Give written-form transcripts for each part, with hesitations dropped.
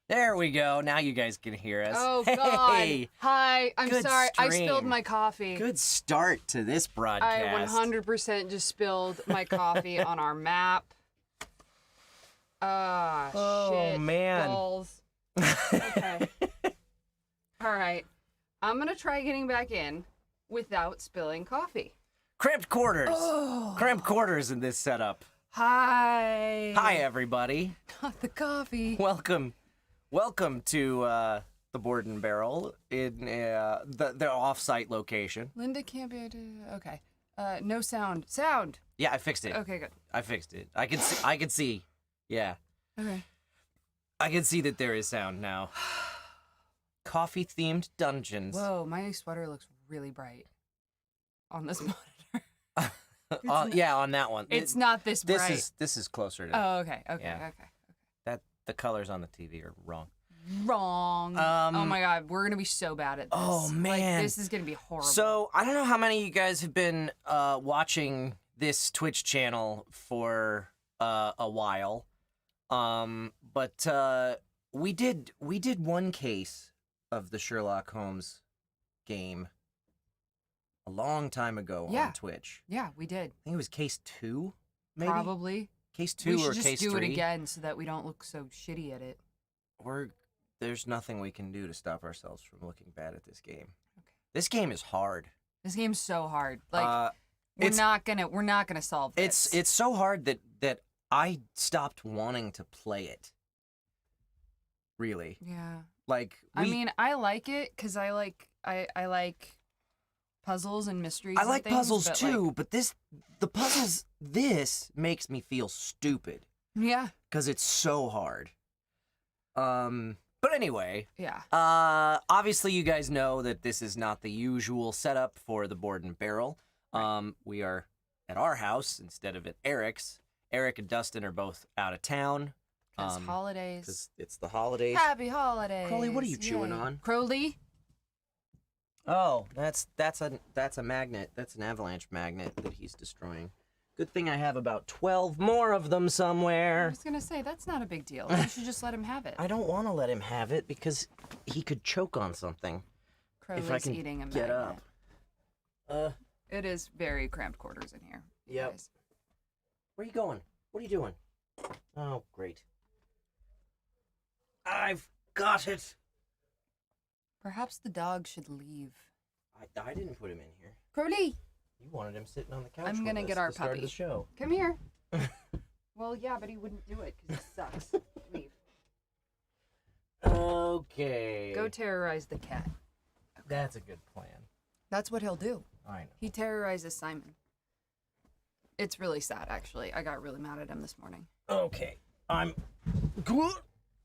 There we go. Now you guys can hear us. Oh, hey, God. Hi. I'm good sorry. I stream. spilled my coffee. Good start to this broadcast. I 100% just spilled my coffee on our map. Oh, shit. man. Balls. Okay. All right. I'm going to try getting back in without spilling coffee. Cramped quarters. Oh. Cramped quarters in this setup. Hi. Hi, everybody. Not the coffee. Welcome to the Board and Barrel in the off-site location. Linda can't be... Okay. No sound. Sound. Yeah, I fixed it. Okay, good. I fixed it. I can see. Yeah. Okay. I can see that there is sound now. Coffee-themed dungeons. Whoa, my sweater looks really bright on this monitor. Yeah, on that one. It's not this bright. This is closer to. Oh, okay. Yeah. That the colors on the TV are wrong. Wrong. Oh my God, we're gonna be so bad at this. Oh man, like, this is gonna be horrible. So I don't know how many of you guys have been watching this Twitch channel for a while, but we did one case of the Sherlock Holmes game a long time ago on Twitch. Yeah, we did. I think it was case 2, maybe? Probably. Case 2 or case 3. We should just do it again so that we don't look so shitty at it. There's nothing we can do to stop ourselves from looking bad at this game. Okay. This game is hard. This game's so hard. Like we're not gonna solve this. It's so hard that I stopped wanting to play it. Really. Yeah. Like I mean, I like it because I like puzzles and mysteries. I like and things, puzzles but too, but this makes me feel stupid. Yeah. Because it's so hard. But anyway. Yeah. Obviously you guys know that this is not the usual setup for the Board and Barrel. Right. We are at our house instead of at Eric's. Eric and Dustin are both out of town. Because holidays. Because it's the holidays. Happy holidays. Crowley, what are you chewing on? Crowley? Oh, that's a magnet. That's an avalanche magnet that he's destroying. Good thing I have about 12 more of them somewhere. I was gonna say that's not a big deal. You should just let him have it. I don't want to let him have it because he could choke on something. Crowley's if I can eating a get magnet. up. It is very cramped quarters in here. Yep. Guys. Where are you going? What are you doing? Oh, great. I've got it. Perhaps the dog should leave. I didn't put him in here. Crowley! You wanted him sitting on the couch. I'm gonna get our puppy. The show. Come here. Well, yeah, but he wouldn't do it because he sucks. Leave. Okay. Go terrorize the cat. Okay. That's a good plan. That's what he'll do. I know. He terrorizes Simon. It's really sad, actually. I got really mad at him this morning. Okay. I'm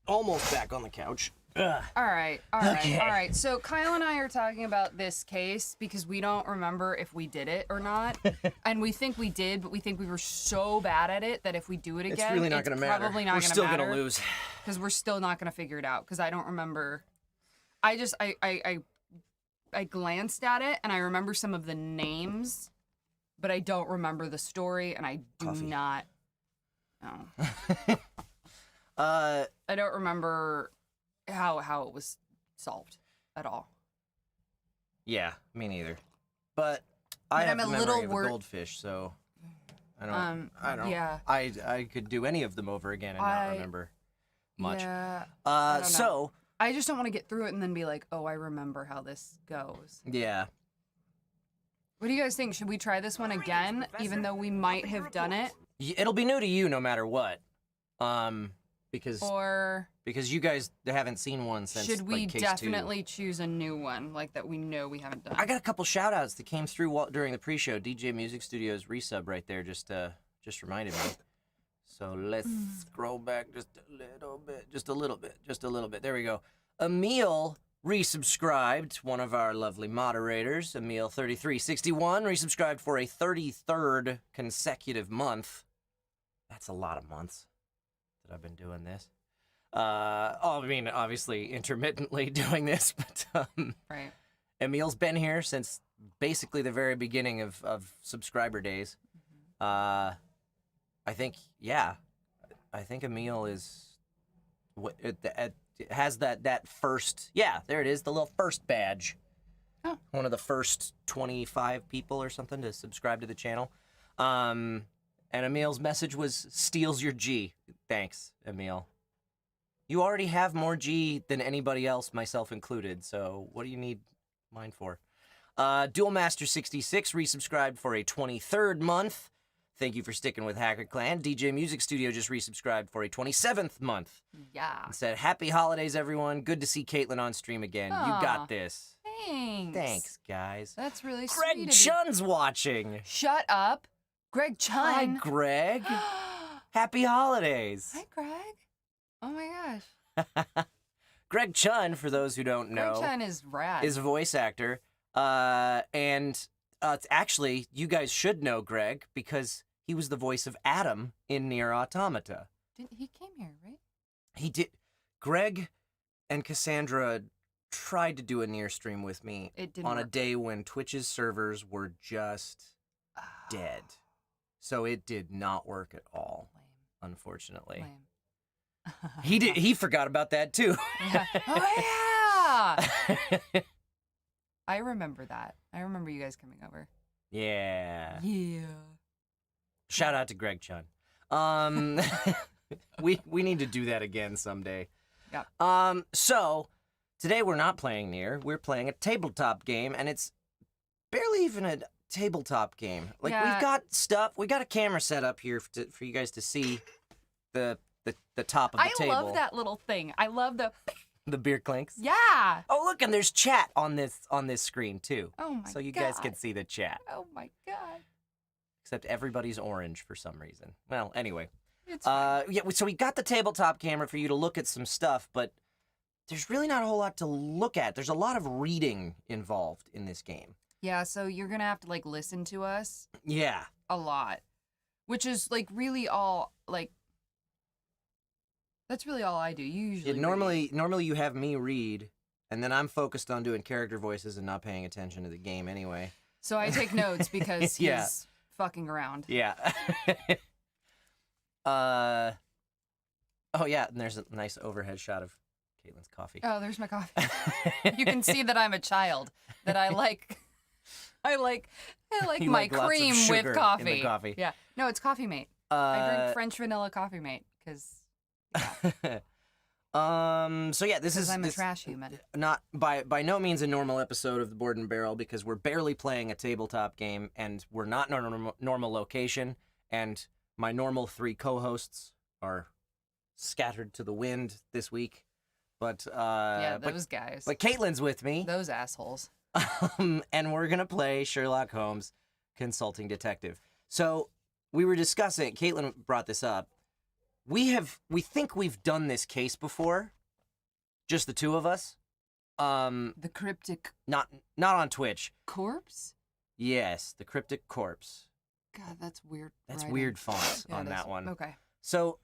almost back on the couch. Ugh. All right. Okay. So Kyle and I are talking about this case because we don't remember if we did it or not. And we think we did, but we think we were so bad at it that if we do it again, it's really not going to matter. Probably not we're gonna still matter. Going to lose. Because we're still not going to figure it out because I don't remember. I glanced at it and I remember some of the names, but I don't remember the story and I do not. No. I don't remember how it was solved at all. Yeah, me neither. But I have I'm the a memory little of a goldfish, so I don't. Yeah. I could do any of them over again and not remember much. Yeah. I don't know. So I just don't want to get through it and then be like, oh, I remember how this goes. Yeah. What do you guys think? Should we try this one again, even though we might have done it? It'll be new to you no matter what. Because you guys haven't seen one since. Should we like, case definitely choose a new one, like that we know we haven't done? I got a couple shout outs that came through during the pre-show. DJ Music Studios resub right there just reminded me. So let's scroll back just a little bit. There we go. Emil resubscribed, one of our lovely moderators. Emil3361 resubscribed for a 33rd consecutive month. That's a lot of months that I've been doing this. I mean, obviously intermittently doing this, but right. Emil's been here since basically the very beginning of subscriber days. I think Emil is It has that first, yeah, there it is, the little first badge. Oh. One of the first 25 people or something to subscribe to the channel. And Emil's message was, steals your G. Thanks, Emil. You already have more G than anybody else, myself included, so what do you need mine for? Duelmaster66 resubscribed for a 23rd month. Thank you for sticking with Hacker Clan. DJ Music Studio just resubscribed for a 27th month. Yeah. And said, happy holidays, everyone. Good to see Katelyn on stream again. You got this. Thanks. Thanks, guys. That's really sweet Greg of you. Chun's watching. Shut up. Greg Chun. Hi, Greg. Happy holidays. Hi, Greg. Oh my gosh. Greg Chun, for those who don't know, Greg Chun is rad. is a voice actor. And it's actually, you guys should know Greg because he was the voice of Adam in Nier Automata. He came here, right? He did. Greg and Cassandra tried to do a Nier stream with me on a day when Twitch's servers were just dead. So it did not work at all, unfortunately. Lame. He forgot about that too. Yeah. Oh yeah. I remember that. I remember you guys coming over. Yeah. Yeah. Shout out to Greg Chun. We need to do that again someday. Yeah. So today we're not playing Nier. We're playing a tabletop game, and it's barely even a tabletop game. Like we've got stuff. We got a camera set up here for you guys to see the top of the table. I love that little thing. I love the beer clinks. Yeah. Oh, look, and there's chat on this screen too. Oh my god. So you guys can see the chat. Oh my god. Except everybody's orange for some reason. Well, anyway. It's fine. Yeah, so we got the tabletop camera for you to look at some stuff, but there's really not a whole lot to look at. There's a lot of reading involved in this game. Yeah, so you're gonna have to like listen to us. Yeah. A lot. Which is like really all like that's really all I do. You usually normally you have me read, and then I'm focused on doing character voices and not paying attention to the game anyway. So I take notes because he's fucking around. Yeah. Oh yeah, and there's a nice overhead shot of Katelyn's coffee. Oh, there's my coffee. You can see that I'm a child. That I like You my like lots of cream sugar with coffee. in the coffee. Yeah. No, it's Coffee Mate. I drink French vanilla Coffee Mate because so yeah, this is I'm a trash human. Not by no means a normal episode of the Board and Barrel because we're barely playing a tabletop game and we're not in our normal location, and my normal 3 co-hosts are scattered to the wind this week. But those guys. But Katelyn's with me. Those assholes. And we're gonna play Sherlock Holmes Consulting Detective. So we were discussing, Katelyn brought this up. We think we've done this case before, just the two of us. The Cryptic Not on Twitch. Corpse? Yes, the Cryptic Corpse. God, that's weird. That's weird font on that one. Okay. So,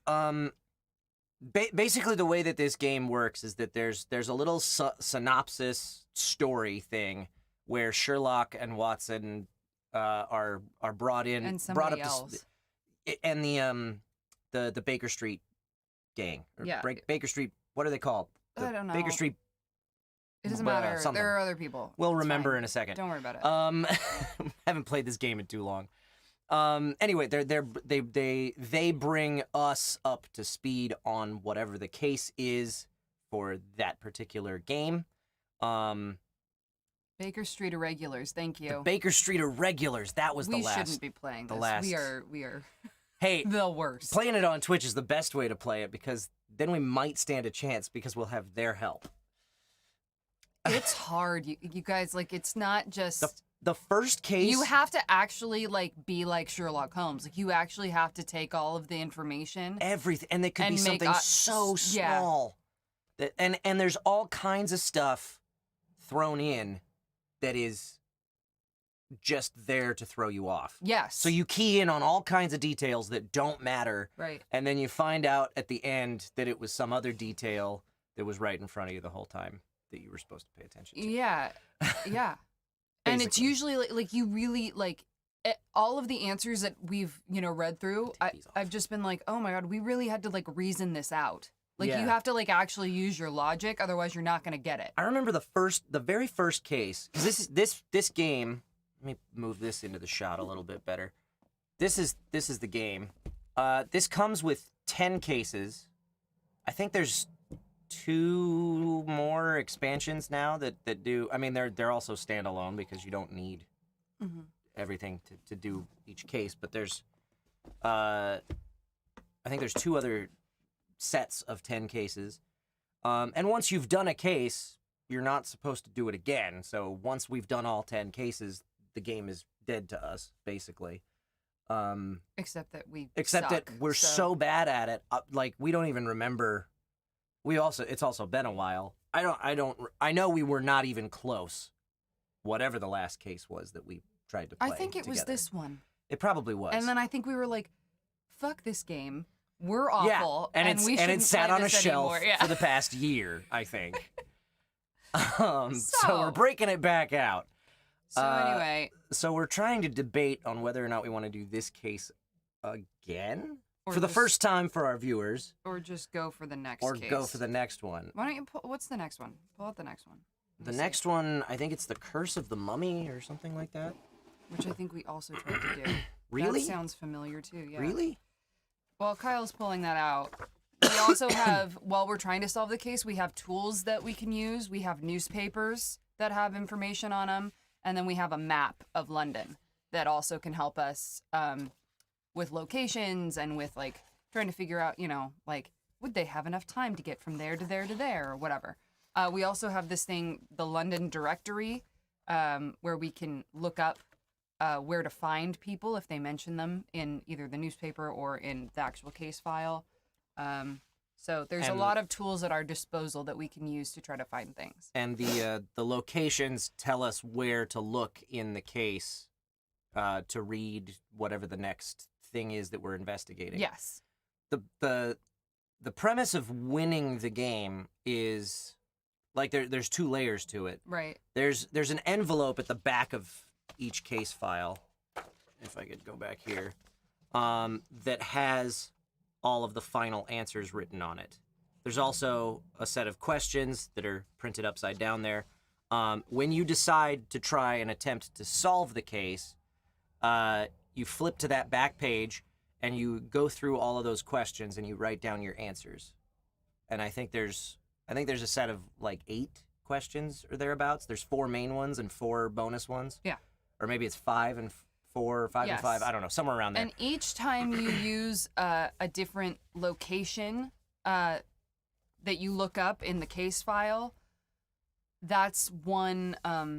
basically the way that this game works is that there's a little synopsis story thing where Sherlock and Watson are brought in, and brought somebody up else. And the Baker Street gang. Or Yeah. Baker Street, what are they called? I don't know. Baker Street. It doesn't matter. something. There are other people. We'll It's remember fine. in a second. Don't worry about it. Haven't played this game in too long. Anyway, they bring us up to speed on whatever the case is for that particular game. Baker Street Irregulars. Thank you. The Baker Street Irregulars. That was the we last. shouldn't be playing this. last- We are Hey, the worst. playing it on Twitch is the best way to play it because then we might stand a chance because we'll have their help. It's hard, you guys. Like, it's not just. The first case. You have to actually like be like Sherlock Holmes. Like, you actually have to take all of the information. Everything, and it could And be make something so yeah. small. That and there's all kinds of stuff thrown in that is just there to throw you off. Yes. So you key in on all kinds of details that don't matter. Right. And then you find out at the end that it was some other detail that was right in front of you the whole time that you were supposed to pay attention to. Yeah. Yeah. And it's Basically. usually like you really like all of the answers that we've, read through. Take these off. I've just been like, oh my God, we really had to like reason this out. Like, Yeah. you have to, like, actually use your logic, otherwise you're not going to get it. I remember the very first case, because this game. Let me move this into the shot a little bit better. This is the game. This comes with 10 cases. I think there's 2 more expansions now that do. I mean, they're also standalone because you don't need everything to do each case. But there's, I think there's 2 other sets of 10 cases. And once you've done a case, you're not supposed to do it again. So once we've done all 10 cases, the game is dead to us, basically. Except that we're so bad at it, like we don't even remember. It's also been a while. I know we were not even close. Whatever the last case was that we tried to play. I think it was together. this one. It probably was. And then I think we were like, "Fuck this game. We're awful." Yeah, and it sat on a shelf Yeah. for the past year, I think. So we're breaking it back out. So anyway, so we're trying to debate on whether or not we want to do this case again or for the first time for our viewers, or just go for the next or case. go for the next one. Why don't you pull? What's the next one? Pull out the next one. The next one, I think it's the Curse of the Mummy or something like that. Which I think we also tried to do. Really? That sounds familiar too. Yeah. Really? While Kyle's pulling that out, we also have, while we're trying to solve the case, we have tools that we can use. We have newspapers that have information on them. And then we have a map of London that also can help us with locations and with, like, trying to figure out, like, would they have enough time to get from there to there to there or whatever. We also have this thing, the London Directory, where we can look up where to find people if they mention them in either the newspaper or in the actual case file. So there's a lot of tools at our disposal that we can use to try to find things. And the locations tell us where to look in the case to read whatever the next thing is that we're investigating. Yes. The premise of winning the game is, like, there's 2 layers to it. Right. There's an envelope at the back of each case file, if I could go back here, that has all of the final answers written on it. There's also a set of questions that are printed upside down there. When you decide to try and attempt to solve the case, you flip to that back page and you go through all of those questions and you write down your answers. And I think there's a set of like 8 questions or thereabouts. There's 4 main ones and 4 bonus ones. Yeah. Or maybe it's 5 and 4, or 5 and 5. I don't know, somewhere around there. And each time you use a different location that you look up in the case file, that's one.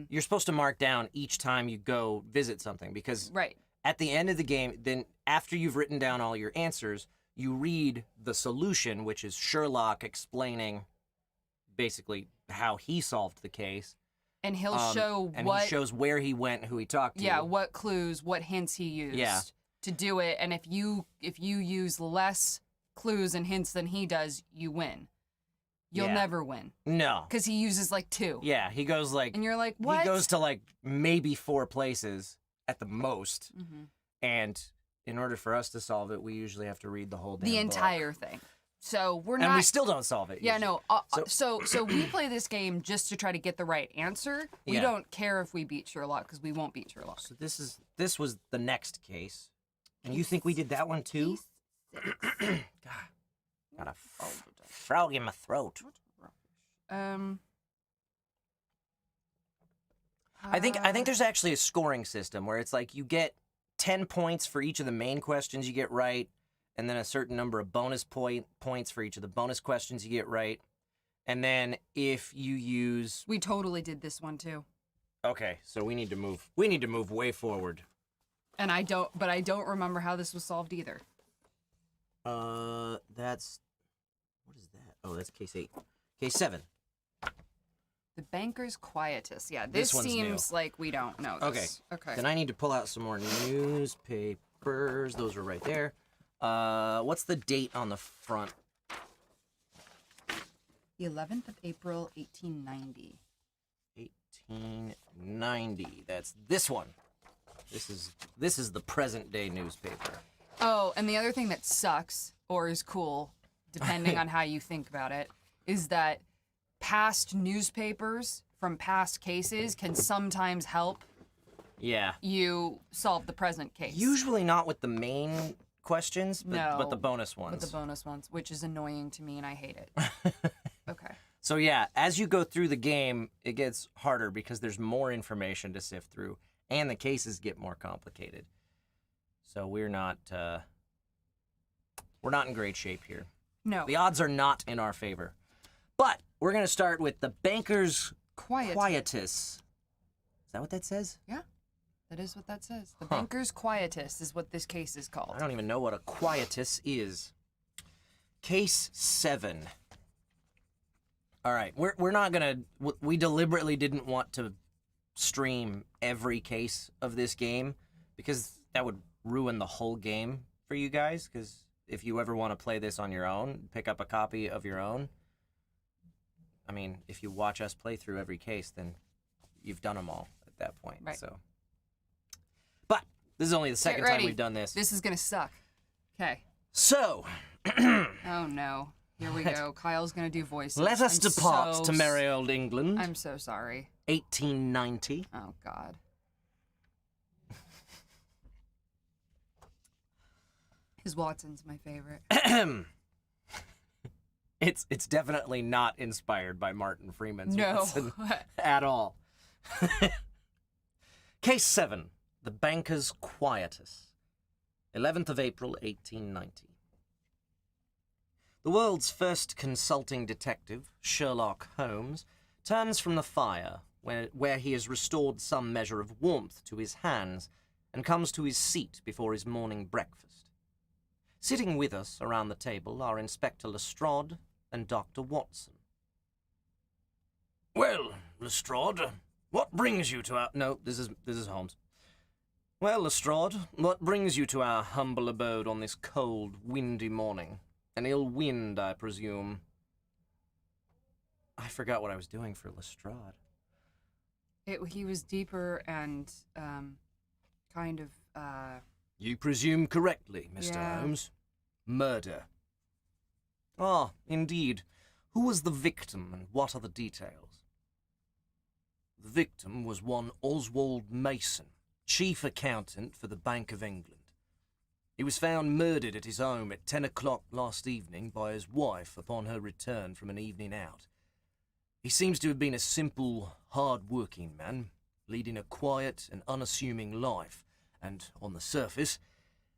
You're supposed to mark down each time you go visit something, because at the end of the game, then after you've written down all your answers, you read the solution, which is Sherlock explaining basically how he solved the case. And he'll show and what... he shows where he went and who he talked to. Yeah, what clues, what hints he used to do it. And if you use less clues and hints than he does, you win. You'll never win. No. Because he uses like 2. Yeah, he goes like... And you're like, what? He goes to like maybe 4 places at the most. Mm-hmm. And in order for us to solve it, we usually have to read the whole damn The book. entire thing. So we're not... And we still don't solve it. Yeah, usually. no. So we play this game just to try to get the right answer. We don't care if we beat Sherlock, because we won't beat Sherlock. So this was the next case. And you think we did that one too? God, got a frog in my throat. I think there's actually a scoring system where it's like you get 10 points for each of the main questions you get right, and then a certain number of bonus points for each of the bonus questions you get right. And then if you use... We totally did this one too. Okay, so we need to move. We need to move way forward. And I don't remember how this was solved either. That's... What is that? Oh, that's case 8. Case 7. The Banker's Quietus. Yeah, this seems like we don't know this. Okay. Then I need to pull out some more newspapers. Those are right there. What's the date on the front? The 11th of April, 1890. 1890. That's this one. This is the present day newspaper. Oh, and the other thing that sucks, or is cool, depending on how you think about it, is that past newspapers from past cases can sometimes help you solve the present case. Usually not with the main questions, but the bonus ones. With the bonus ones, which is annoying to me and I hate it. Okay. So yeah, as you go through the game, it gets harder because there's more information to sift through, and the cases get more complicated. So we're not in great shape here. No. The odds are not in our favor. But we're going to start with the banker's quietus. Is that what that says? Yeah, that is what that says. The banker's quietus is what this case is called. I don't even know what a quietus is. Case 7. All right, we're not going to... We deliberately didn't want to stream every case of this game because that would ruin the whole game for you guys, because if you ever want to play this on your own, pick up a copy of your own. I mean, if you watch us play through every case, then you've done them all at that point. Right. So, but this is only the second time we've done this. This is gonna suck. Okay. So. Oh no. Here we go. Kyle's gonna do voices. Let us depart to merry old England. I'm so sorry. 1890. Oh God. His Watson's my favorite. It's definitely not inspired by Martin Freeman's No. Watson at all. Case 7, the banker's quietus. 11th of April, 1890. The world's first consulting detective, Sherlock Holmes, turns from the fire, where he has restored some measure of warmth to his hands, and comes to his seat before his morning breakfast. Sitting with us around the table are Inspector Lestrade and Dr. Watson. Well, Lestrade, what brings you to our... No, this is Holmes. Well, Lestrade, what brings you to our humble abode on this cold, windy morning? An ill wind, I presume. I forgot what I was doing for Lestrade. He was deeper and kind of... You presume correctly, Mr. Holmes. Murder. Ah, indeed. Who was the victim and what are the details? The victim was one Oswald Mason, chief accountant for the Bank of England. He was found murdered at his home at 10 o'clock last evening by his wife upon her return from an evening out. He seems to have been a simple, hard-working man, leading a quiet and unassuming life, and, on the surface,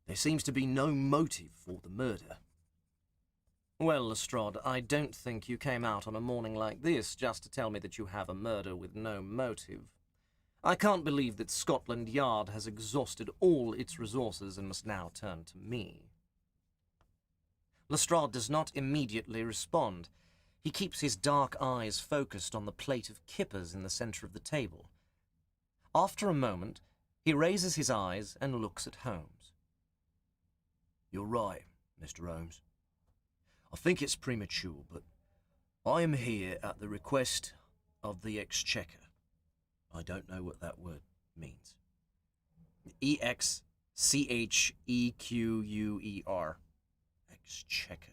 there seems to be no motive for the murder. Well, Lestrade, I don't think you came out on a morning like this just to tell me that you have a murder with no motive. I can't believe that Scotland Yard has exhausted all its resources and must now turn to me. Lestrade does not immediately respond. He keeps his dark eyes focused on the plate of kippers in the center of the table. After a moment, he raises his eyes and looks at Holmes. You're right, Mr. Holmes. I think it's premature, but I am here at the request of the Exchequer. I don't know what that word means. Exchequer. Exchequer.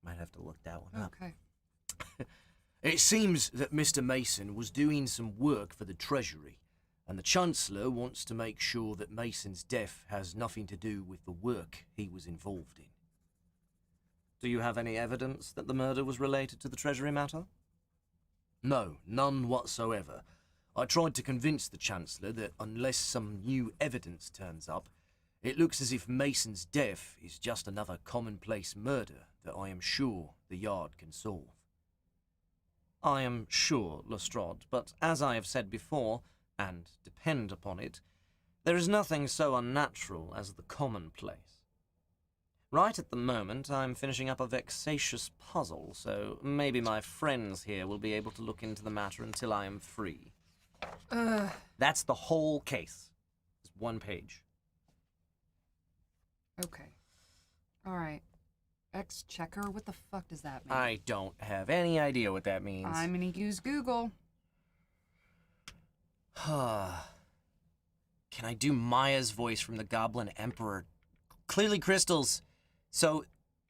Might have to look that one up. Okay. It seems that Mr. Mason was doing some work for the Treasury, and the Chancellor wants to make sure that Mason's death has nothing to do with the work he was involved in. Do you have any evidence that the murder was related to the Treasury matter? No, none whatsoever. I tried to convince the Chancellor that unless some new evidence turns up, it looks as if Mason's death is just another commonplace murder that I am sure the Yard can solve. I am sure, Lestrade, but as I have said before, and depend upon it, there is nothing so unnatural as the commonplace. Right at the moment, I'm finishing up a vexatious puzzle, so maybe my friends here will be able to look into the matter until I am free. That's the whole case. It's one page. Okay. All right. Exchequer? What the fuck does that mean? I don't have any idea what that means. I'm gonna use Google. Can I do Maya's voice from the Goblin Emperor? Clearly, crystals. So,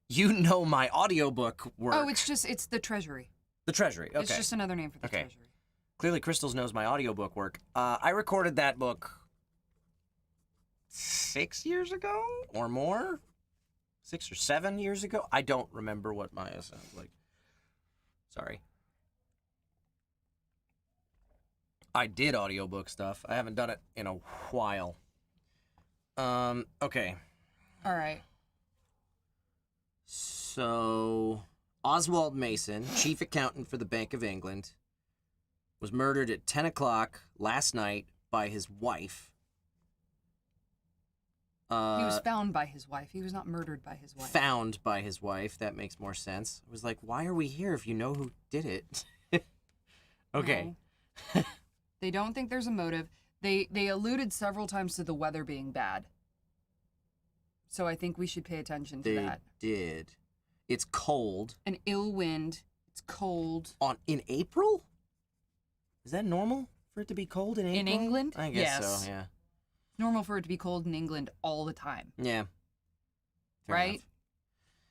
you know my audiobook work. Oh, it's the Treasury. The Treasury, okay. It's just another name for the Treasury. Clearly, Crystals knows my audiobook work. I recorded that book 6 years ago or more? 6 or 7 years ago? I don't remember what Maya sounds like. Sorry. I did audiobook stuff. I haven't done it in a while. Okay. All right. So, Oswald Mason, chief accountant for the Bank of England, was murdered at 10 o'clock last night by his wife. He was found by his wife. He was not murdered by his wife. Found by his wife. That makes more sense. I was like, why are we here if you know who did it? Okay. No. They don't think there's a motive. They alluded several times to the weather being bad. So I think we should pay attention to that. They did. It's cold. An ill wind. It's cold. In April? Is that normal for it to be cold in April? In England? I guess so, yeah. It's normal for it to be cold in England all the time. Yeah. Fair right? enough.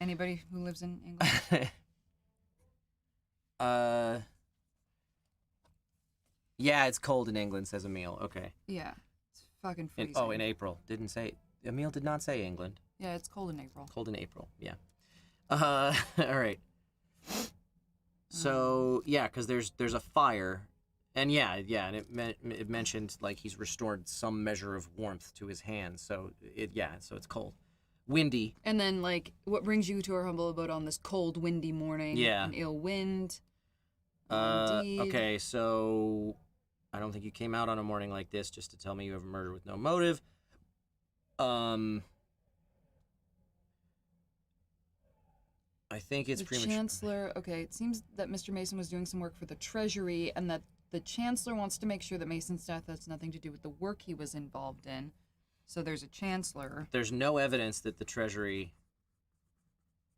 Anybody who lives in England? Yeah, it's cold in England, says Emil. Okay. Yeah. It's fucking freezing. In April. Didn't say. Emil did not say England. Yeah, it's cold in April. Cold in April, yeah. All right. So, yeah, because there's a fire. And and it mentioned, like, he's restored some measure of warmth to his hands. So, so it's cold. Windy. And then, like, what brings you to our humble abode on this cold, windy morning? Yeah. An ill wind. Indeed. Okay, so I don't think you came out on a morning like this just to tell me you have a murder with no motive. I think it's premature. Chancellor, okay, it seems that Mr. Mason was doing some work for the Treasury and that the Chancellor wants to make sure that Mason's death has nothing to do with the work he was involved in. So there's a Chancellor. There's no evidence that the Treasury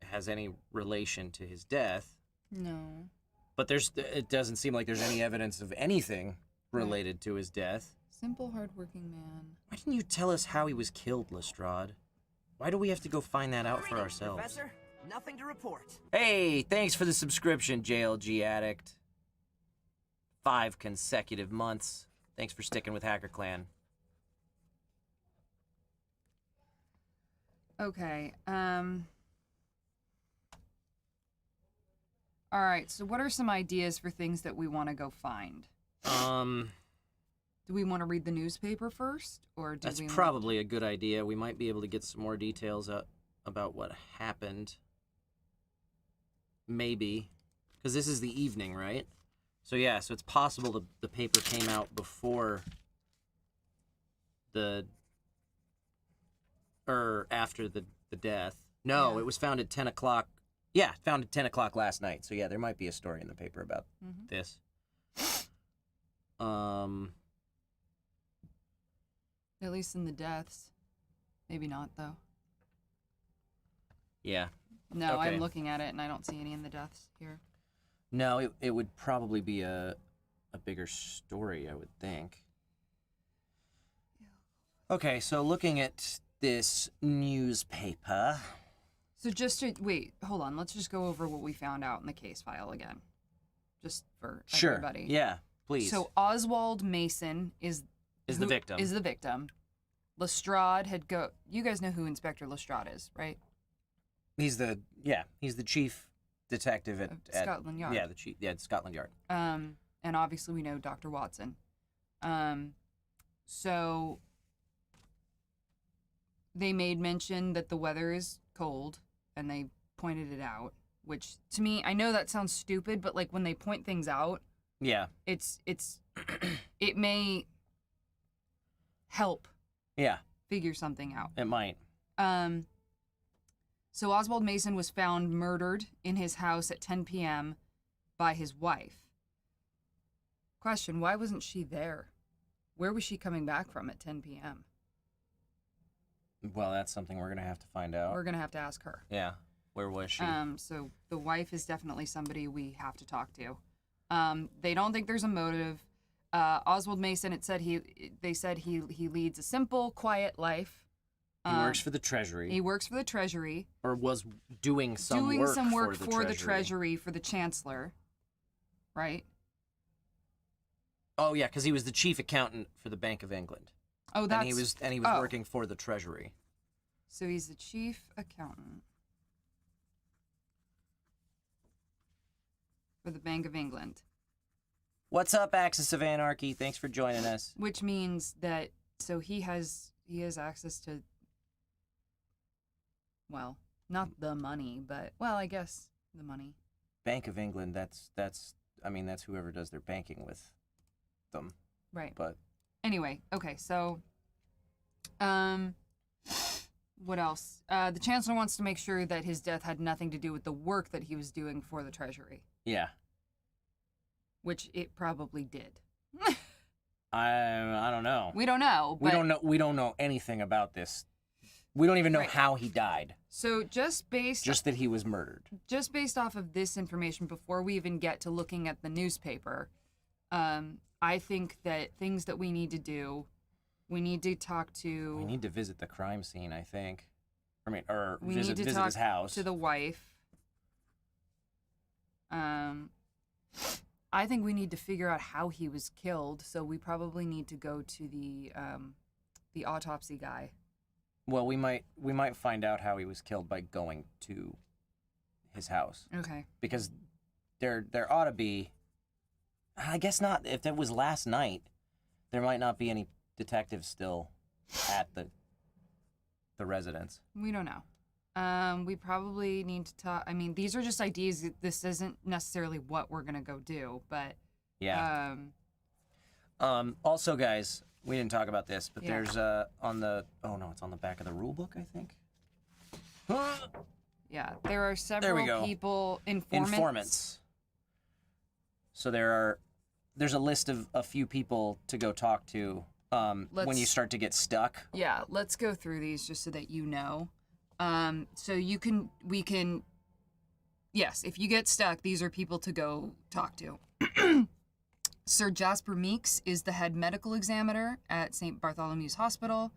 has any relation to his death. No. But it doesn't seem like there's any evidence of anything related to his death. Simple, hardworking man. Why didn't you tell us how he was killed, Lestrade? Why do we have to go find that out for ourselves? Professor, nothing to report. Hey, thanks for the subscription, JLG Addict. 5 consecutive months. Thanks for sticking with Hacker Clan. Okay, all right, so what are some ideas for things that we want to go find? Do we want to read the newspaper first, or do that's probably a good idea. We might be able to get some more details about what happened. Maybe. Because this is the evening, right? So yeah, so it's possible the paper came out before after the death. No, It was found at 10 o'clock. Yeah, found at 10 o'clock last night. So yeah, there might be a story in the paper about this. At least in the deaths. Maybe not, though. Yeah. No, okay. I'm looking at it, and I don't see any in the deaths here. No, it would probably be a bigger story, I would think. Okay, so looking at this newspaper... So just to... Wait, hold on. Let's just go over what we found out in the case file again. Just for everybody. Sure, yeah, please. So Oswald Mason is the victim. Is the victim. Lestrade had You guys know who Inspector Lestrade is, right? He's the chief detective at Scotland Yard. Yeah, Scotland Yard. And obviously we know Dr. Watson. So they made mention that the weather is cold, and they pointed it out, which to me, I know that sounds stupid, but like when they point things out, yeah, it's it may help figure something out. It might. So Oswald Mason was found murdered in his house at 10 p.m. by his wife. Question, why wasn't she there? Where was she coming back from at 10 p.m.? Well, that's something we're going to have to find out. We're going to have to ask her. Yeah. Where was she? So the wife is definitely somebody we have to talk to. They don't think there's a motive. Oswald Mason, they said he leads a simple, quiet life. He works for the Treasury. He works for the Treasury. Or was doing some work for the Treasury for the Chancellor, right? Oh yeah, because he was the chief accountant for the Bank of England. Oh, that's... And he was working for the Treasury. So he's the chief accountant for the Bank of England. What's up, Axis of Anarchy? Thanks for joining us. Which means that so he has access to, well, not the money, but I guess the money. Bank of England, that's whoever does their banking with them. Right. But anyway, okay, so what else? The Chancellor wants to make sure that his death had nothing to do with the work that he was doing for the Treasury. Yeah. Which it probably did. I don't know. We don't know. But We don't know anything about this. We don't even know how he died. So just that he was murdered. Just based off of this information, before we even get to looking at the newspaper, I think that things that we need to do, we need to talk to... We need to visit the crime scene, I think. We visit need to his talk house. to the wife. I think we need to figure out how he was killed, so we probably need to go to the autopsy guy. Well, we might find out how he was killed by going to his house. Okay. Because there ought to be... I guess not. If it was last night, there might not be any detectives still at the residence. We don't know. We probably need to talk... I mean, these are just ideas. This isn't necessarily what we're going to go do, but... Yeah. Also, guys, we didn't talk about this, but there's on the... Oh, no, it's on the back of the rule book, I think. Yeah, there are several people... Informants. So there's a list of a few people to go talk to when you start to get stuck. Yeah, let's go through these just so that you know. So yes, if you get stuck, these are people to go talk to. Sir Jasper Meeks is the head medical examiner at St. Bartholomew's Hospital.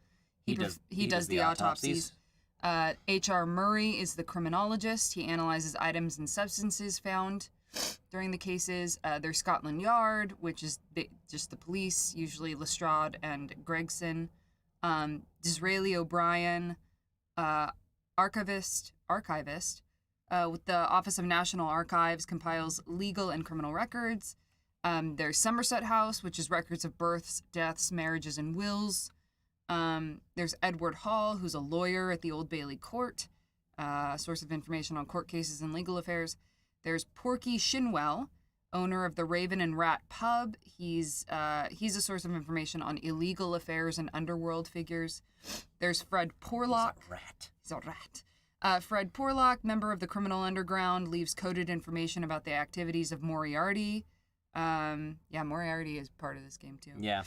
He does the autopsies. H.R. Murray is the criminologist. He analyzes items and substances found during the cases. There's Scotland Yard, which is just the police, usually Lestrade and Gregson. Disraeli O'Brien, archivist with the Office of National Archives, compiles legal and criminal records. There's Somerset House, which is records of births, deaths, marriages, and wills. There's Edward Hall, who's a lawyer at the Old Bailey Court, source of information on court cases and legal affairs. There's Porky Shinwell, owner of the Raven and Rat Pub. He's a source of information on illegal affairs and underworld figures. There's Fred Porlock. He's a rat. Fred Porlock, member of the criminal underground, leaves coded information about the activities of Moriarty. Moriarty is part of this game too. Yeah.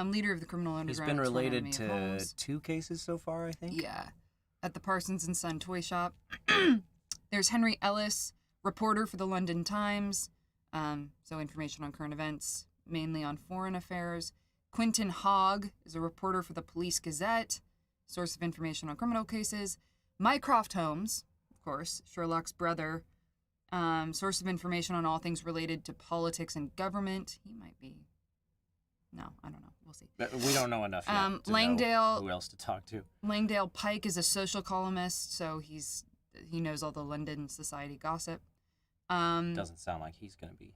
Leader of the criminal underground. He's been related to 2 cases so far, I think. Yeah. At the Parsons and Son toy shop. There's Henry Ellis, reporter for the London Times. So information on current events, mainly on foreign affairs. Quentin Hogg is a reporter for the Police Gazette, source of information on criminal cases. Mycroft Holmes, of course, Sherlock's brother, source of information on all things related to politics and government. He might be... No, I don't know. We'll see. We don't know enough yet to Langdale, know who else to talk to. Langdale Pike is a social columnist, so he knows all the London society gossip. Doesn't sound like he's going to be.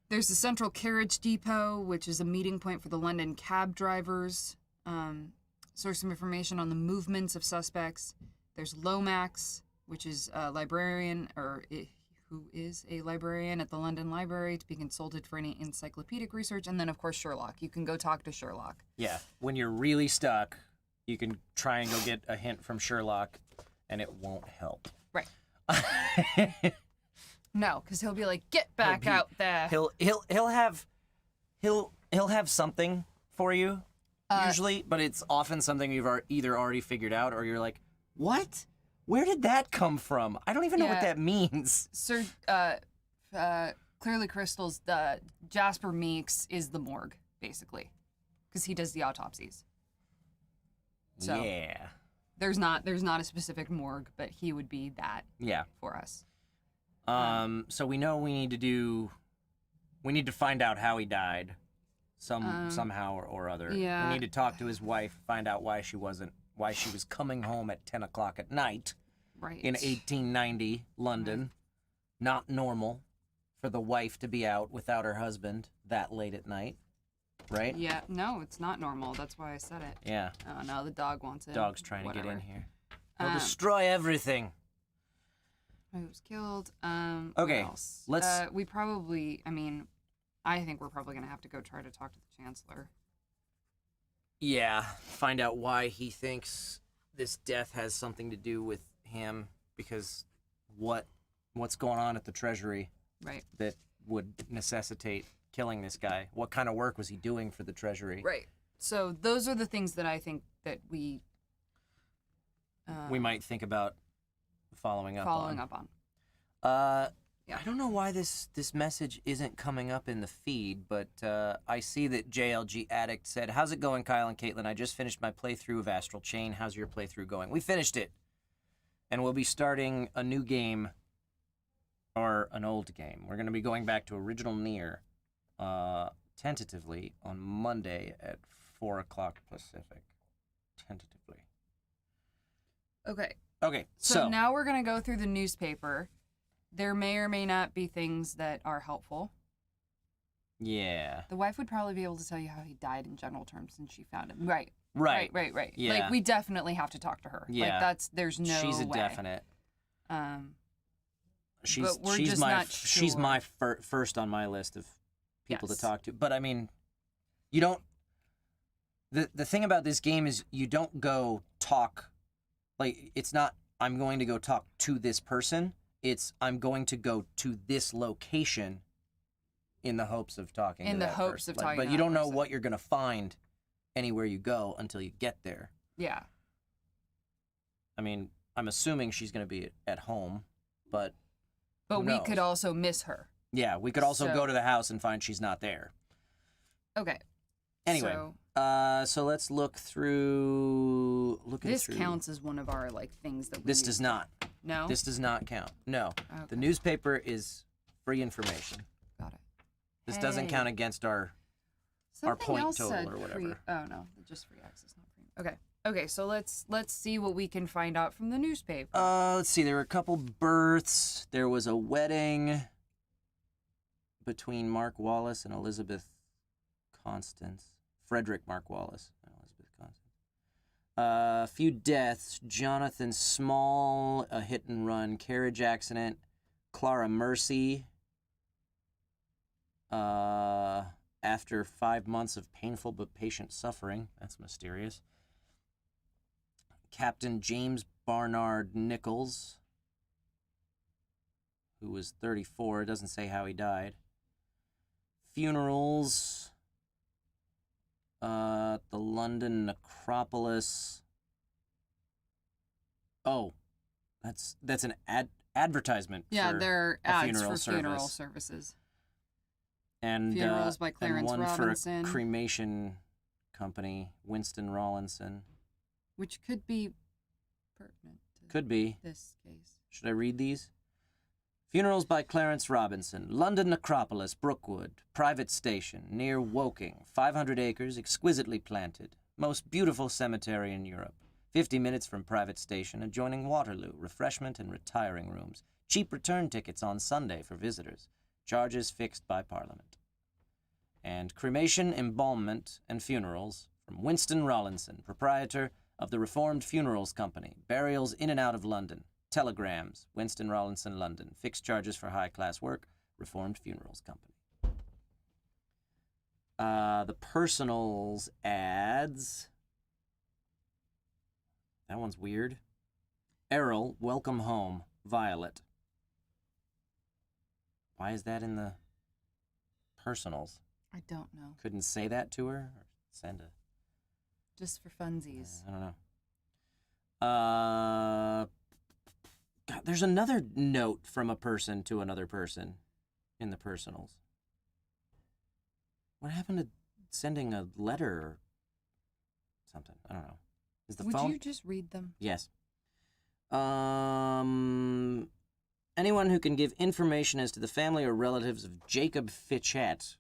There's the Central Carriage Depot, which is a meeting point for the London cab drivers. Source of information on the movements of suspects. There's Lomax, which is a librarian, who is a librarian at the London Library, to be consulted for any encyclopedic research. And then, of course, Sherlock. You can go talk to Sherlock. Yeah. When you're really stuck, you can try and go get a hint from Sherlock, and it won't help. Right. No, because he'll be like, "Get back out there." He'll have something for you usually, but it's often something you've either already figured out or you're like, "What? Where did that come from? I don't even know what that means." Sir, Clearly Crystal's Jasper Meeks is the morgue, basically, because he does the autopsies. So, yeah. There's not a specific morgue, but he would be that for us. So we know we need to find out how he died somehow or other. Yeah. We need to talk to his wife, find out why she was coming home at 10 o'clock at night in 1890 London. Right. Not normal for the wife to be out without her husband that late at night. Right? Yeah, no, it's not normal. That's why I said it. Yeah. Oh, no, the dog wants it. Dog's trying to get in here. He'll destroy everything. Who was killed? Okay, what else? let's... we probably, I think we're probably going to have to go try to talk to the Chancellor. Yeah, find out why he thinks this death has something to do with him, because what's going on at the Treasury that would necessitate killing this guy? What kind of work was he doing for the Treasury? Right. So those are the things that I think that we might think about following up on. Yeah. I don't know why this message isn't coming up in the feed, but I see that JLG Addict said, "How's it going, Kyle and Katelyn? I just finished my playthrough of Astral Chain. How's your playthrough going?" We finished it, and we'll be starting a new game, or an old game. We're going to be going back to Original Nier, tentatively on Monday at 4 o'clock Pacific. Tentatively. Okay, so now we're going to go through the newspaper. There may or may not be things that are helpful. Yeah. The wife would probably be able to tell you how he died in general terms since she found him. Right. Yeah. Like, we definitely have to talk to her. Yeah. Like, there's no way. She's a definite. But we're she's just my not sure. She's my first on my list of people to talk to. But I mean, you don't. The thing about this game is you don't go talk. Like, it's not, I'm going to go talk to this person. It's, I'm going to go to this location in the hopes of talking to that person. But you don't know what you're going to find anywhere you go until you get there. Yeah. I mean, I'm assuming she's going to be at home, but we could also miss her. Yeah, we could also go to the house and find she's not there. Okay. Anyway, so let's look through. This counts as one of our things that we. This does not. No. This does not count. No. Okay. The newspaper is free information. Got it. This doesn't count against our point total or whatever. Oh no, just free access, not free. Okay. So let's see what we can find out from the newspaper. Let's see. There were a couple births. There was a wedding between Mark Wallace and Elizabeth Constance. Frederick Mark Wallace and Elizabeth Constance. A few deaths. Jonathan Small, a hit and run carriage accident. Clara Mercy, after 5 months of painful but patient suffering. That's mysterious. Captain James Barnard Nichols, who was 34. It doesn't say how he died. Funerals. The London Necropolis. Oh, that's an advertisement. Yeah, for they're a ads funeral for funeral services. And Funerals by Clarence and one Robinson. for a cremation company, Winston Rawlinson. Which could be pertinent to Could be. this case. Should I read these? Funerals by Clarence Robinson, London Necropolis, Brookwood, private station, near Woking, 500 acres, exquisitely planted, most beautiful cemetery in Europe, 50 minutes from private station, adjoining Waterloo, refreshment and retiring rooms, cheap return tickets on Sunday for visitors, charges fixed by Parliament. And cremation, embalmment, and funerals from Winston Rawlinson, proprietor of the Reformed Funerals Company, burials in and out of London. Telegrams, Winston Rawlinson, London. Fixed charges for high-class work, Reformed Funerals Company. The personals ads. That one's weird. Errol, welcome home, Violet. Why is that in the personals? I don't know. Couldn't say that to her? Or send a... Just for funsies. I don't know. God, there's another note from a person to another person in the personals. What happened to sending a letter or something? I don't know. Is the Would phone? you just read them? Yes. Anyone who can give information as to the family or relatives of Jacob Fitchett,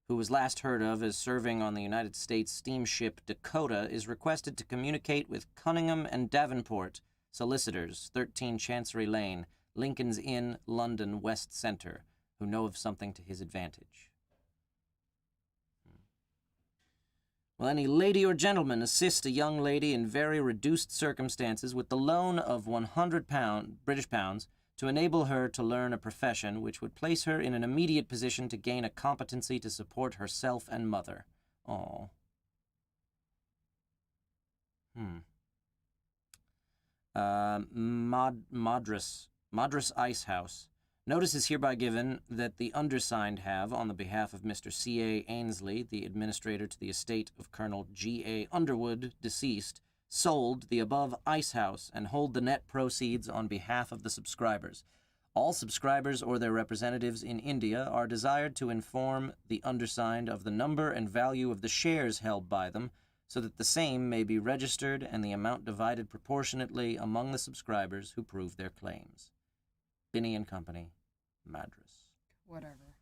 who was last heard of as serving on the United States steamship Dakota, is requested to communicate with Cunningham and Davenport, solicitors, 13 Chancery Lane, Lincoln's Inn, London, West Centre, who know of something to his advantage. Will any lady or gentleman assist a young lady in very reduced circumstances with the loan of British pounds to enable her to learn a profession which would place her in an immediate position to gain a competency to support herself and mother? Oh. Madras Ice House. Notice is hereby given that the undersigned have, on the behalf of Mr. C.A. Ainsley, the administrator to the estate of Colonel G.A. Underwood, deceased, sold the above ice house and hold the net proceeds on behalf of the subscribers. All subscribers or their representatives in India are desired to inform the undersigned of the number and value of the shares held by them, so that the same may be registered and the amount divided proportionately among the subscribers who prove their claims. Binney and Company, Madras. Whatever.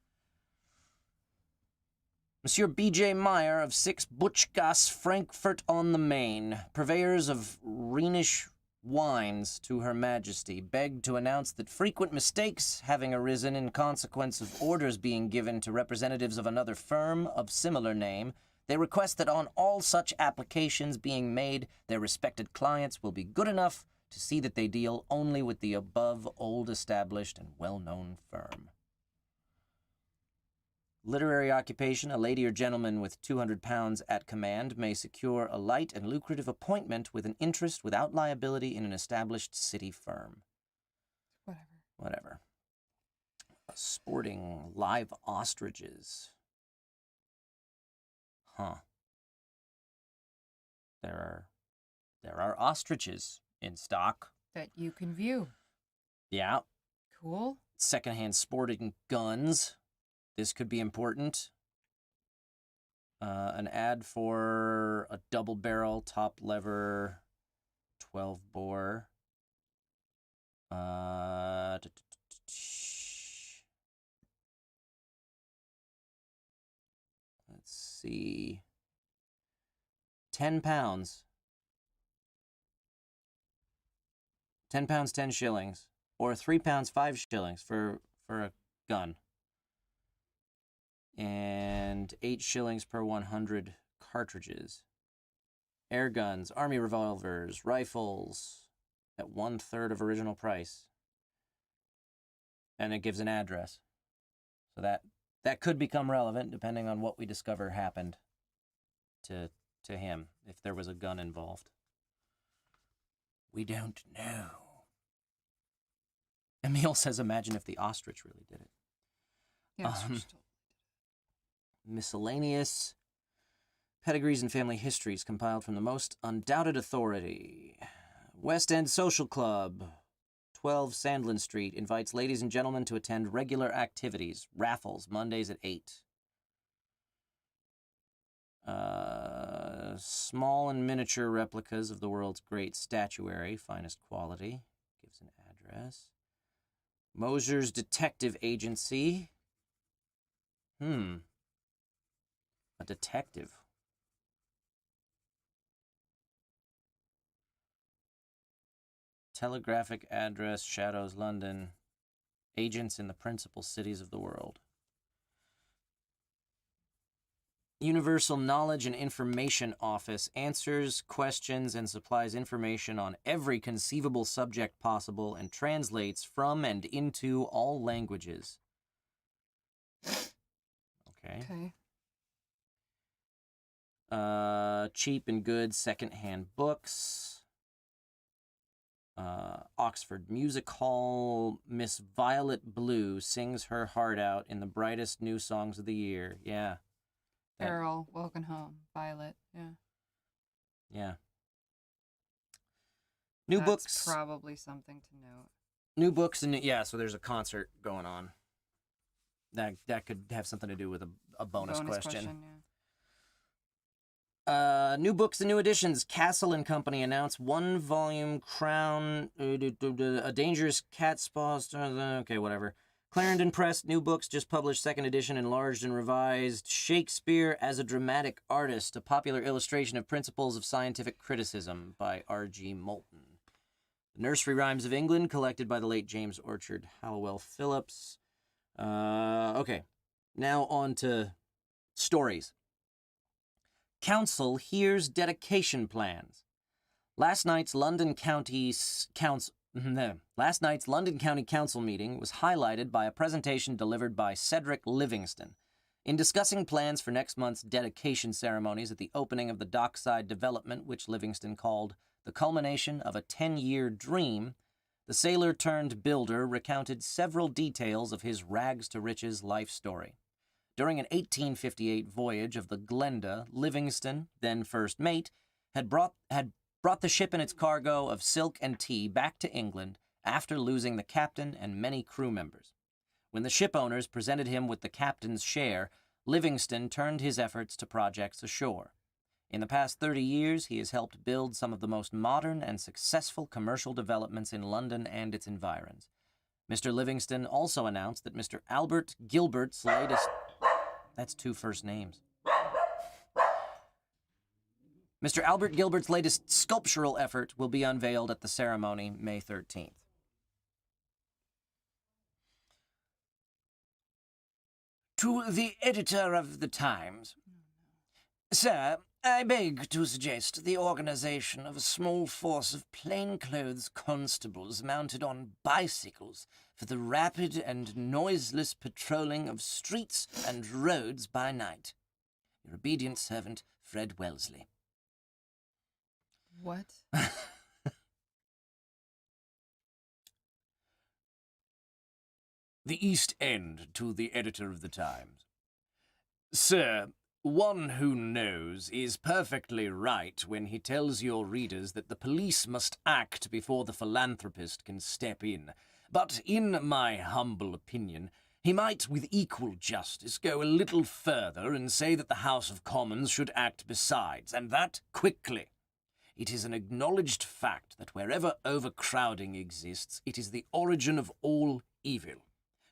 Monsieur B.J. Meyer of 6 Butchgasse, Frankfurt on the Main, purveyors of Rhenish wines to Her Majesty, begged to announce that frequent mistakes having arisen in consequence of orders being given to representatives of another firm of similar name, they request that on all such applications being made, their respected clients will be good enough to see that they deal only with the above old-established and well-known firm. Literary occupation: a lady or gentleman with £200 at command may secure a light and lucrative appointment with an interest without liability in an established city firm. Whatever. Sporting: live ostriches. Huh. There are ostriches in stock. That you can view. Yeah. Cool. Secondhand sporting guns. This could be important. An ad for a double barrel top lever 12 bore. Let's see. £10. £10, 10 shillings. Or £3, 5 shillings for a gun. And 8 shillings per 100 cartridges. Air guns, army revolvers, rifles at 1/3 of original price. And it gives an address. So that could become relevant depending on what we discover happened to him, if there was a gun involved. We don't know. Emil says, imagine if the ostrich really did it. Yeah, Miscellaneous pedigrees and family histories compiled from the most undoubted authority. West End Social Club, 12 Sandlin Street, invites ladies and gentlemen to attend regular activities. Raffles, Mondays at 8. Small and miniature replicas of the world's great statuary, finest quality. Gives an address. Mosher's Detective Agency. A detective. Telegraphic address, Shadows, London. Agents in the principal cities of the world. Universal Knowledge and Information Office answers questions and supplies information on every conceivable subject possible and translates from and into all languages. Okay. Cheap and good second-hand books. Oxford Music Hall. Miss Violet Blue sings her heart out in the brightest new songs of the year. Yeah. Carol, welcome home. Violet, yeah. Yeah. New That's books. Probably something to note. New books and yeah, so there's a concert going on. That could have something to do with a bonus question. Yeah. New books and new editions. Castle and Company announce 1-volume Crown, A Dangerous Cat Spa. Okay, whatever. Clarendon Press, new books just published, 2nd edition, enlarged and revised. Shakespeare as a Dramatic Artist, a popular illustration of principles of scientific criticism by R.G. Moulton. The Nursery Rhymes of England, collected by the late James Orchard Hallowell Phillips. Okay, now on to stories. Council hears dedication plans. Last night's London County Council meeting was highlighted by a presentation delivered by Cedric Livingston. In discussing plans for next month's dedication ceremonies at the opening of the dockside development, which Livingston called the culmination of a 10-year dream, the sailor-turned-builder recounted several details of his rags-to-riches life story. During an 1858 voyage of the Glenda, Livingston, then first mate, had brought the ship and its cargo of silk and tea back to England after losing the captain and many crew members. When the ship owners presented him with the captain's share, Livingston turned his efforts to projects ashore. In the past 30 years, he has helped build some of the most modern and successful commercial developments in London and its environs. Mr. Livingston also announced that Mr. Albert Gilbert's latest... That's 2 first names. Mr. Albert Gilbert's latest sculptural effort will be unveiled at the ceremony May 13th. To the editor of the Times. Sir, I beg to suggest the organization of a small force of plainclothes constables mounted on bicycles for the rapid and noiseless patrolling of streets and roads by night. Your obedient servant, Fred Wellesley. What? The East End to the editor of the Times. Sir, one who knows is perfectly right when he tells your readers that the police must act before the philanthropist can step in. But in my humble opinion, he might with equal justice go a little further and say that the House of Commons should act besides, and that quickly. It is an acknowledged fact that wherever overcrowding exists, it is the origin of all evil.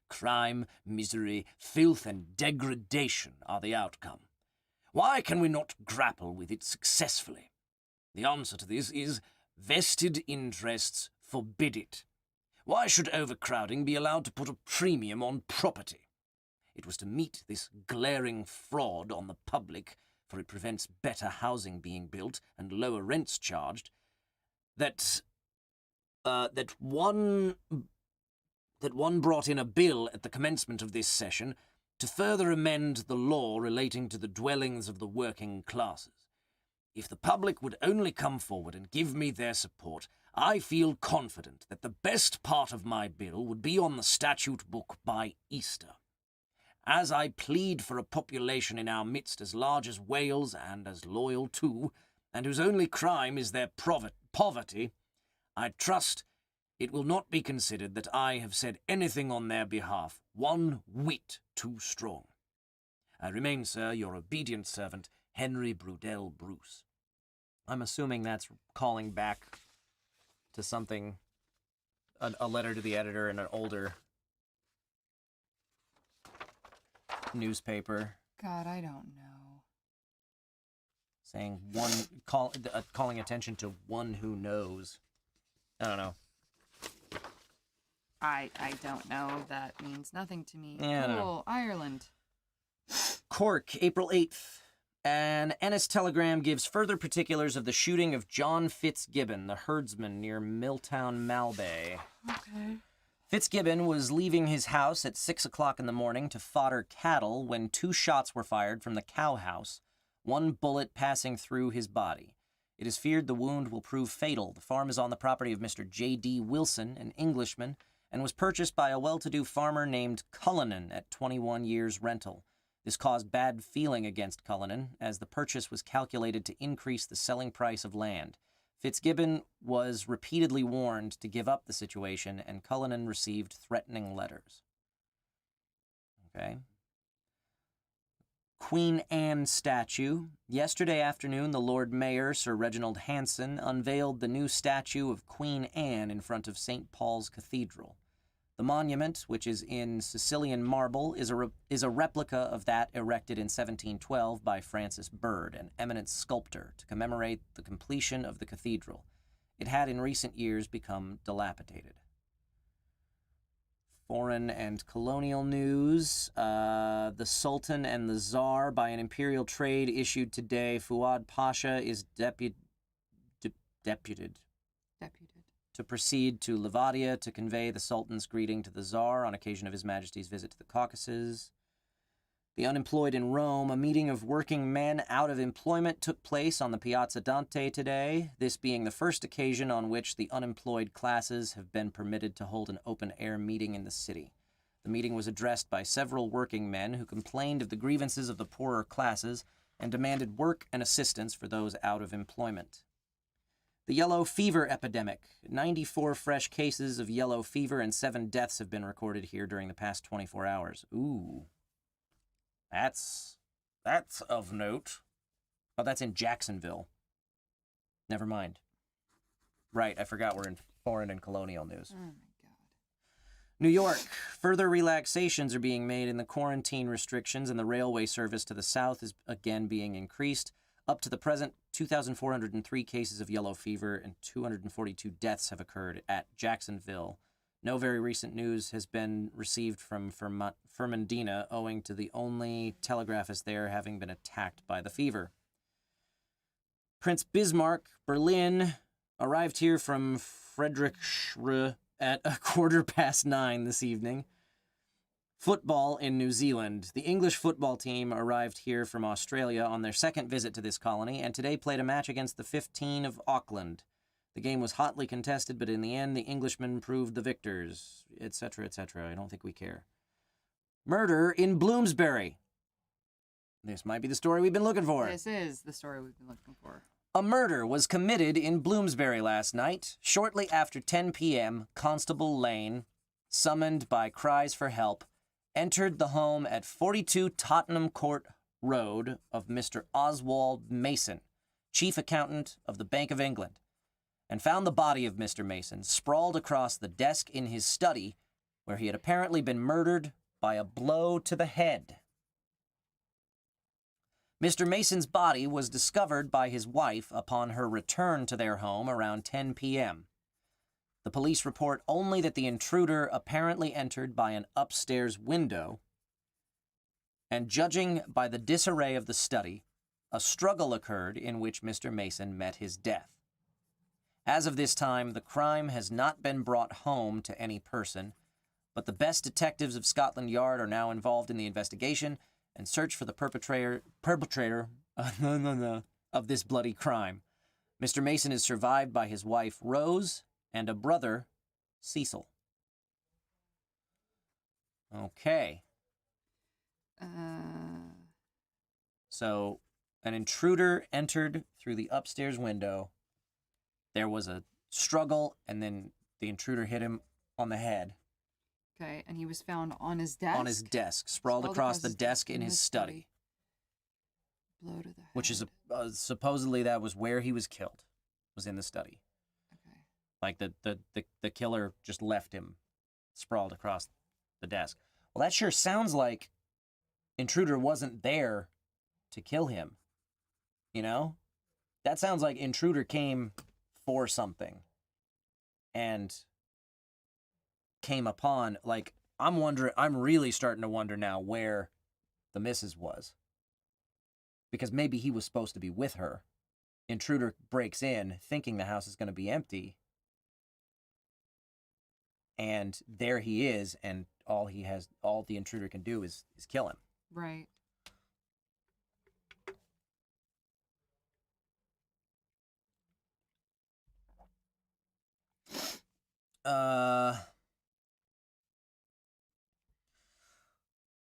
Crime, misery, filth, and degradation are the outcome. Why can we not grapple with it successfully? The answer to this is vested interests forbid it. Why should overcrowding be allowed to put a premium on property? It was to meet this glaring fraud on the public, for it prevents better housing being built and lower rents charged, that one brought in a bill at the commencement of this session to further amend the law relating to the dwellings of the working classes. If the public would only come forward and give me their support, I feel confident that the best part of my bill would be on the statute book by Easter. As I plead for a population in our midst as large as Wales and as loyal too, and whose only crime is their poverty, I trust it will not be considered that I have said anything on their behalf one whit too strong. I remain, sir, your obedient servant, Henry Brudell Bruce. I'm assuming that's calling back to something, a letter to the editor in an older newspaper. God, I don't know. Saying calling attention to one who knows. I don't know. I don't know. That means nothing to me. Yeah, I don't know. Cool. Ireland. Cork, April 8th. An Ennis telegram gives further particulars of the shooting of John Fitzgibbon, the herdsman near Milltown, Malbay. Okay. Fitzgibbon was leaving his house at 6 o'clock in the morning to fodder cattle when 2 shots were fired from the cow house, 1 bullet passing through his body. It is feared the wound will prove fatal. The farm is on the property of Mr. J.D. Wilson, an Englishman, and was purchased by a well-to-do farmer named Cullinan at 21 years' rental. This caused bad feeling against Cullinan, as the purchase was calculated to increase the selling price of land. Fitzgibbon was repeatedly warned to give up the situation, and Cullinan received threatening letters. Okay. Queen Anne statue. Yesterday afternoon, the Lord Mayor, Sir Reginald Hanson, unveiled the new statue of Queen Anne in front of St. Paul's Cathedral. The monument, which is in Sicilian marble, is a replica of that erected in 1712 by Francis Bird, an eminent sculptor, to commemorate the completion of the cathedral. It had in recent years become dilapidated. Foreign and colonial news. The Sultan and the Tsar, by an imperial trade issued today, Fuad Pasha is deputed to proceed to Livadia to convey the Sultan's greeting to the Tsar on occasion of His Majesty's visit to the Caucasus. The unemployed in Rome, a meeting of working men out of employment took place on the Piazza Dante today, this being the first occasion on which the unemployed classes have been permitted to hold an open-air meeting in the city. The meeting was addressed by several working men who complained of the grievances of the poorer classes and demanded work and assistance for those out of employment. The yellow fever epidemic. 94 fresh cases of yellow fever and 7 deaths have been recorded here during the past 24 hours. Ooh. That's of note. Oh, that's in Jacksonville. Never mind. Right, I forgot we're in foreign and colonial news. Oh, my God. New York. Further relaxations are being made in the quarantine restrictions, and the railway service to the south is again being increased. Up to the present, 2,403 cases of yellow fever and 242 deaths have occurred at Jacksonville. No very recent news has been received from Fernandina, owing to the only telegraphist there having been attacked by the fever. Prince Bismarck, Berlin, arrived here from Friedrichsruhe at 9:15 this evening. Football in New Zealand. The English football team arrived here from Australia on their second visit to this colony, and today played a match against the 15 of Auckland. The game was hotly contested, but in the end, the Englishmen proved the victors, etc., etc. I don't think we care. Murder in Bloomsbury. This might be the story we've been looking for. This is the story we've been looking for. A murder was committed in Bloomsbury last night. Shortly after 10 p.m., Constable Lane, summoned by cries for help, entered the home at 42 Tottenham Court Road of Mr. Oswald Mason, chief accountant of the Bank of England, and found the body of Mr. Mason sprawled across the desk in his study, where he had apparently been murdered by a blow to the head. Mr. Mason's body was discovered by his wife upon her return to their home around 10 p.m. The police report only that the intruder apparently entered by an upstairs window, and judging by the disarray of the study, a struggle occurred in which Mr. Mason met his death. As of this time, the crime has not been brought home to any person, but the best detectives of Scotland Yard are now involved in the investigation and search for the perpetrator of this bloody crime. Mr. Mason is survived by his wife, Rose, and a brother, Cecil. Okay. So, an intruder entered through the upstairs window. There was a struggle, and then the intruder hit him on the head. Okay, and he was found on his desk? On his desk, sprawled across the desk in his study. Blow to the head. Which is, supposedly that was where he was killed, was in the study. Okay. Like the killer just left him sprawled across the desk. Well, that sure sounds like intruder wasn't there to kill him. You know? That sounds like intruder came for something and came upon, like, I'm really starting to wonder now where the missus was. Because maybe he was supposed to be with her. Intruder breaks in thinking the house is going to be empty. And there he is, and all the intruder can do is kill him. Right.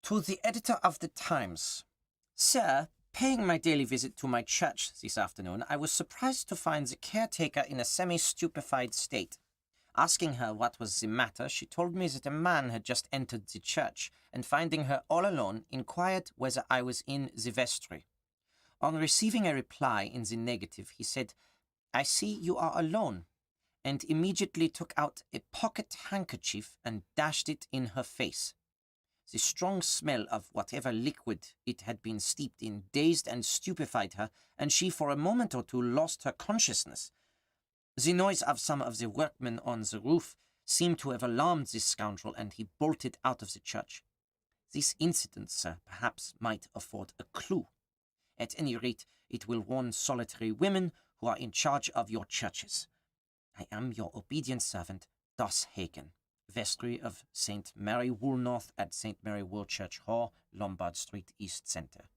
To the editor of the Times. Sir, paying my daily visit to my church this afternoon, I was surprised to find the caretaker in a semi-stupefied state. Asking her what was the matter, she told me that a man had just entered the church, and finding her all alone, inquired whether I was in the vestry. On receiving a reply in the negative, he said, "I see you are alone," and immediately took out a pocket handkerchief and dashed it in her face. The strong smell of whatever liquid it had been steeped in dazed and stupefied her, and she for a moment or two lost her consciousness. The noise of some of the workmen on the roof seemed to have alarmed this scoundrel, and he bolted out of the church. This incident, sir, perhaps might afford a clue. At any rate, it will warn solitary women who are in charge of your churches. I am your obedient servant, Das Hagen, vestry of St. Mary Woolnorth at St. Mary Woolchurch Hall, Lombard Street, East Centre.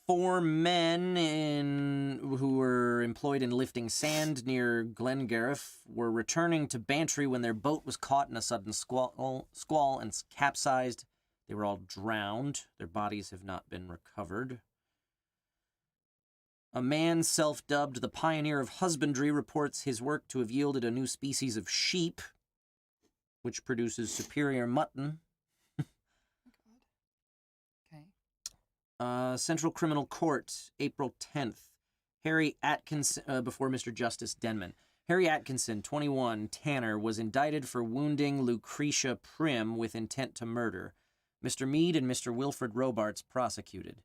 Four men who were employed in lifting sand near Glengariff were returning to Bantry when their boat was caught in a sudden squall and capsized. They were all drowned. Their bodies have not been recovered. A man self-dubbed the pioneer of husbandry reports his work to have yielded a new species of sheep, which produces superior mutton. Central Criminal Court, April 10th. Harry Atkinson, before Mr. Justice Denman. Harry Atkinson, 21, tanner, was indicted for wounding Lucretia Prim with intent to murder. Mr. Meade and Mr. Wilfred Robarts prosecuted.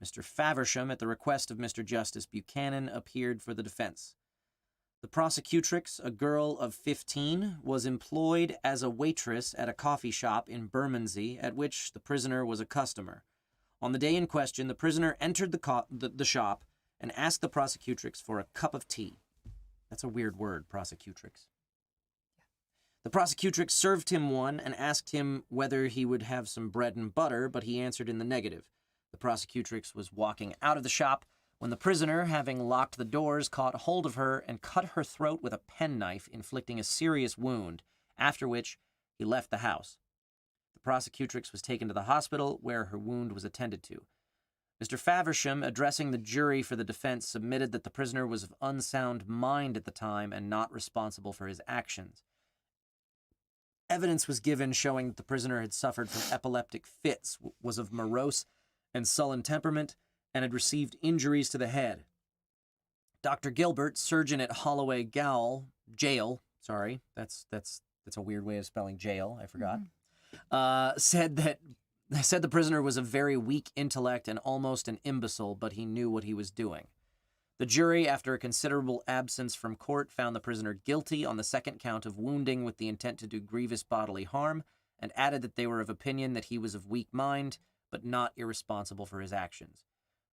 Mr. Faversham, at the request of Mr. Justice Buchanan, appeared for the defense. The prosecutrix, a girl of 15, was employed as a waitress at a coffee shop in Bermondsey, at which the prisoner was a customer. On the day in question, the prisoner entered the shop and asked the prosecutrix for a cup of tea. That's a weird word, prosecutrix. The prosecutrix served him one and asked him whether he would have some bread and butter, but he answered in the negative. The prosecutrix was walking out of the shop when the prisoner, having locked the doors, caught hold of her and cut her throat with a penknife, inflicting a serious wound, after which he left the house. The prosecutrix was taken to the hospital, where her wound was attended to. Mr. Faversham, addressing the jury for the defense, submitted that the prisoner was of unsound mind at the time and not responsible for his actions. Evidence was given showing that the prisoner had suffered from epileptic fits, was of morose and sullen temperament, and had received injuries to the head. Dr. Gilbert, surgeon at Holloway Jail, that's a weird way of spelling jail, I forgot. Said the prisoner was of very weak intellect and almost an imbecile, but he knew what he was doing. The jury, after a considerable absence from court, found the prisoner guilty on the second count of wounding with the intent to do grievous bodily harm, and added that they were of opinion that he was of weak mind, but not irresponsible for his actions.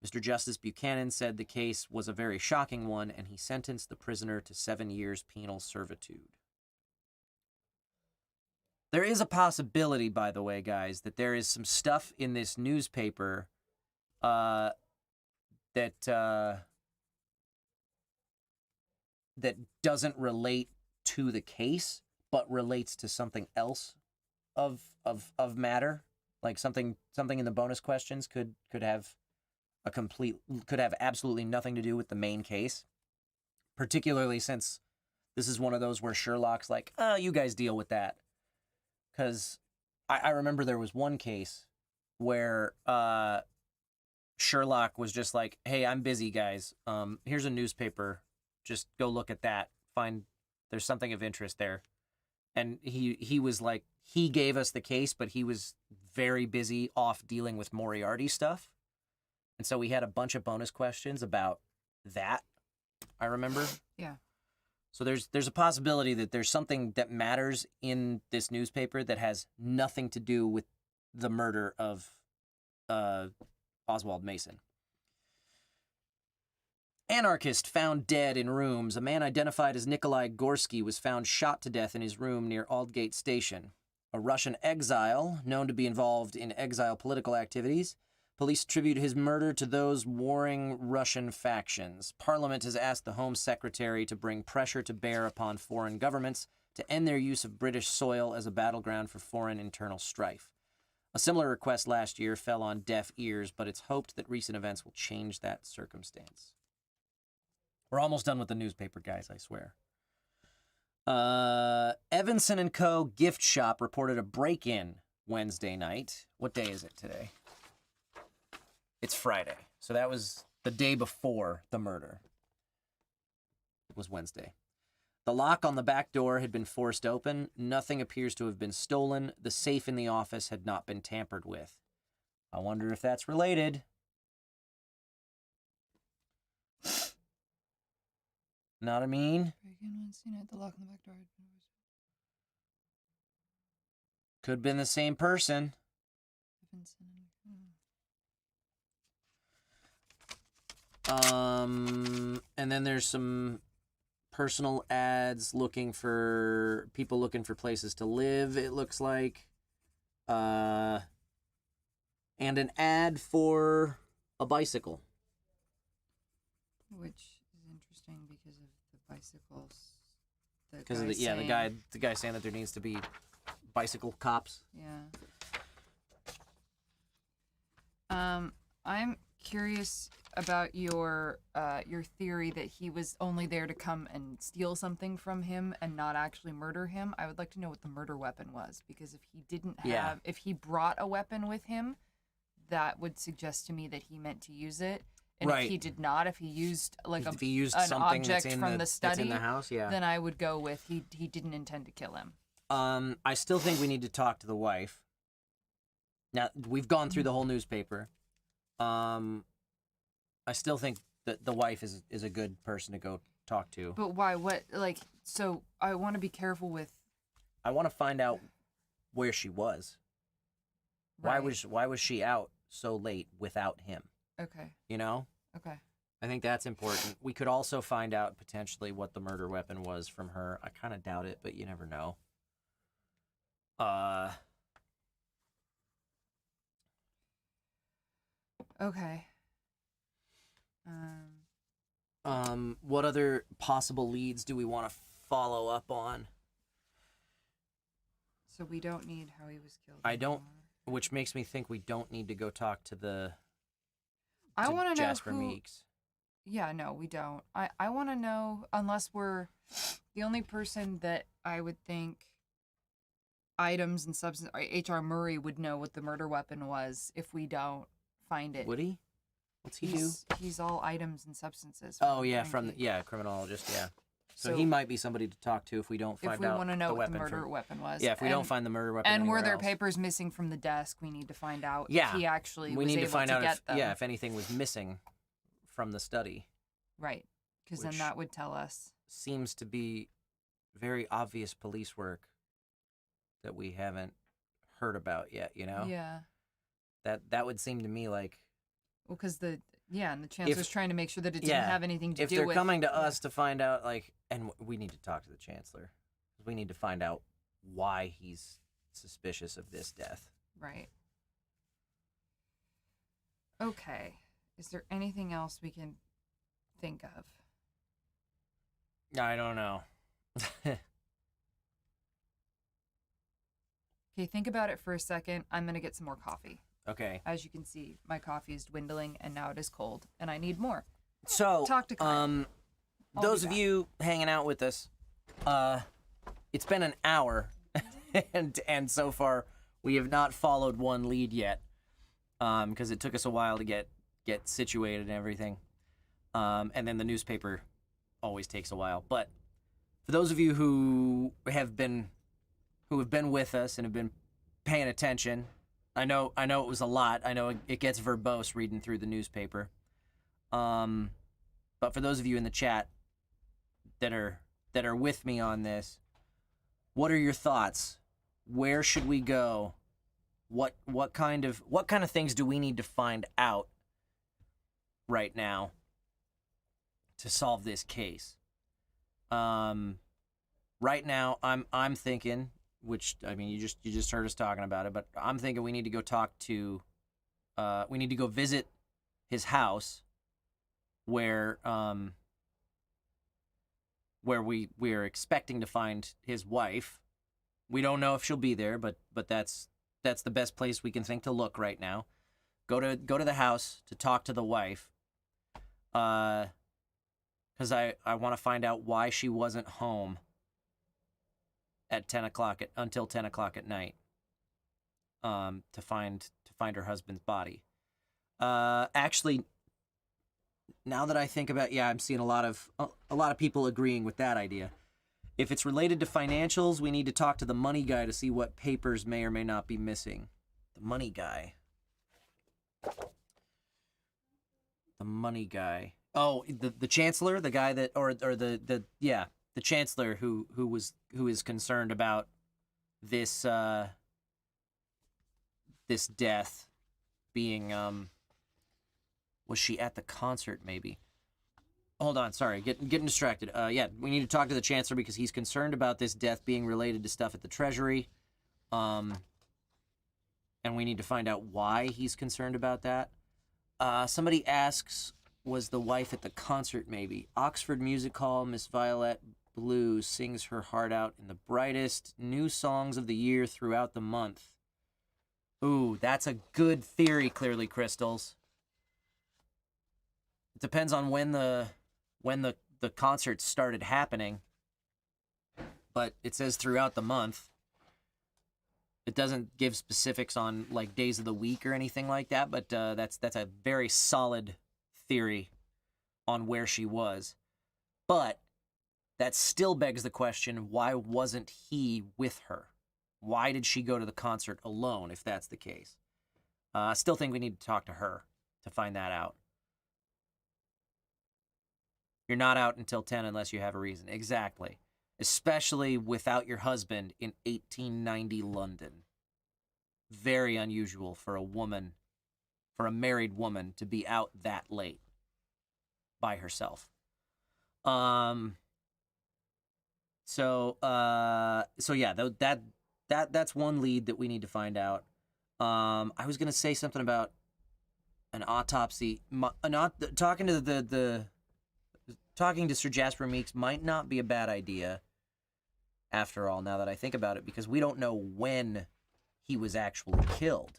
Mr. Justice Buchanan said the case was a very shocking one, and he sentenced the prisoner to 7 years penal servitude. There is a possibility, by the way, guys, that there is some stuff in this newspaper that doesn't relate to the case, but relates to something else of matter. Like something in the bonus questions could have absolutely nothing to do with the main case. Particularly since this is one of those where Sherlock's like, you guys deal with that. Because I remember there was one case where Sherlock was just like, hey, I'm busy, guys. Here's a newspaper. Just go look at that. There's something of interest there. And he was like, he gave us the case, but he was very busy off dealing with Moriarty stuff. And so we had a bunch of bonus questions about that, I remember. Yeah. So there's a possibility that there's something that matters in this newspaper that has nothing to do with the murder of Oswald Mason. Anarchist found dead in rooms. A man identified as Nikolai Gorsky was found shot to death in his room near Aldgate Station. A Russian exile, known to be involved in exile political activities. Police attribute his murder to those warring Russian factions. Parliament has asked the Home Secretary to bring pressure to bear upon foreign governments to end their use of British soil as a battleground for foreign internal strife. A similar request last year fell on deaf ears, but it's hoped that recent events will change that circumstance. We're almost done with the newspaper, guys, I swear. Evanson and Co. gift shop reported a break-in Wednesday night. What day is it today? It's Friday. So that was the day before the murder. It was Wednesday. The lock on the back door had been forced open. Nothing appears to have been stolen. The safe in the office had not been tampered with. I wonder if that's related. Know what I mean? The lock on the back door. Could have been the same person. And then there's some personal ads looking for places to live, it looks like. And an ad for a bicycle. Which is interesting because of the bicycles. Because of the guy saying that there needs to be bicycle cops. Yeah. I'm curious about your theory that he was only there to come and steal something from him and not actually murder him. I would like to know what the murder weapon was, because if he didn't have, if he brought a weapon with him, that would suggest to me that he meant to use it. And if he did not, if he used an object from the study, that's in the house, then I would go with he didn't intend to kill him. I still think we need to talk to the wife. Now, we've gone through the whole newspaper. I still think that the wife is a good person to go talk to. But why? What? So I want to be careful with. I want to find out where she was. Right. Why was she out so late without him? Okay. You know? Okay. I think that's important. We could also find out potentially what the murder weapon was from her. I kind of doubt it, but you never know. Okay. What other possible leads do we want to follow up on? So we don't need how he was killed. I don't, which makes me think we don't need to go talk to the. I want to know Jasper Meeks. Yeah, no, we don't. I want to know, unless we're the only person that I would think items and substance. H.R. Murray would know what the murder weapon was if we don't find it. Would he? What's he do? He's all items and substances. Oh yeah, criminologist. Yeah. So he might be somebody to talk to if we don't find out. If we want to know what the weapon murder weapon was. Yeah, if we don't find the murder weapon. And were there else. papers missing from the desk? We need to find out. Yeah. If he actually we was need able to find out get them. if anything was missing from the study. Right, because then that would tell us. Seems to be very obvious police work that we haven't heard about yet. You know. Yeah. That would seem to me like. Well, because and the chancellor's trying to make sure that it didn't have anything to do with. If they're coming to us to find out, and we need to talk to the chancellor. We need to find out why he's suspicious of this death. Right. Okay. Is there anything else we can think of? I don't know. Okay, think about it for a second. I'm going to get some more coffee. Okay. As you can see, my coffee is dwindling, and now it is cold, and I need more. So, talk to Kyle. Those of you hanging out with us, it's been an hour, and so far we have not followed one lead yet, because it took us a while to get situated and everything, and then the newspaper always takes a while. But for those of you who have been with us and have been paying attention. I know it was a lot. I know it gets verbose reading through the newspaper. But for those of you in the chat that are with me on this, what are your thoughts? Where should we go? What kind of things do we need to find out right now to solve this case? Right now I'm thinking, which, I mean, you just heard us talking about it, but I'm thinking we need to go we need to go visit his house where we are expecting to find his wife. We don't know if she'll be there, but that's the best place we can think to look right now. Go to the house to talk to the wife. Because because I want to find out why she wasn't home at 10 o'clock until 10 o'clock at night to find her husband's body. Actually, now that I think about, I'm seeing a lot of people agreeing with that idea. If it's related to financials, we need to talk to the money guy to see what papers may or may not be missing. The money guy. The money guy. Oh, the chancellor, the guy that, or the chancellor who is concerned about this this death being was she at the concert maybe? Hold on, sorry, getting distracted. We need to talk to the chancellor because he's concerned about this death being related to stuff at the Treasury. And we need to find out why he's concerned about that. Somebody asks, was the wife at the concert maybe? Oxford Music Hall, Miss Violet Blue sings her heart out in the brightest new songs of the year throughout the month. Ooh, that's a good theory, clearly, Crystals. It depends on when the concert started happening, but it says throughout the month. It doesn't give specifics on like days of the week or anything like that, but that's a very solid theory on where she was. But that still begs the question, why wasn't he with her? Why did she go to the concert alone, if that's the case? I still think we need to talk to her to find that out. You're not out until 10 unless you have a reason. Exactly. Especially without your husband in 1890 London. Very unusual for a married woman to be out that late by herself. That's one lead that we need to find out. I was gonna say something about an autopsy. Talking to Sir Jasper Meeks might not be a bad idea, after all, now that I think about it, because we don't know when he was actually killed.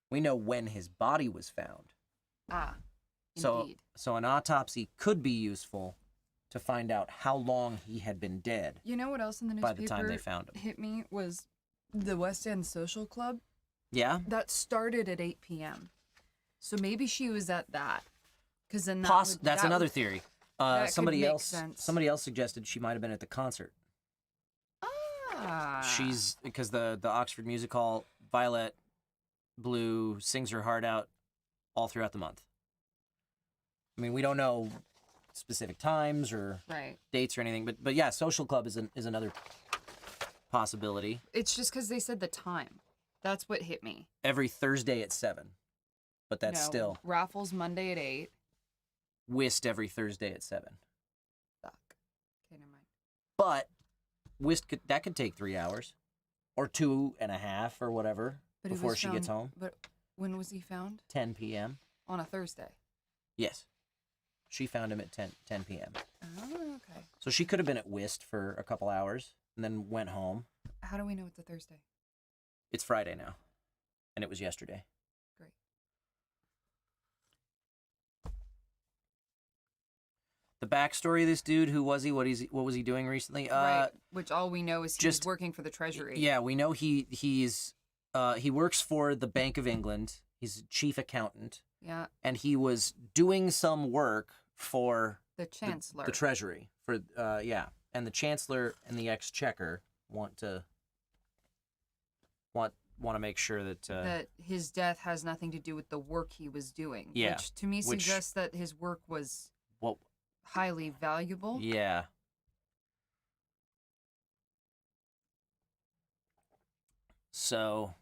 We know when his body was found. Indeed. So an autopsy could be useful to find out how long he had been dead. You know what else in the newspaper by the time they found him hit me was the West End Social Club. Yeah? That started at 8 p.m. So maybe she was at that. Because then that's another theory. Somebody else sense. suggested she might have been at the concert. Ah. She's because the Oxford Music Hall, Violet Blue sings her heart out all throughout the month. I mean, we don't know specific times or dates or anything, but yeah, Social Club is another possibility. It's just because they said the time. That's what hit me. Every Thursday at 7, but that's still raffles Monday at 8. Whist every Thursday at 7. Fuck. Okay, never mind. But Whist could take 3 hours, or 2.5 or whatever before she gets home. But when was he found? 10 p.m. On a Thursday. Yes, she found him at 10 p.m. Oh, okay. So she could have been at Whist for a couple hours and then went home. How do we know it's a Thursday? It's Friday now, and it was yesterday. Great. The backstory of this dude, who was he? What was he doing recently? Right. Which all we know is he's working for the Treasury. Yeah, we know he works for the Bank of England. He's a chief accountant. Yeah. And he was doing some work for the Chancellor, the Treasury, and the Chancellor and the Exchequer want to make sure that that his death has nothing to do with the work he was doing. Yeah. Which to me suggests that his work was highly valuable. Yeah. So,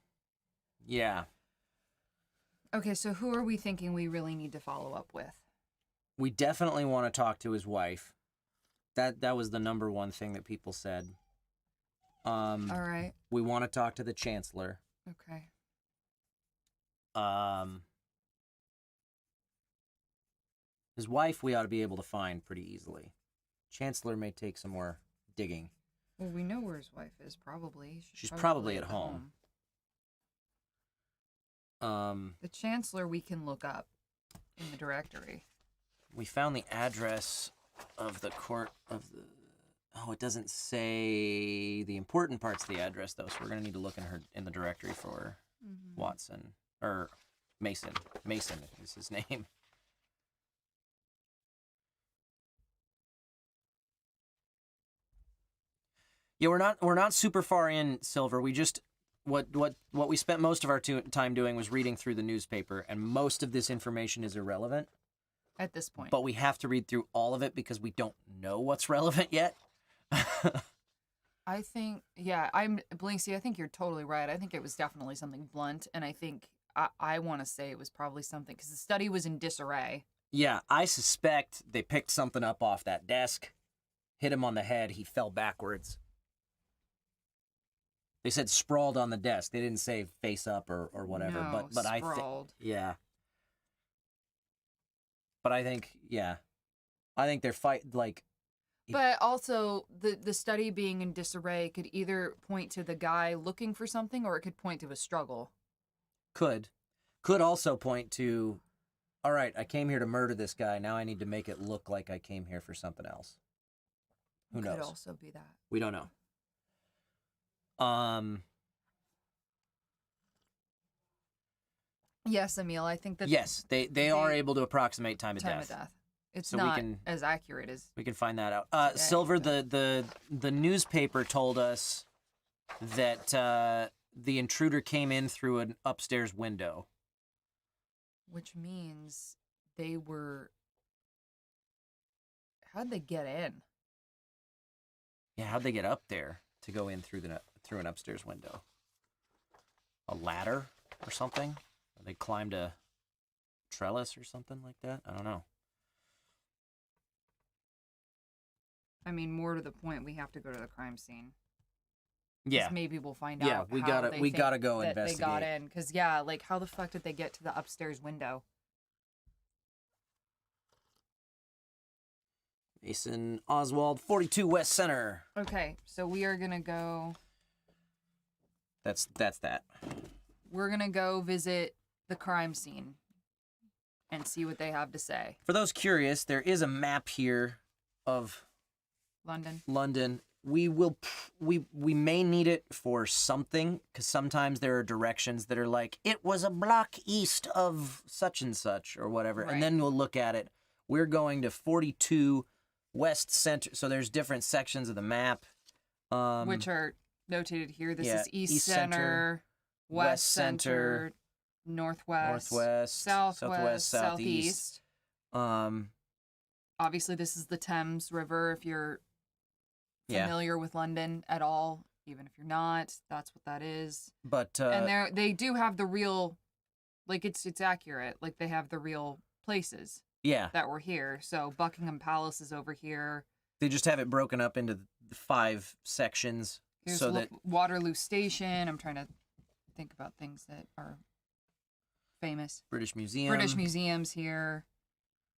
yeah. Okay, so who are we thinking we really need to follow up with? We definitely want to talk to his wife. That was the number one thing that people said. All right. We want to talk to the Chancellor. Okay. His wife we ought to be able to find pretty easily. Chancellor may take some more digging. Well, we know where his wife is, probably. She's probably at home. The Chancellor we can look up in the directory. We found the address of the court of the... Oh, it doesn't say the important parts of the address, though, so we're going to need to look in the directory for Watson. Or Mason. Mason is his name. Yeah, we're not super far in, Silver. We just... What we spent most of our time doing was reading through the newspaper, and most of this information is irrelevant. At this point. But we have to read through all of it because we don't know what's relevant yet. I think, Blinksy, I think you're totally right. I think it was definitely something blunt, and I think I want to say it was probably something, because the study was in disarray. Yeah, I suspect they picked something up off that desk, hit him on the head, he fell backwards. They said sprawled on the desk. They didn't say face up or whatever. No, but I think, yeah. But I think, yeah. I think they're But also, the study being in disarray could either point to the guy looking for something, or it could point to a struggle. Could also point to, all right, I came here to murder this guy. Now I need to make it look like I came here for something else. Who knows? Could also be that. We don't know. Yes, Emil, I think that... Yes, they are able to approximate time of death. It's so not as accurate as... We can find that out. Silver, the newspaper told us that the intruder came in through an upstairs window. Which means they were... How'd they get in? Yeah, how'd they get up there to go in through an upstairs window? A ladder or something? Or they climbed a trellis or something like that? I don't know. I mean, more to the point, we have to go to the crime scene. Yeah. Maybe we'll find out. Yeah, we gotta go investigate. They got in, because like how the fuck did they get to the upstairs window? Mason Oswald, 42 West Center. Okay, so we are gonna go. That's that. We're gonna go visit the crime scene and see what they have to say. For those curious, there is a map here of London. We may need it for something, because sometimes there are directions that are like, it was a block east of such and such or whatever, right. And then we'll look at it. We're going to 42 West Center, so there's different sections of the map. Which are notated here. This is East Center, West Center, Northwest, Southwest, Southeast. Obviously, this is the Thames River, if you're familiar with London at all. Even if you're not, that's what that is. But and they do have the real, like it's accurate. Like they have the real places. Yeah. That were here. So Buckingham Palace is over here. They just have it broken up into the 5 sections. Here's so that Waterloo Station. I'm trying to think about things that are famous. British Museum. British Museum's here.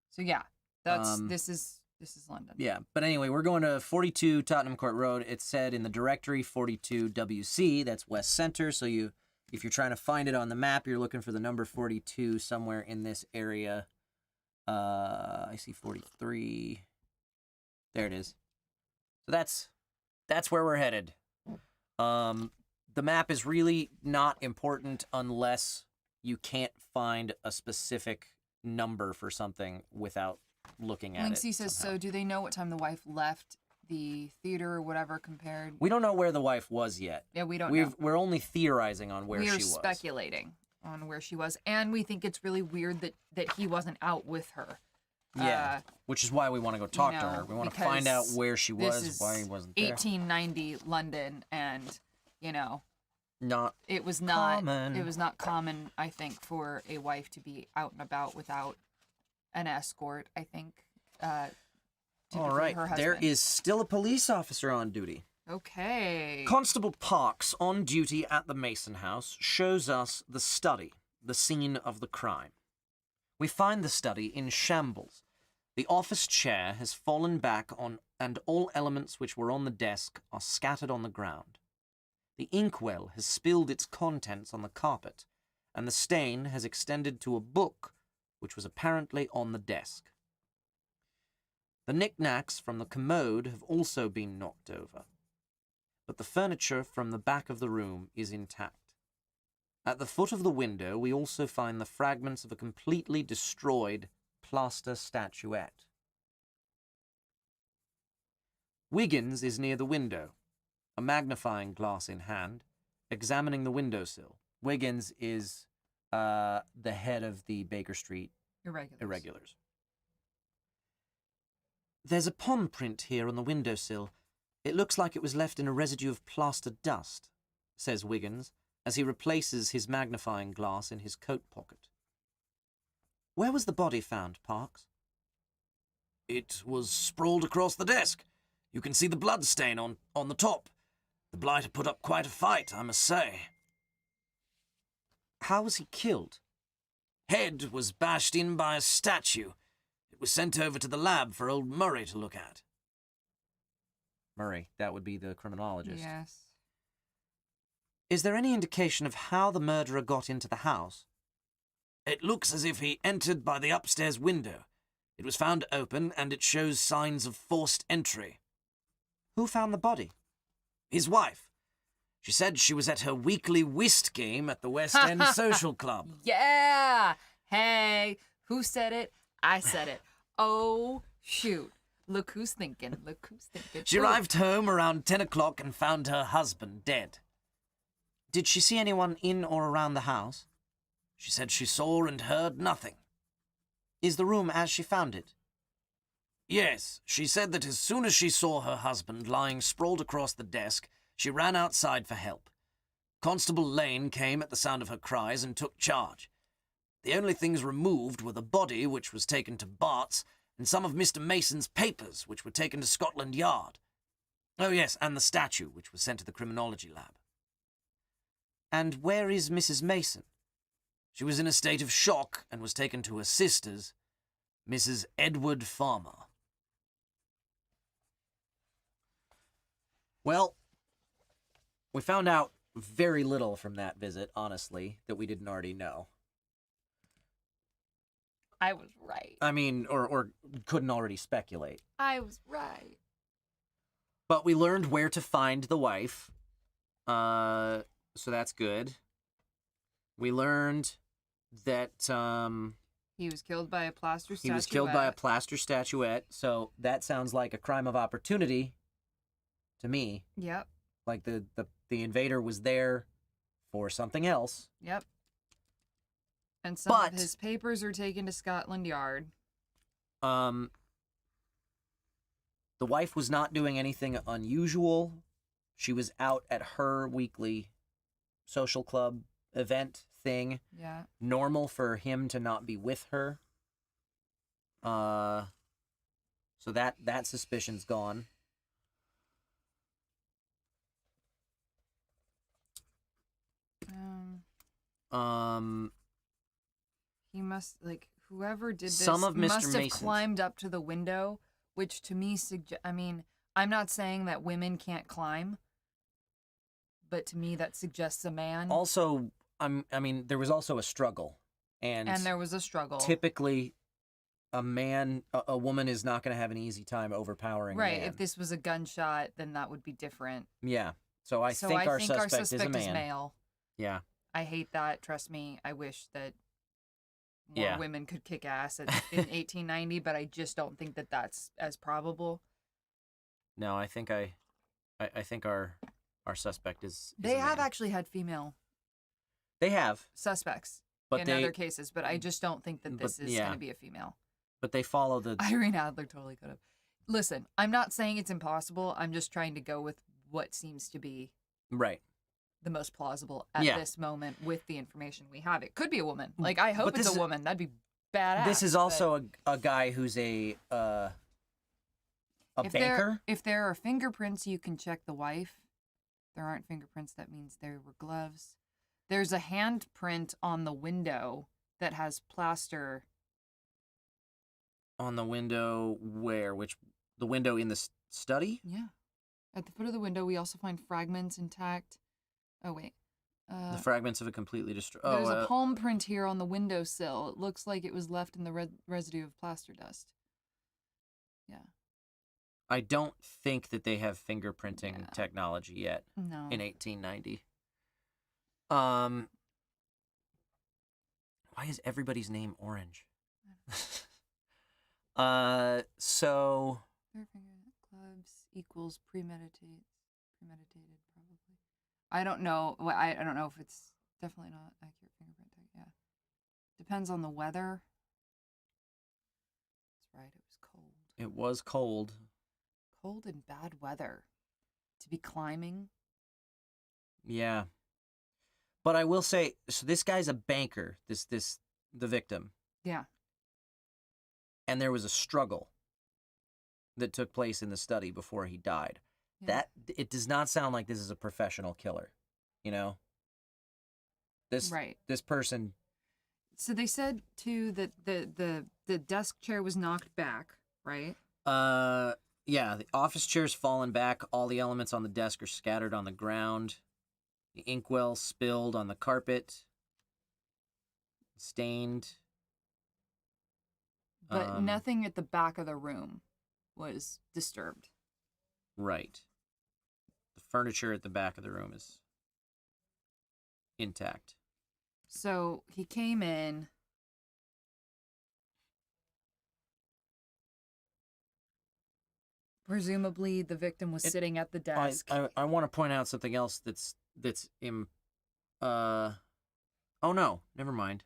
So yeah, this is London. Yeah, but anyway, we're going to 42 Tottenham Court Road. It said in the directory 42 WC. That's West Center. So if you're trying to find it on the map, you're looking for the number 42 somewhere in this area. I see 43. There it is. So that's where we're headed. The map is really not important unless you can't find a specific number for something without looking at it. Linksy says, so do they know what time the wife left the theater or whatever compared? We don't know where the wife was yet. Yeah, we don't know. We're only theorizing on where she was. We're speculating on where she was, and we think it's really weird that he wasn't out with her. Yeah, which is why we want to go talk to her. We want to find out where she was, why he wasn't there. 1890 London, and it was not common, I think, for a wife to be out and about without an escort. I think. All right, there is still a police officer on duty. Okay. Constable Parks, on duty at the Mason House, shows us the study, the scene of the crime. We find the study in shambles. The office chair has fallen back and all elements which were on the desk are scattered on the ground. The inkwell has spilled its contents on the carpet, and the stain has extended to a book which was apparently on the desk. The knickknacks from the commode have also been knocked over, but the furniture from the back of the room is intact. At the foot of the window, we also find the fragments of a completely destroyed plaster statuette. Wiggins is near the window, a magnifying glass in hand, examining the windowsill. Wiggins is the head of the Baker Street Irregulars. There's a palm print here on the windowsill. It looks like it was left in a residue of plaster dust, says Wiggins, as he replaces his magnifying glass in his coat pocket. Where was the body found, Parks? It was sprawled across the desk. You can see the blood stain on the top. The blighter put up quite a fight, I must say. How was he killed? Head was bashed in by a statue. It was sent over to the lab for old Murray to look at. Murray, that would be the criminologist. Yes. Is there any indication of how the murderer got into the house? It looks as if he entered by the upstairs window. It was found open, and it shows signs of forced entry. Who found the body? His wife. She said she was at her weekly whist game at the West End Social Club. Yeah! Hey, who said it? I said it. Oh, shoot. Look who's thinking. Look who's thinking. She arrived home around 10 o'clock and found her husband dead. Did she see anyone in or around the house? She said she saw and heard nothing. Is the room as she found it? Yes, she said that as soon as she saw her husband lying sprawled across the desk, she ran outside for help. Constable Lane came at the sound of her cries and took charge. The only things removed were the body, which was taken to Bart's, and some of Mr. Mason's papers, which were taken to Scotland Yard. Oh yes, and the statue, which was sent to the criminology lab. And where is Mrs. Mason? She was in a state of shock and was taken to her sister's, Mrs. Edward Farmer. Well, we found out very little from that visit, honestly, that we didn't already know. I was right. I mean, or couldn't already speculate. I was right. But we learned where to find the wife. So that's good. We learned that he was killed by a plaster statuette. He was killed by a plaster statuette. So that sounds like a crime of opportunity to me. Yep. Like the invader was there for something else. Yep. And some of his papers are taken to Scotland Yard. The wife was not doing anything unusual. She was out at her weekly social club event thing. Yeah. Normal for him to not be with her. So that suspicion's gone. He must, whoever did this some of Mr. must have Mason's climbed up to the window, which to me I mean, I'm not saying that women can't climb, but to me that suggests a man. Also, I mean, there was also a struggle. And there was a struggle. Typically, a woman is not going to have an easy time overpowering a man. Right, if this was a gunshot, then that would be different. Yeah, so I think our suspect is a man. Is male. Yeah. I hate that, trust me. I wish that more women could kick ass in 1890, but I just don't think that that's as probable. No, I think I think our suspect is They a have man. actually had female They have. suspects But in other cases, but I just don't think that this is yeah. going to be a female. But they follow the... Irene Adler totally could have. Listen, I'm not saying it's impossible. I'm just trying to go with what seems to be Right. the most plausible at this moment with the information we have. It could be a woman. Like, I hope But it's this a woman. That'd be badass. This is also a guy who's a banker. If there are fingerprints, you can check the wife. If there aren't fingerprints, that means there were gloves. There's a handprint on the window that has plaster. On the window where? The window in the study? Yeah. At the foot of the window, we also find fragments intact. Oh, wait. The fragments of a completely destroyed... There's a palm print here on the windowsill. It looks like it was left in the residue of plaster dust. Yeah. I don't think that they have fingerprinting technology yet No. in 1890. Why is everybody's name orange? So Clubs equals premeditated probably. I don't know. Well, I don't know if it's definitely not accurate fingerprinting. Yeah. Depends on the weather. That's right. It was cold. it was cold. Cold and bad weather. To be climbing. Yeah. But I will say, so this guy's a banker, the victim. Yeah. And there was a struggle that took place in the study before he died. Yeah. It does not sound like this is a professional killer, you know? This person. So they said too that the desk chair was knocked back, right? Yeah, the office chair's fallen back, all the elements on the desk are scattered on the ground. The inkwell spilled on the carpet. Stained. But nothing at the back of the room was disturbed. Right. The furniture at the back of the room is intact. So he came in. Presumably, the victim was sitting at the desk. I want to point out something else that's oh no, never mind.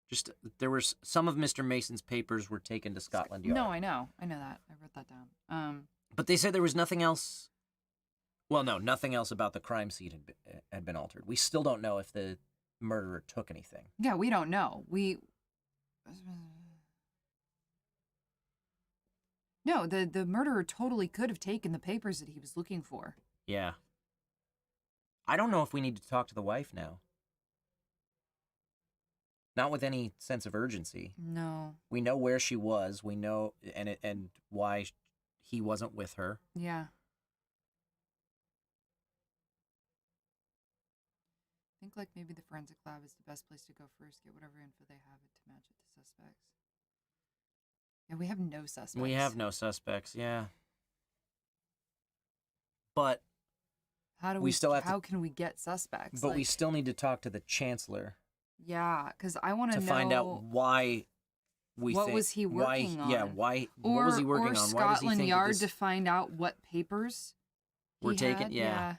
Just there was some of Mr. Mason's papers were taken to Scotland Yard. No, I know that. I wrote that down. But they said there was nothing else. Well, no, nothing else about the crime scene had been altered. We still don't know if the murderer took anything. Yeah, we don't know. No, the murderer totally could have taken the papers that he was looking for. Yeah. I don't know if we need to talk to the wife now. Not with any sense of urgency. No. We know where she was. We know and why he wasn't with her. Yeah. I think like maybe the forensic lab is the best place to go first. Get whatever info they have it to match it to suspects. Yeah, we have no suspects. We have no suspects. Yeah. But how can we get suspects? But we still need to talk to the chancellor. Yeah, because I want to know find out why what was he working on? Yeah, why? What was he working on? Or Scotland Yard to find out what papers were taken. Yeah.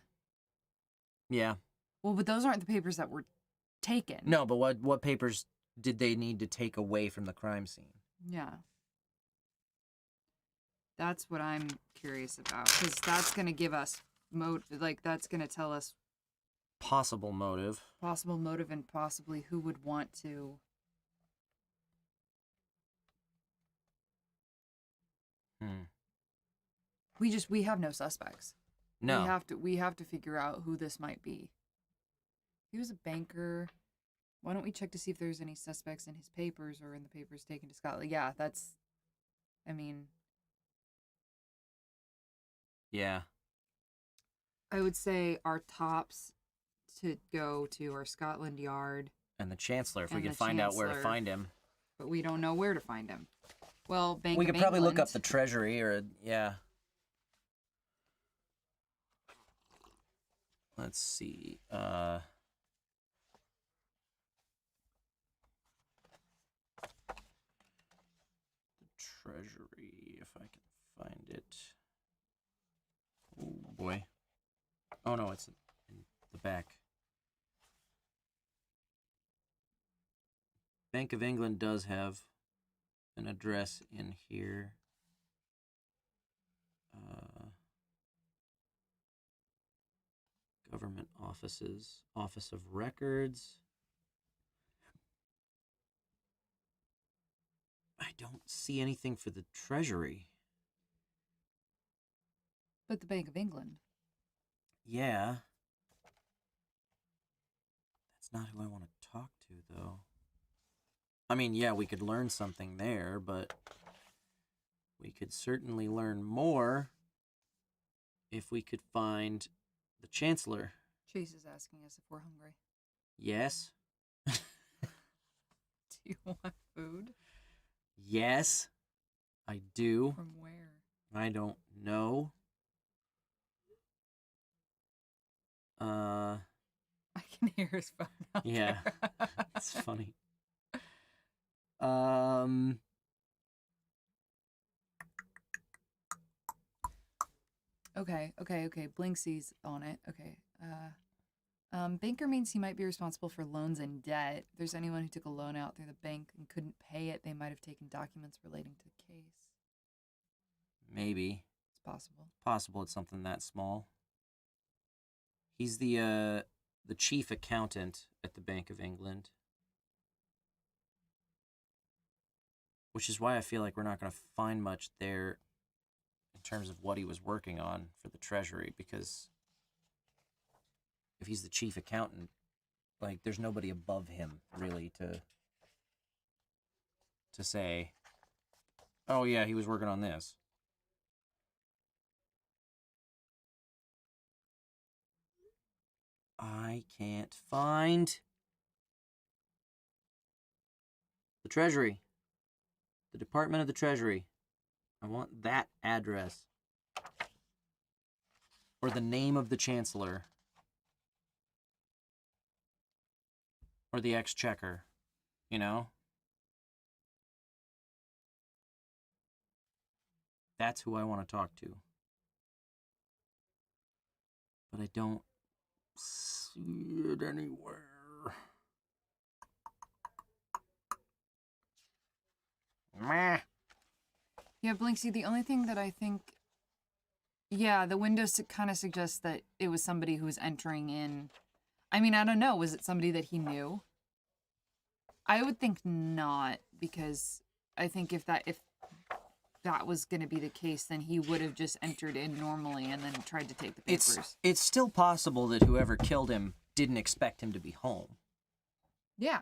Well, but those aren't the papers that were taken. No, but what papers did they need to take away from the crime scene? Yeah. That's what I'm curious about, because that's going to give us that's going to tell us possible motive and possibly who would want to. We have no suspects. No. We have to figure out who this might be. He was a banker. Why don't we check to see if there's any suspects in his papers or in the papers taken to Scotland? Yeah, Yeah. I would say our tops to go to are Scotland Yard. And the Chancellor, if we can find out where to find him. But we don't know where to find him. Well, Bank of We could probably England. look up the Treasury or, yeah. Let's see. The Treasury, if I can find it. Oh, boy. Oh, no, it's in the back. Bank of England does have an address in here. Government offices, Office of Records. I don't see anything for the Treasury. But the Bank of England. Yeah. That's not who I want to talk to, though. I mean, yeah, we could learn something there, but we could certainly learn more if we could find the Chancellor. Chase is asking us if we're hungry. Yes. Do you want food? Yes, I do. From where? I don't No. I can hear his phone out Yeah. there. It's funny. Okay. Blinksy's on it. Okay. Banker means he might be responsible for loans and debt. If there's anyone who took a loan out through the bank and couldn't pay it, they might have taken documents relating to the case. Maybe. It's possible. Possible it's something that small. He's the chief accountant at the Bank of England. Which is why I feel like we're not going to find much there in terms of what he was working on for the Treasury, because if he's the chief accountant, like, there's nobody above him, really, to say, oh, yeah, he was working on this. I can't find the Treasury. The Department of the Treasury. I want that address. Or the name of the Chancellor. Or the Exchequer. You know? That's who I want to talk to. But I don't see it anywhere. Meh. Yeah, Blinksy, the only thing that I think... Yeah, the window kind of suggests that it was somebody who was entering in... I mean, I don't know. Was it somebody that he knew? I would think not, because I think if that was going to be the case, then he would have just entered in normally and then tried to take the papers. It's still possible that whoever killed him didn't expect him to be home. Yeah.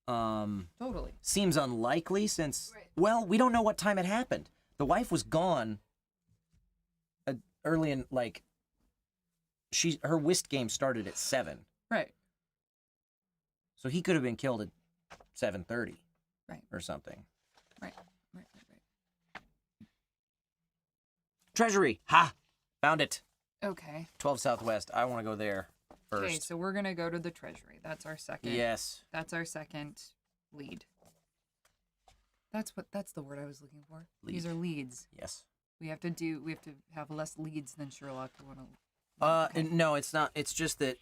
Totally. Seems unlikely since, well, we don't know what time it happened. The wife was gone early in, like, her whist game started at 7. Right. So he could have been killed at 7:30. Right. Or something. Right. Treasury! Ha! Found it. Okay. 12 Southwest. I want to go there first. Okay, so we're going to go to the Treasury. That's our second. Yes. That's our second lead. That's the word I was looking for. Lead. These are leads. Yes. We have to have less leads than Sherlock. No, it's not. It's just that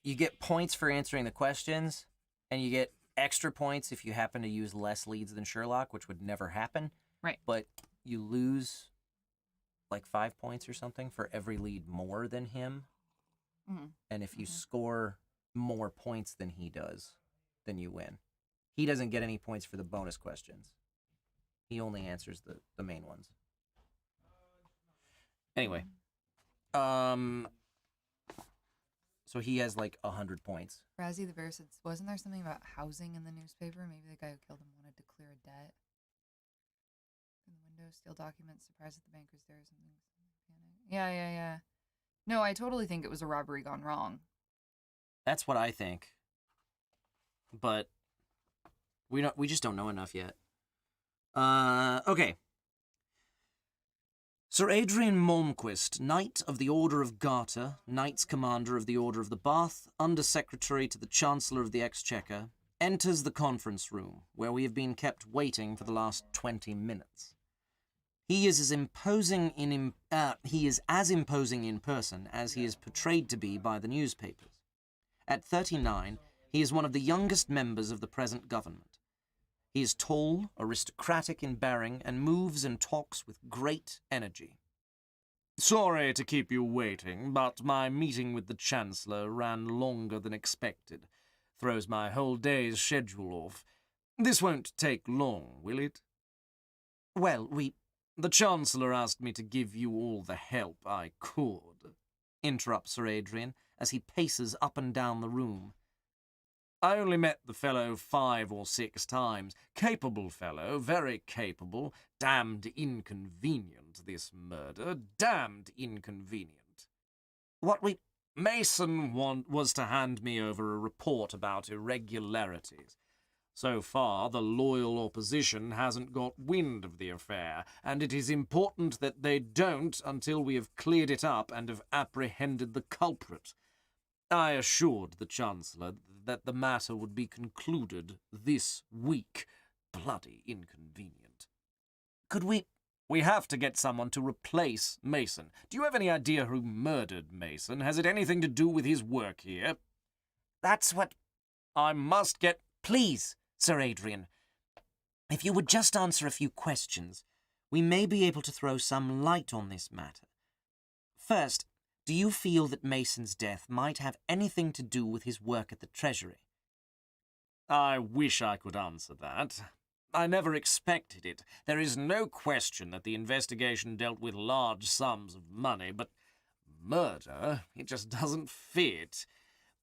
you get points for answering the questions, and you get extra points if you happen to use less leads than Sherlock, which would never happen. Right. But you lose like 5 points or something for every lead more than him. Mm-hmm. And if you score more points than he does, then you win. He doesn't get any points for the bonus questions. He only answers the main ones. Anyway. So he has like 100 points. Razzie the Bear said, wasn't there something about housing in the newspaper? Maybe the guy who killed him wanted to clear a debt. In the window, steal documents, surprise at the bank was there or something. Yeah. No, I totally think it was a robbery gone wrong. That's what I think. But we just don't know enough yet. Okay. Sir Adrian Malmquist, Knight of the Order of Garter, Knights Commander of the Order of the Bath, Under Secretary to the Chancellor of the Exchequer, enters the conference room, where we have been kept waiting for the last 20 minutes. He is as imposing in person as he is portrayed to be by the newspapers. At 39, he is one of the youngest members of the present government. He is tall, aristocratic in bearing, and moves and talks with great energy. Sorry to keep you waiting, but my meeting with the Chancellor ran longer than expected. Throws my whole day's schedule off. This won't take long, will it? Well, The Chancellor asked me to give you all the help I could, interrupts Sir Adrian, as he paces up and down the room. I only met the fellow 5 or 6 times. Capable fellow, very capable. Damned inconvenient, this murder. Damned inconvenient. Mason was to hand me over a report about irregularities. So far, the loyal opposition hasn't got wind of the affair, and it is important that they don't until we have cleared it up and have apprehended the culprit. I assured the Chancellor that the matter would be concluded this week. Bloody inconvenient. Could we... We have to get someone to replace Mason. Do you have any idea who murdered Mason? Has it anything to do with his work here? That's what... I must get... Please, Sir Adrian. If you would just answer a few questions, we may be able to throw some light on this matter. First, do you feel that Mason's death might have anything to do with his work at the Treasury? I wish I could answer that. I never expected it. There is no question that the investigation dealt with large sums of money, but murder, it just doesn't fit.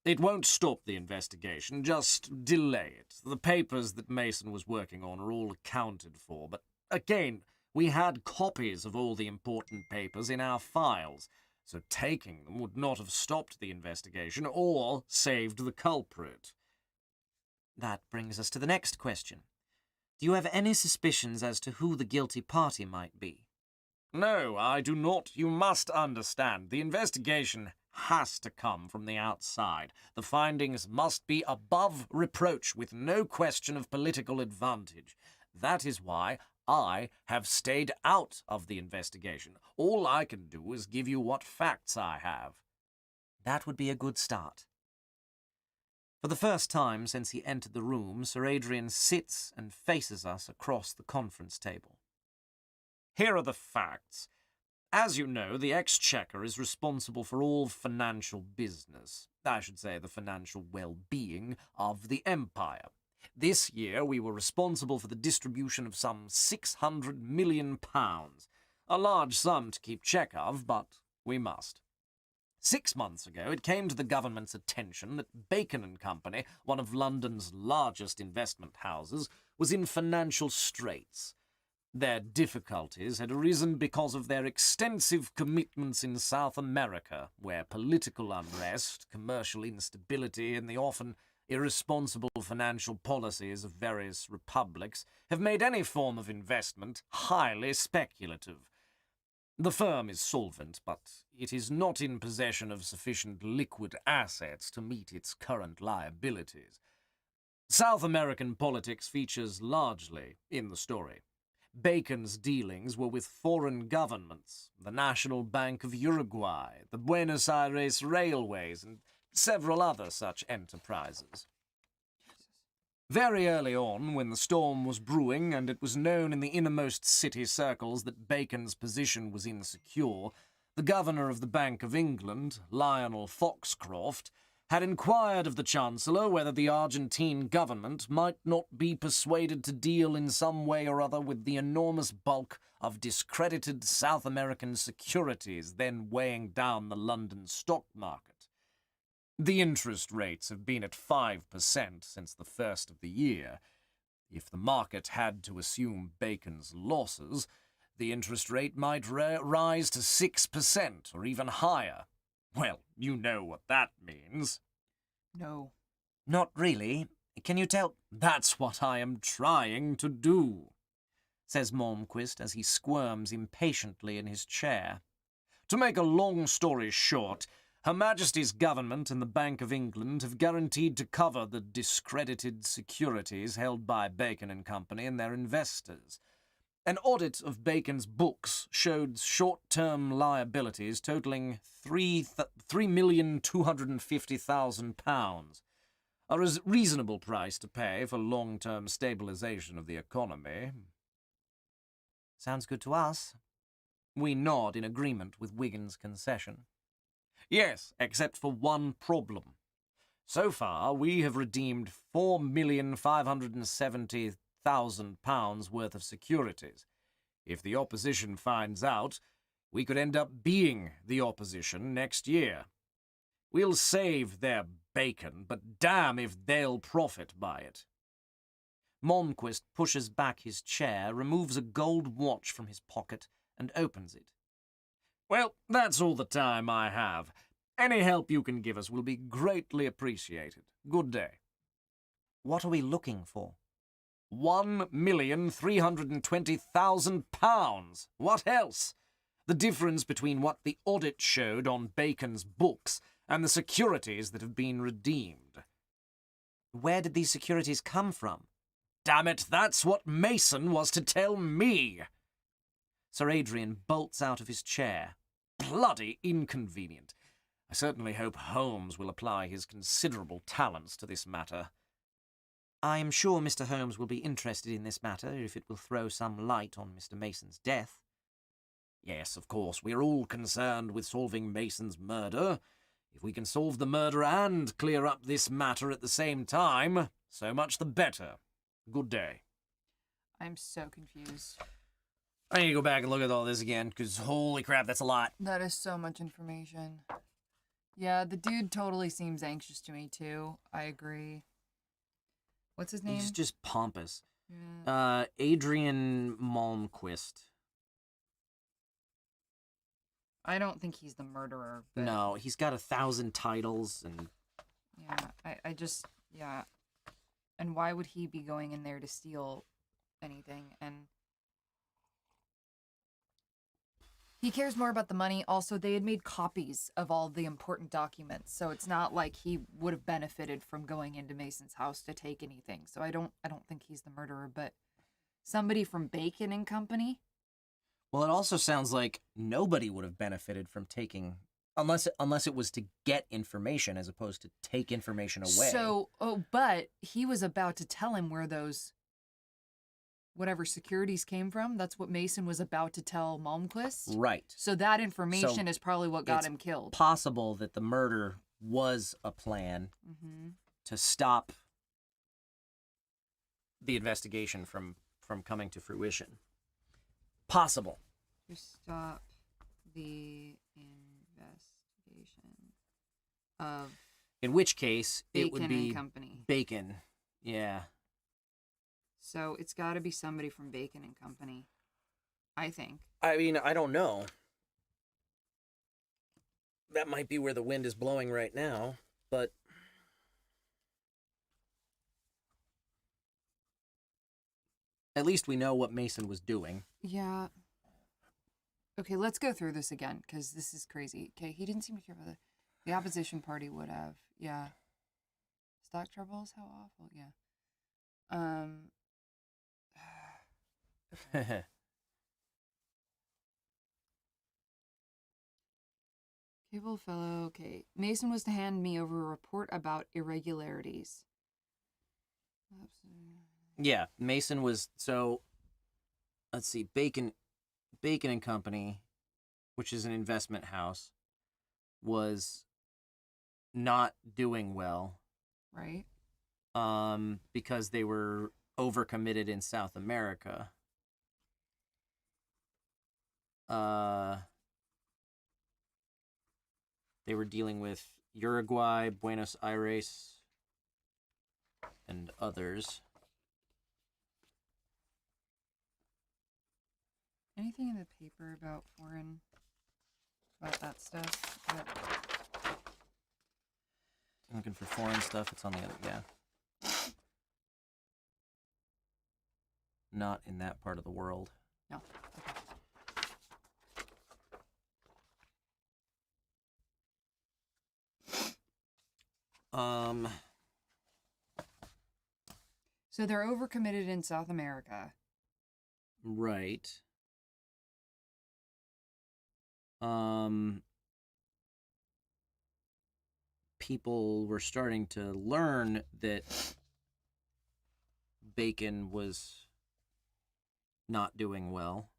It won't stop the investigation, just delay it. The papers that Mason was working on are all accounted for, but again, we had copies of all the important papers in our files, so taking them would not have stopped the investigation or saved the culprit. That brings us to the next question. Do you have any suspicions as to who the guilty party might be? No, I do not. You must understand. The investigation has to come from the outside. The findings must be above reproach, with no question of political advantage. That is why I have stayed out of the investigation. All I can do is give you what facts I have. That would be a good start. For the first time since he entered the room, Sir Adrian sits and faces us across the conference table. Here are the facts. As you know, the Exchequer is responsible for all financial business, I should say the financial well-being of the Empire. This year we were responsible for the distribution of some £600 million. A large sum to keep check of, but we must. 6 months ago, it came to the government's attention that Bacon and Company, one of London's largest investment houses, was in financial straits. Their difficulties had arisen because of their extensive commitments in South America, where political unrest, commercial instability, and the often irresponsible financial policies of various republics have made any form of investment highly speculative. The firm is solvent, but it is not in possession of sufficient liquid assets to meet its current liabilities. South American politics features largely in the story. Bacon's dealings were with foreign governments, the National Bank of Uruguay, the Buenos Aires Railways, and several other such enterprises. Very early on, when the storm was brewing and it was known in the innermost city circles that Bacon's position was insecure, the governor of the Bank of England, Lionel Foxcroft, had inquired of the Chancellor whether the Argentine government might not be persuaded to deal in some way or other with the enormous bulk of discredited South American securities then weighing down the London stock market. The interest rates have been at 5% since the first of the year. If the market had to assume Bacon's losses, the interest rate might rise to 6% or even higher. Well, you know what that means. No. Not really. Can you tell? That's what I am trying to do, says Malmquist as he squirms impatiently in his chair. To make a long story short, Her Majesty's government and the Bank of England have guaranteed to cover the discredited securities held by Bacon and Company and their investors. An audit of Bacon's books showed short-term liabilities totaling £3,250,000, a reasonable price to pay for long-term stabilization of the economy. Sounds good to us. We nod in agreement with Wigan's concession. Yes, except for one problem. So far, we have redeemed £4,570,000 worth of securities. If the opposition finds out, we could end up being the opposition next year. We'll save their bacon, but damn if they'll profit by it. Malmquist pushes back his chair, removes a gold watch from his pocket, and opens it. Well, that's all the time I have. Any help you can give us will be greatly appreciated. Good day. What are we looking for? £1,320,000. What else? The difference between what the audit showed on Bacon's books and the securities that have been redeemed. Where did these securities come from? Damn it, that's what Mason was to tell me. Sir Adrian bolts out of his chair. Bloody inconvenient. I certainly hope Holmes will apply his considerable talents to this matter. I am sure Mr. Holmes will be interested in this matter if it will throw some light on Mr. Mason's death. Yes, of course, we're all concerned with solving Mason's murder. If we can solve the murder and clear up this matter at the same time, so much the better. Good day. I'm so confused. I need to go back and look at all this again, because holy crap, that's a lot. That is so much information. Yeah, the dude totally seems anxious to me, too. I agree. What's his name? He's just pompous. Yeah. Adrian Malmquist. I don't think he's the murderer. But No, he's got 1,000 titles, and... yeah, I just, yeah. And why would he be going in there to steal anything? And he cares more about the money. Also, they had made copies of all the important documents, so it's not like he would have benefited from going into Mason's house to take anything. So I don't think he's the murderer, but somebody from Bacon and Company. Well, it also sounds like nobody would have benefited from taking... Unless it was to get information as opposed to take information away. So, but he was about to tell him where those whatever securities came from. That's what Mason was about to tell Malmquist. Right. So that information is probably what got him killed. Possible that the murder was a plan to stop the investigation from coming to fruition. Possible. To stop the investigation of In which case, it would Bacon be and Company. Bacon. Yeah. So it's got to be somebody from Bacon and Company, I think. I mean, I don't know. That might be where the wind is blowing right now, but... At least we know what Mason was doing. Yeah. Okay, let's go through this again, because this is crazy. Okay, he didn't seem to care about it. The opposition party would have. Yeah. Stock troubles? How awful. Yeah. Okay. Cable fellow. Okay. Mason was to hand me over a report about irregularities. Yeah, Mason was... So, let's see. Bacon and Company, which is an investment house, was not doing well. Right. Because they were overcommitted in South America. They were dealing with Uruguay, Buenos Aires, and others. Anything in the paper about that stuff? Looking for foreign stuff. It's on the other, yeah. Not in that part of the world. No. Okay. So they're overcommitted in South America. Right. People were starting to learn that Bacon was not doing well.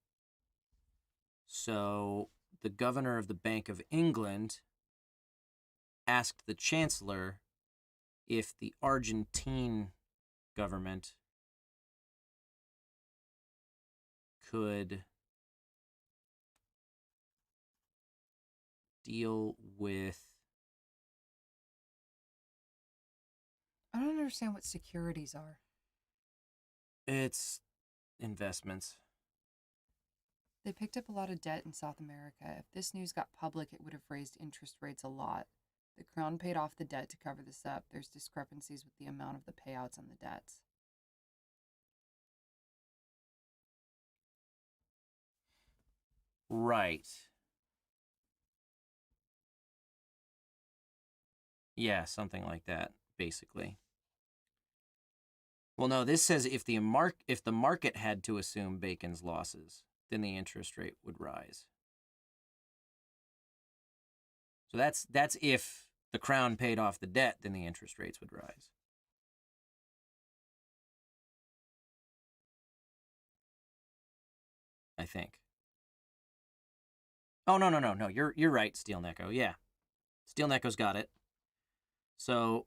So the governor of the Bank of England asked the chancellor if the Argentine government could deal with... I don't understand what securities are. It's investments. They picked up a lot of debt in South America. If this news got public, it would have raised interest rates a lot. The Crown paid off the debt to cover this up. There's discrepancies with the amount of the payouts on the debts. Right. Yeah, something like that, basically. Well, no, this says if the market had to assume Bacon's losses, then the interest rate would rise. So that's if the crown paid off the debt, then the interest rates would rise. I think. Oh, no. You're right, Steel Necco. Yeah. Steel Necco's got it. So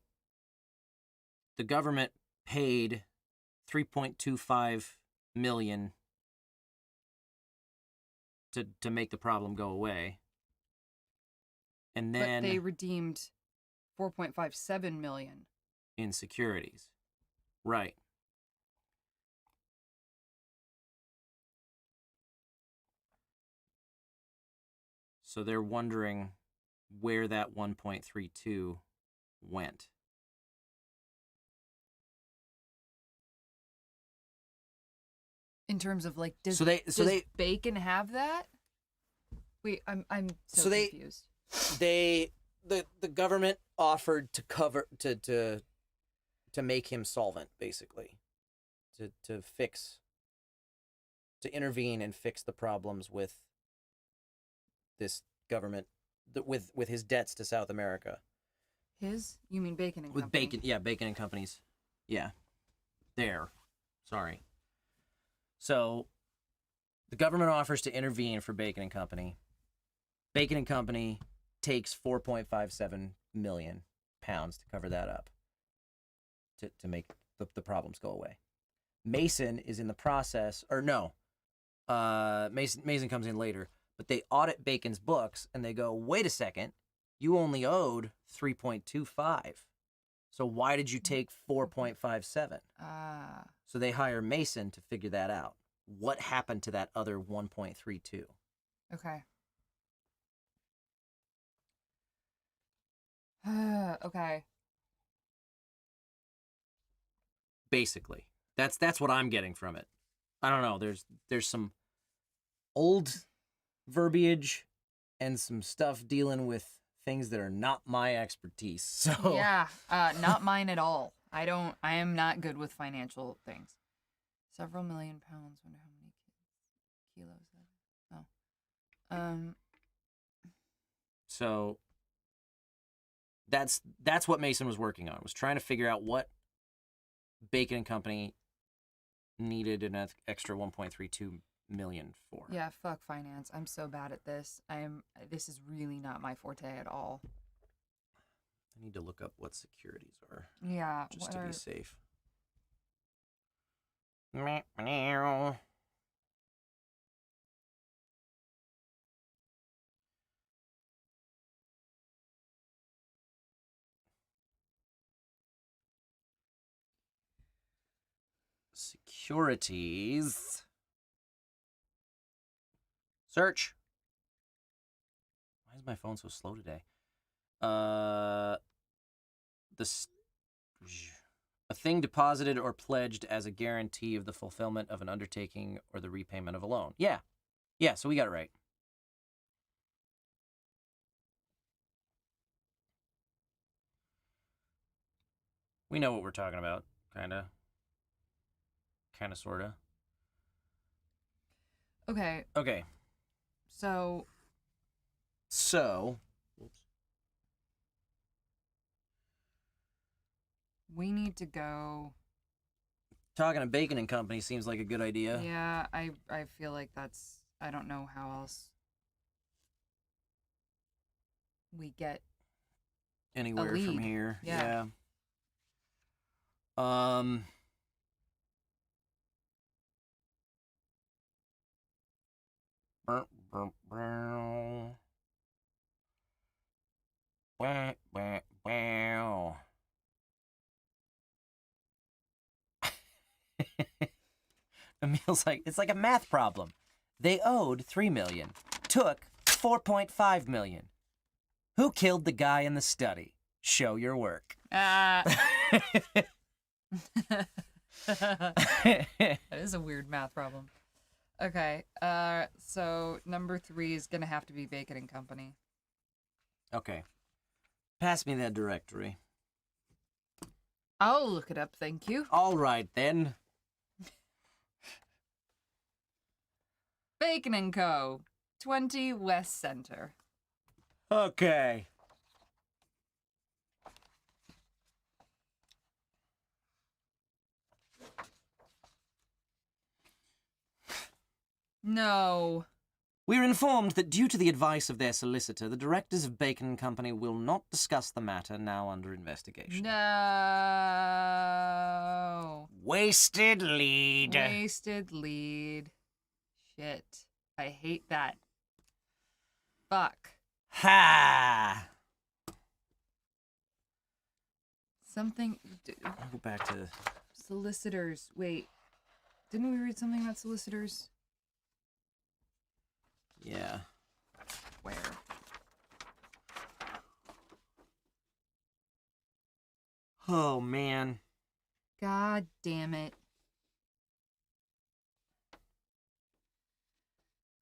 the government paid $3.25 million to make the problem go away. And then But they redeemed $4.57 million in securities. Right. So they're wondering where that 1.32 went. in terms of like does Bacon have that? Wait, I'm so confused. The government offered to cover to make him solvent, basically, to intervene and fix the problems with this government, with his debts to South America. You mean Bacon and with Company? Bacon, yeah, Bacon and Companies, yeah, sorry. So the government offers to intervene for Bacon and Company. Bacon and Company takes 4.57 million pounds to cover that up, to make the problems go away. Mason is in the process, or no, Mason comes in later, but they audit Bacon's books and they go, wait a second, you only owed 3.25. So why did you take 4.57? So they hire Mason to figure that out. What happened to that other 1.32? Okay. Okay. Basically, that's what I'm getting from it. I don't know. There's some old verbiage and some stuff dealing with things that are not my expertise. So yeah, not mine at all. I am not good with financial things. Several million pounds. Wonder how many kilos that is. Oh. So that's what Mason was working on. Was trying to figure out what Bacon and Company needed an extra 1.32 million for. Yeah, fuck finance. I'm so bad at this. This is really not my forte at all. I need to look up what securities are. Yeah, just to be safe. Securities. Search. Why is my phone so slow today? A thing deposited or pledged as a guarantee of the fulfillment of an undertaking or the repayment of a loan. Yeah, so we got it right. We know what we're talking about, kinda, sorta. Okay. So. Oops. We need to go. Talking to Bacon and Company seems like a good idea. Yeah, I feel like I don't know how else we get anywhere from here. Yeah. Emil's like, it's like a math problem. They owed $3 million, took $4.5 million. Who killed the guy in the study? Show your work. That is a weird math problem. Okay. So number 3 is gonna have to be Bacon and Company. Okay. Pass me that directory. I'll look it up, thank you. All right, then. Bacon and Co. 20 West Center. Okay. No. We're informed that due to the advice of their solicitor, the directors of Bacon and Company will not discuss the matter now under investigation. No. Wasted lead. Wasted lead. Shit. I hate that. Fuck. Ha! Something. I'll go back to... Solicitors. Wait. Didn't we read something about solicitors? Yeah. Where? Oh, man. God damn it.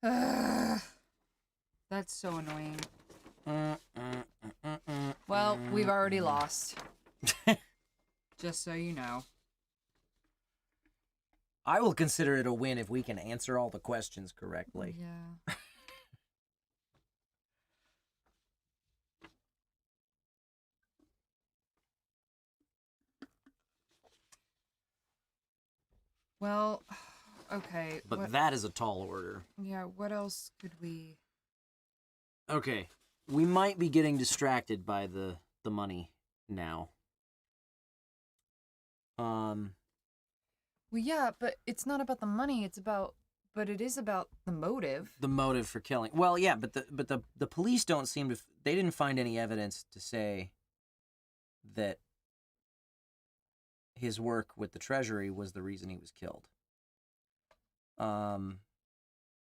Ugh. That's so annoying. Well, we've already lost. Just so you know. I will consider it a win if we can answer all the questions correctly. Yeah. Well, okay. But that is a tall order. Yeah, what else could we... Okay. We might be getting distracted by the money now. Well, yeah, but it's not about the money, but it is about the motive. The motive for killing. Well, yeah, but the police don't seem to... They didn't find any evidence to say that his work with the Treasury was the reason he was killed. And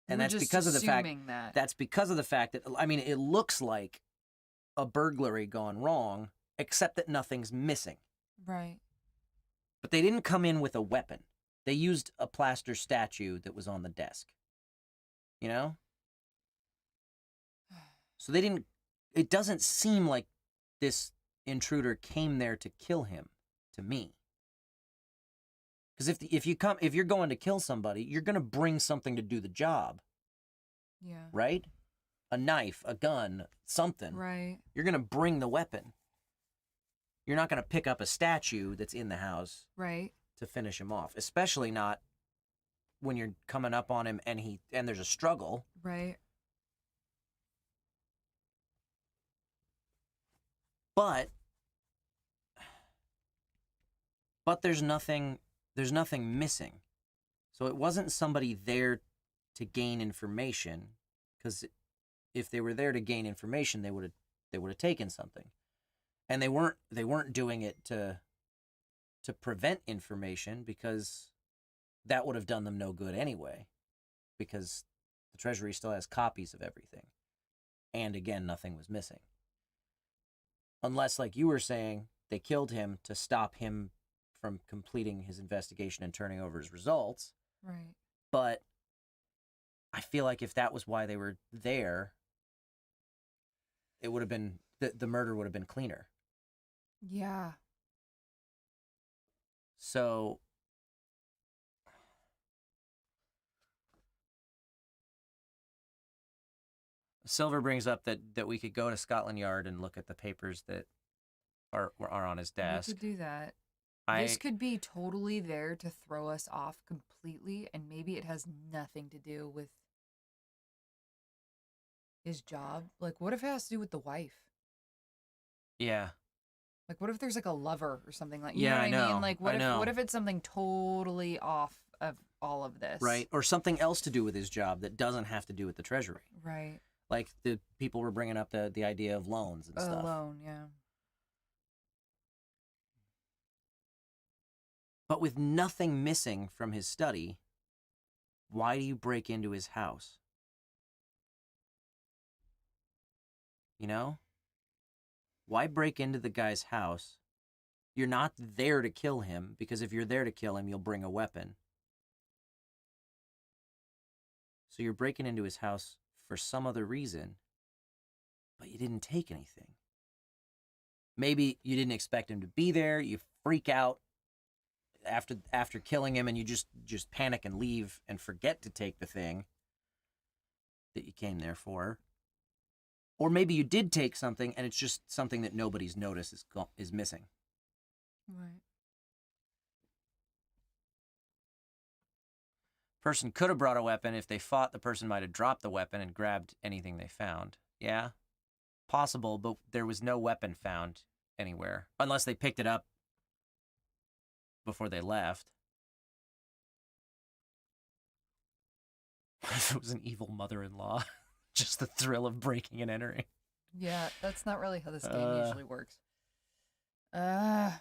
that's because of the fact that. that's because of the fact that, I mean, it looks like a burglary gone wrong, except that nothing's missing. Right. But they didn't come in with a weapon. They used a plaster statue that was on the desk. You know? So they didn't... It doesn't seem like this intruder came there to kill him, to me. Because if you're going to kill somebody, you're going to bring something to do the job. Yeah. Right? A knife, a gun, something. Right. You're going to bring the weapon. You're not going to pick up a statue that's in the house. Right. To finish him off, especially not when you're coming up on him and there's a struggle. Right. But there's nothing missing. So it wasn't somebody there to gain information, because if they were there to gain information, they would have taken something. And they weren't doing it to prevent information, because that would have done them no good anyway, because the Treasury still has copies of everything. And again, nothing was missing. Unless, like you were saying, they killed him to stop him from completing his investigation and turning over his results. Right. But I feel like if that was why they were there, it would have been, the murder would have been cleaner. Yeah. So Silver brings up that we could go to Scotland Yard and look at the papers that are on his desk. We could do that. I This could be totally there to throw us off completely, and maybe it has nothing to do with his job. Like, what if it has to do with the wife? Yeah. Like, what if there's like a lover or something like? Yeah, know what I know. mean? Like, what if it's something totally off of all of this? Right. Or something else to do with his job that doesn't have to do with the Treasury. Right. Like the people were bringing up the idea of loans and stuff. Loan, yeah. But with nothing missing from his study, why do you break into his house? You know? Why break into the guy's house? You're not there to kill him, because if you're there to kill him, you'll bring a weapon. So you're breaking into his house for some other reason, but you didn't take anything. Maybe you didn't expect him to be there. You freak out after killing him, and you just panic and leave and forget to take the thing that you came there for. Or maybe you did take something, and it's just something that nobody's noticed is missing. Right. Person could have brought a weapon. If they fought, the person might have dropped the weapon and grabbed anything they found. Yeah, possible, but there was no weapon found anywhere. Unless they picked it up before they left. If it was an evil mother-in-law. Just the thrill of breaking and entering. Yeah, that's not really how this game usually works. I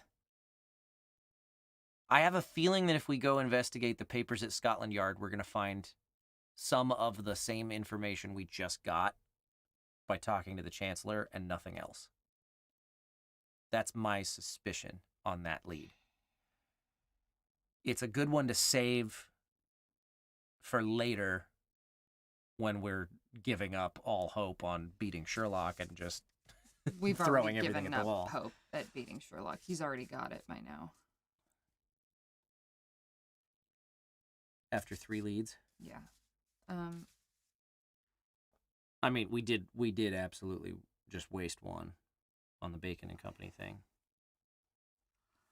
have a feeling that if we go investigate the papers at Scotland Yard, we're going to find some of the same information we just got by talking to the Chancellor and nothing else. That's my suspicion on that lead. It's a good one to save for later when we're giving up all hope on beating Sherlock and just We've throwing already everything given at the up wall. hope at beating Sherlock. He's already got it by now. After 3 leads. Yeah. I mean, we did absolutely just waste one on the Bacon and Company thing.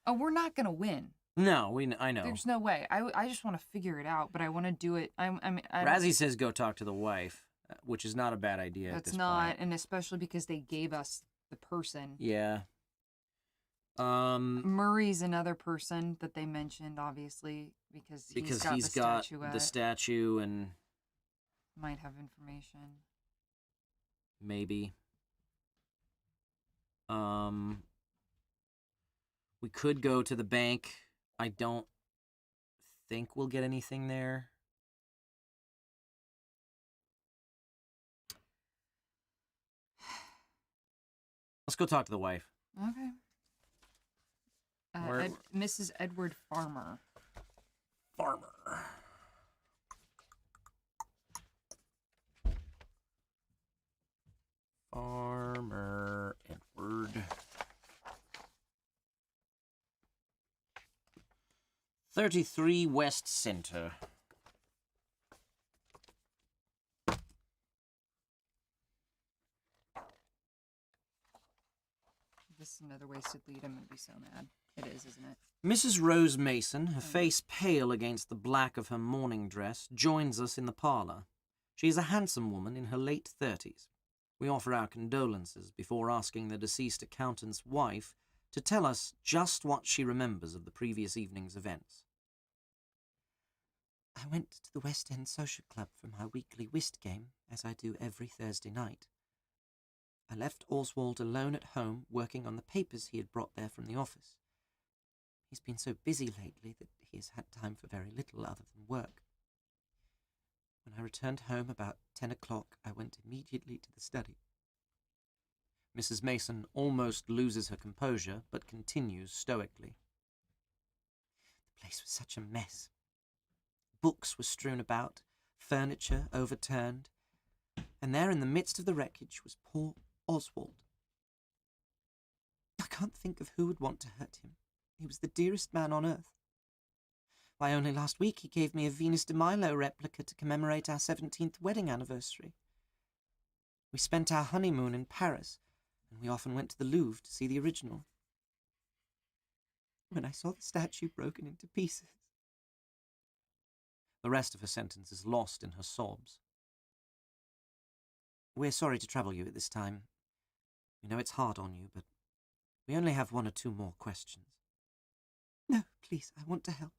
Oh, we're not gonna win. No, I know. There's no way. I just want to figure it out, but I want to do it. Razzie says go talk to the wife, which is not a bad idea at That's this not, point. and especially because they gave us the person. Yeah. Murray's another person that they mentioned, obviously, because he's got the statue and might have information. maybe. We could go to the bank. I don't think we'll get anything there. Let's go talk to the wife. Okay. Mrs. Edward Farmer. Farmer Edward. 33 West Center. This is another wasted lead. I'm going to be so mad. It is, isn't it? Mrs. Rose Mason, her face pale against the black of her morning dress, joins us in the parlor. She is a handsome woman in her late 30s. We offer our condolences before asking the deceased accountant's wife to tell us just what she remembers of the previous evening's events. I went to the West End Social Club for my weekly whist game, as I do every Thursday night. I left Oswald alone at home, working on the papers he had brought there from the office. He's been so busy lately that he has had time for very little other than work. When I returned home about 10 o'clock, I went immediately to the study. Mrs. Mason almost loses her composure, but continues stoically. The place was such a mess. Books were strewn about, furniture overturned, and there in the midst of the wreckage was poor Oswald. I can't think of who would want to hurt him. He was the dearest man on earth. Why, only last week he gave me a Venus de Milo replica to commemorate our 17th wedding anniversary. We spent our honeymoon in Paris, and we often went to the Louvre to see the original. When I saw the statue broken into pieces... The rest of her sentence is lost in her sobs. We're sorry to trouble you at this time. We know it's hard on you, but we only have 1 or 2 more questions. No, please, I want to help.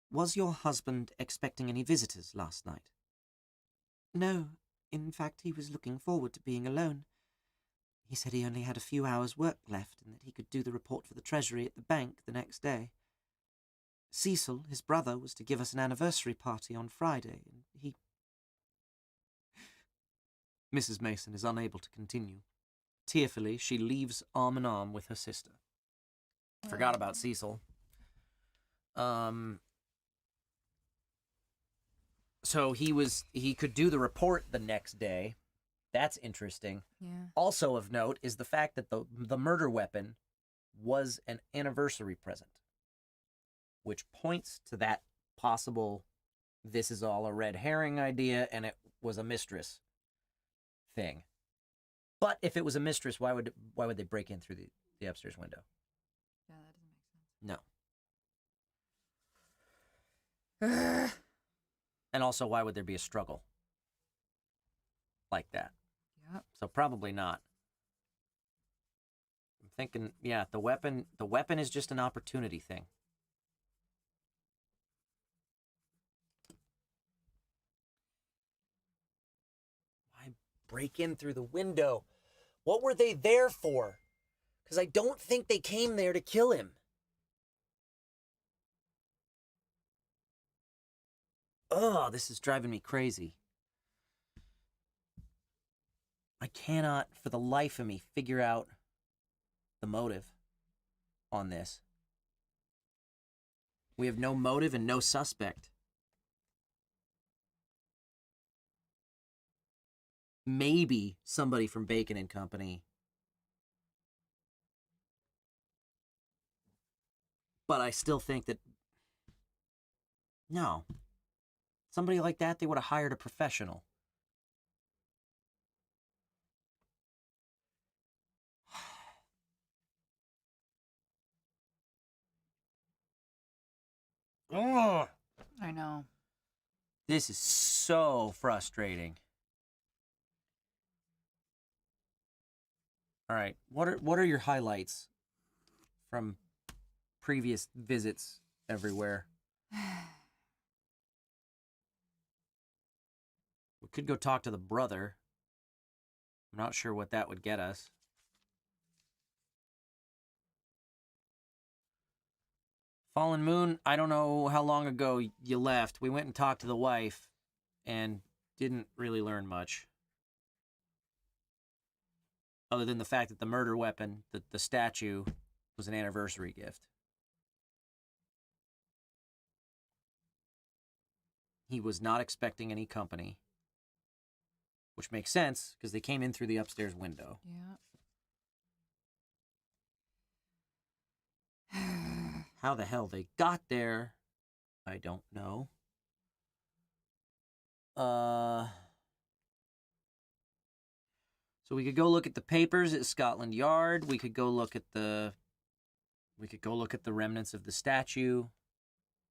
Was your husband expecting any visitors last night? No. In fact, he was looking forward to being alone. He said he only had a few hours' work left and that he could do the report for the Treasury at the bank the next day. Cecil, his brother, was to give us an anniversary party on Friday, and he... Mrs. Mason is unable to continue. Tearfully, she leaves arm in arm with her sister. Forgot about Cecil. So he could do the report the next day. That's interesting. Yeah. Also of note is the fact that the murder weapon was an anniversary present, which points to that possible this is all a red herring idea and it was a mistress thing. But if it was a mistress, why would they break in through the upstairs window? Yeah, that doesn't make sense. No. And also, why would there be a struggle like that? Yep. So probably not. I'm thinking, yeah, the weapon is just an opportunity thing. Why break in through the window? What were they there for? Because I don't think they came there to kill him. Oh, this is driving me crazy. I cannot, for the life of me, figure out the motive on this. We have no motive and no suspect. Maybe somebody from Bacon and Company. But I still think that, no. Somebody like that, they would have hired a professional. Oh, I know. this is so frustrating. All right, what are your highlights from previous visits everywhere? We could go talk to the brother. I'm not sure what that would get us. Fallen Moon, I don't know how long ago you left. We went and talked to the wife and didn't really learn much. Other than the fact that the murder weapon, the statue, was an anniversary gift. He was not expecting any company, which makes sense because they came in through the upstairs window. Yeah. How the hell they got there, I don't know. So we could go look at the papers at Scotland Yard. We could go look at the remnants of the statue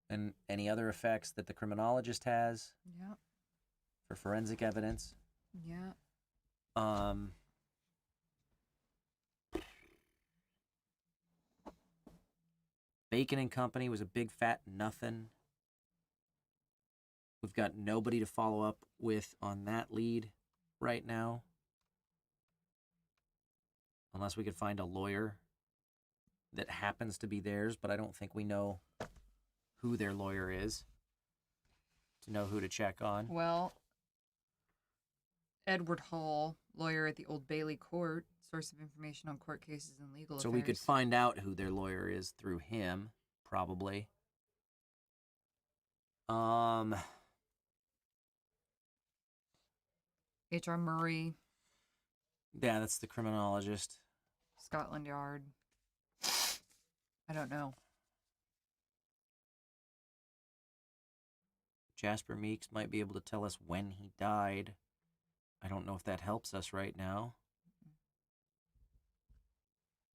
and any other effects that the criminologist has. Yeah. For forensic evidence. Yeah. Bacon and Company was a big fat nothing. We've got nobody to follow up with on that lead right now. Unless we could find a lawyer that happens to be theirs, but I don't think we know who their lawyer is to know who to check on. Well, Edward Hall, lawyer at the Old Bailey Court, source of information on court cases and legal So affairs. we could find out who their lawyer is through him, probably. H.R. Murray, Yeah, that's the criminologist. Scotland Yard. I don't know. Jasper Meeks might be able to tell us when he died. I don't know if that helps us right now.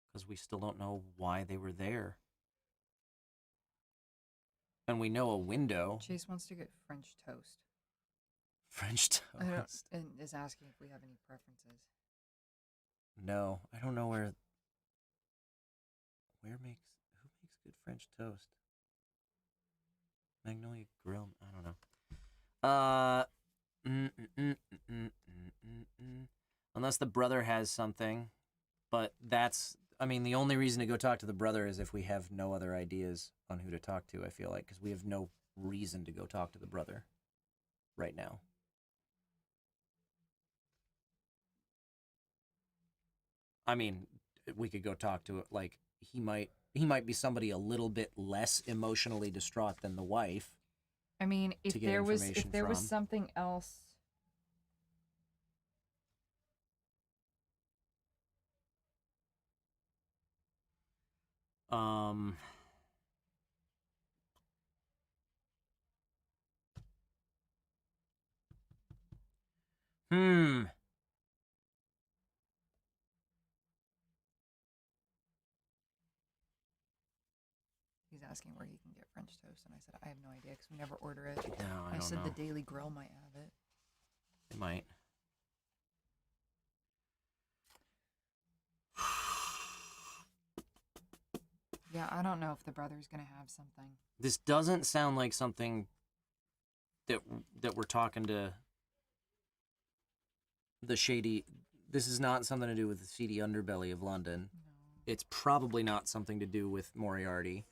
Because we still don't know why they were there. And we know a window. Chase wants to get French toast. French toast. And is asking if we have any preferences. No, I don't know who makes good French toast? Magnolia Grill, I don't know. Unless the brother has something, but the only reason to go talk to the brother is if we have no other ideas on who to talk to, I feel like, because we have no reason to go talk to the brother right now. I mean, we could go talk to it, like, he might be somebody a little bit less emotionally distraught than the wife. I mean, if to get there was information from. something else. Hmm. He's asking where he can get French toast, and I said I have no idea because we never order it. No, I don't said know. the Daily Grill might have it. It might. Yeah, I don't know if the brother's gonna have something. This doesn't sound like something that we're talking to the shady. This is not something to do with the seedy underbelly of London. No. It's probably not something to do with Moriarty.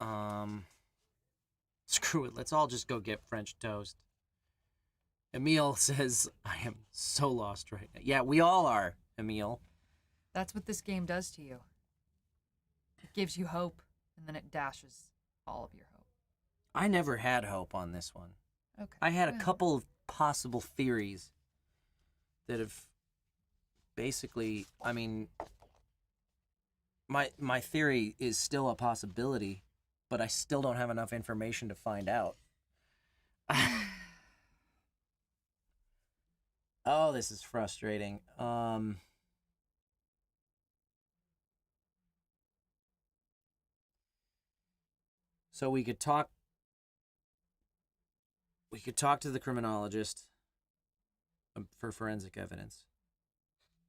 No. Screw it. Let's all just go get French toast. Emile says, I am so lost right now. Yeah, we all are, Emile. That's what this game does to you. It gives you hope, and then it dashes all of your hope. I never had hope on this one. Okay. I had a couple of possible theories that have basically, I mean, my theory is still a possibility, but I still don't have enough information to find out. Oh, this is frustrating. So we could talk to the criminologist for forensic evidence.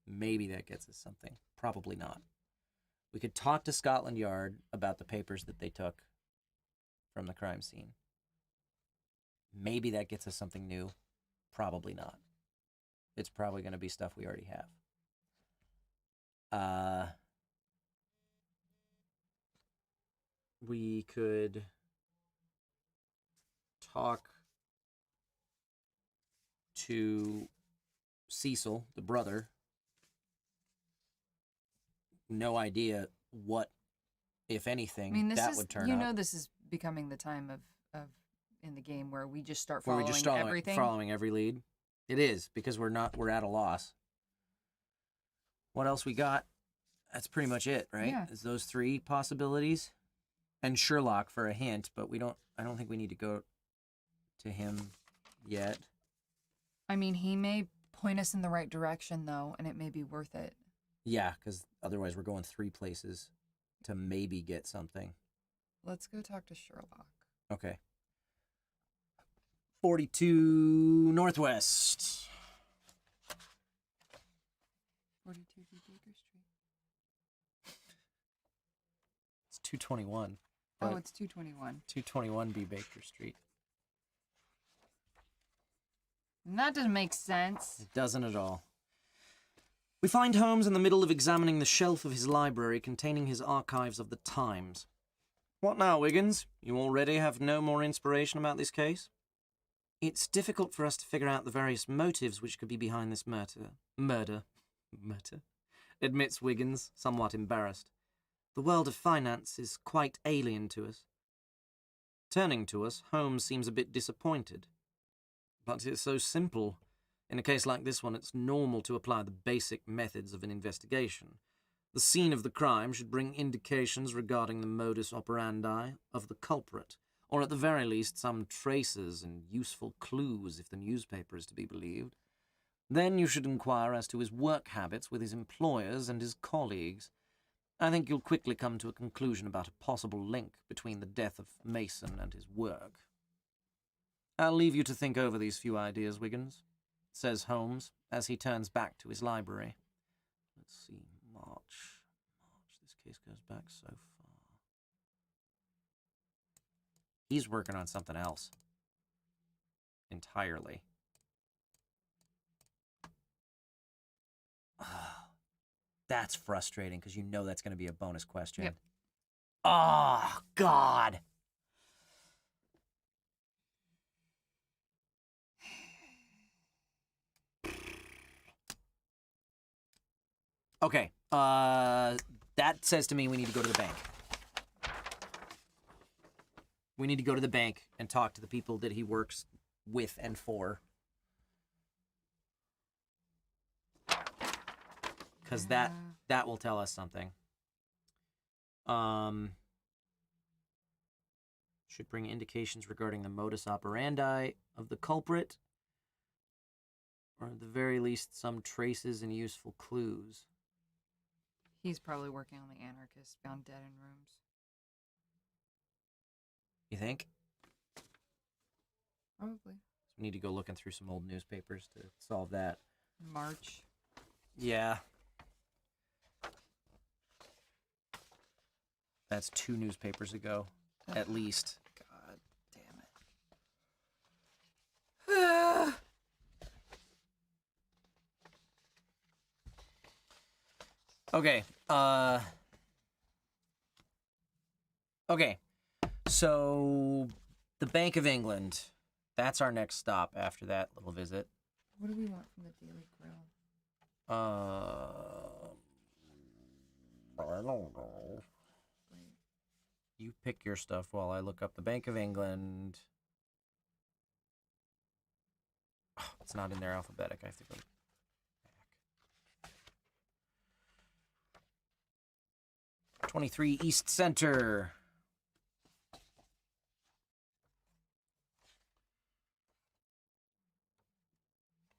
Maybe that gets us something. Probably not. We could talk to Scotland Yard about the papers that they took from the crime scene. Maybe that gets us something new. Probably not. It's probably going to be stuff we already have. We could talk to Cecil, the brother. No idea what, if anything, I mean, that would turn up. This is becoming the time of in the game where we just start Where following we just start everything. following every lead. It is, because we're at a loss. What else we got? That's pretty much it, right? Yeah. Is those three possibilities? And Sherlock for a hint, but I don't think we need to go to him yet. I mean, he may point us in the right direction, though, and it may be worth it. Yeah, because otherwise we're going three places to maybe get something. Let's go talk to Sherlock. Okay. 42 Northwest. 42 Baker Street. It's 221. Oh, it's 221. 221 B Baker Street. And that doesn't make sense. It doesn't at all. We find Holmes in the middle of examining the shelf of his library containing his archives of the Times. What now, Wiggins? You already have no more inspiration about this case? It's difficult for us to figure out the various motives which could be behind this murder, admits Wiggins, somewhat embarrassed. The world of finance is quite alien to us. Turning to us, Holmes seems a bit disappointed. But it's so simple. In a case like this one, it's normal to apply the basic methods of an investigation. The scene of the crime should bring indications regarding the modus operandi of the culprit, or at the very least some traces and useful clues if the newspaper is to be believed. Then you should inquire as to his work habits with his employers and his colleagues. I think you'll quickly come to a conclusion about a possible link between the death of Mason and his work. I'll leave you to think over these few ideas, Wiggins, says Holmes, as he turns back to his library. Let's see, March. This case goes back so far. He's working on something else. Entirely. That's frustrating, because you know that's going to be a bonus question. Yep. Oh, God. Okay. That says to me we need to go to the bank. We need to go to the bank and talk to the people that he works with and for. Because that will tell us something. Should bring indications regarding the modus operandi of the culprit, or at the very least, some traces and useful clues. He's probably working on the anarchists found dead in rooms. You think? Probably. We need to go looking through some old newspapers to solve that. March. Yeah. That's 2 newspapers ago, at least. God damn it. Okay. Okay. So, the Bank of England. That's our next stop after that little visit. What do we want from the Daily Grill? I don't know. You pick your stuff while I look up the Bank of England. Oh, it's not in there alphabetic. I have to go back. 23 East Center.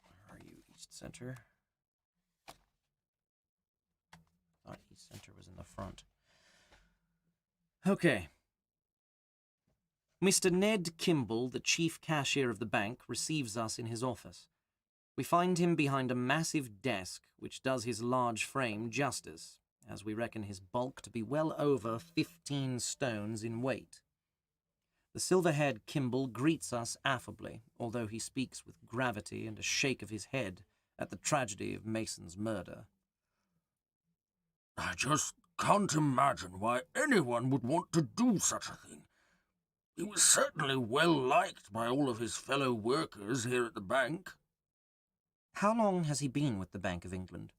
Where are you, East Center? I thought East Center was in the front. Okay. Mr. Ned Kimball, the chief cashier of the bank, receives us in his office. We find him behind a massive desk, which does his large frame justice, as we reckon his bulk to be well over 15 stones in weight. The silver-haired Kimball greets us affably, although he speaks with gravity and a shake of his head at the tragedy of Mason's murder. I just can't imagine why anyone would want to do such a thing. He was certainly well liked by all of his fellow workers here at the bank. How long has he been with the Bank of England?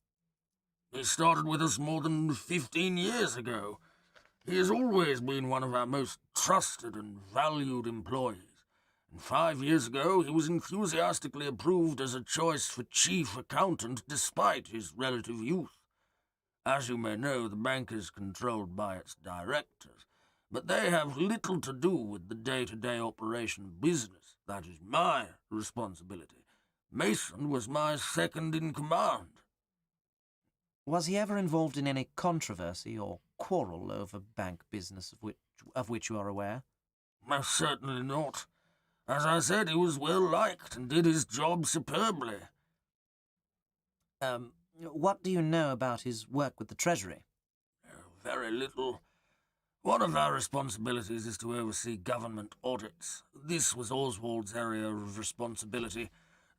He started with us more than 15 years ago. He has always been one of our most trusted and valued employees, and 5 years ago he was enthusiastically approved as a choice for chief accountant despite his relative youth. As you may know, the bank is controlled by its directors, but they have little to do with the day-to-day operation of business. That is my responsibility. Mason was my second in command. Was he ever involved in any controversy or quarrel over bank business of which you are aware? Most certainly not. As I said, he was well liked and did his job superbly. What do you know about his work with the Treasury? Very little. One of our responsibilities is to oversee government audits. This was Oswald's area of responsibility.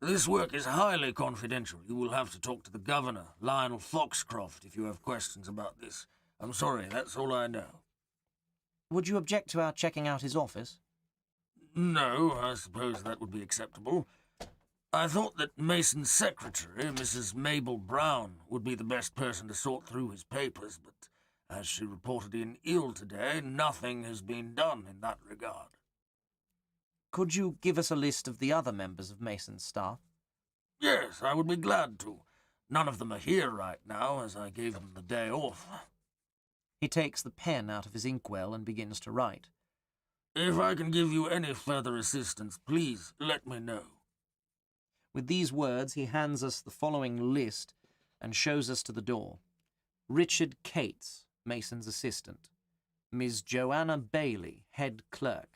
This work is highly confidential. You will have to talk to the governor, Lionel Foxcroft, if you have questions about this. I'm sorry, that's all I know. Would you object to our checking out his office? No, I suppose that would be acceptable. I thought that Mason's secretary, Mrs. Mabel Brown, would be the best person to sort through his papers, but as she reported in ill today, nothing has been done in that regard. Could you give us a list of the other members of Mason's staff? Yes, I would be glad to. None of them are here right now, as I gave them the day off. He takes the pen out of his inkwell and begins to write. If I can give you any further assistance, please let me know. With these words, he hands us the following list and shows us to the door. Richard Cates, Mason's assistant. Ms. Joanna Bailey, head clerk.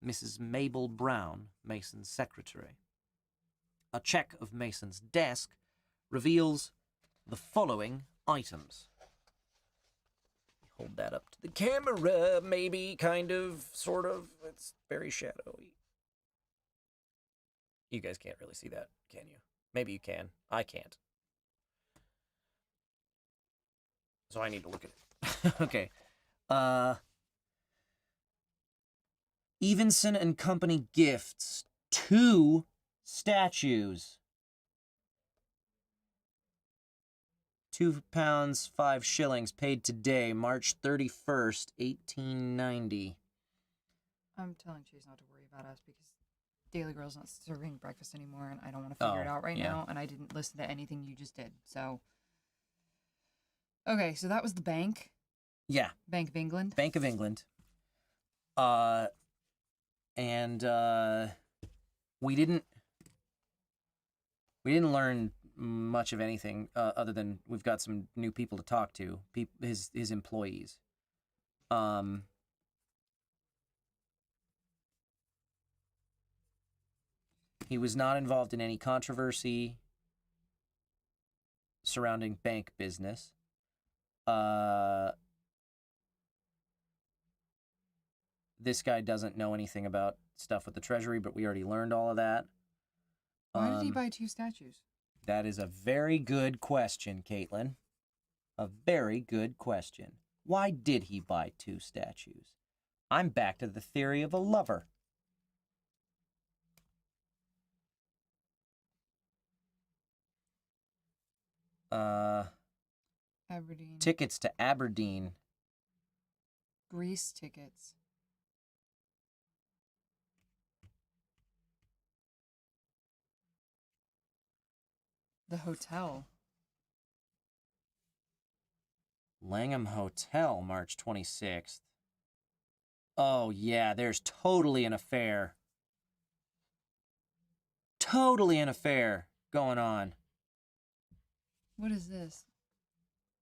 Mrs. Mabel Brown, Mason's secretary. A check of Mason's desk reveals the following items. Hold that up to the camera, maybe, kind of, sort of. It's very shadowy. You guys can't really see that, can you? Maybe you can. I can't. So I need to look at it. Okay. Evenson and Company gifts 2 statues £2, 5 shillings, paid today, March 31st, 1890. I'm telling Chase not to worry about us because Daily Girl's not serving breakfast anymore, and I don't want to figure it out right now, and I didn't listen to anything you just did, so... Okay, so that was the bank? Yeah. Bank of England? Bank of England. We didn't learn much of anything other than we've got some new people to talk to, his employees. He was not involved in any controversy surrounding bank business. This guy doesn't know anything about stuff with the Treasury, but we already learned all of that. Why did he buy 2 statues? That is a very good question, Katelyn. A very good question. Why did he buy 2 statues? I'm back to the theory of a lover. Aberdeen. Tickets to Aberdeen. Greece tickets. The hotel. Langham Hotel, March 26th. Oh, yeah, there's totally an affair. Totally an affair going on. What is this?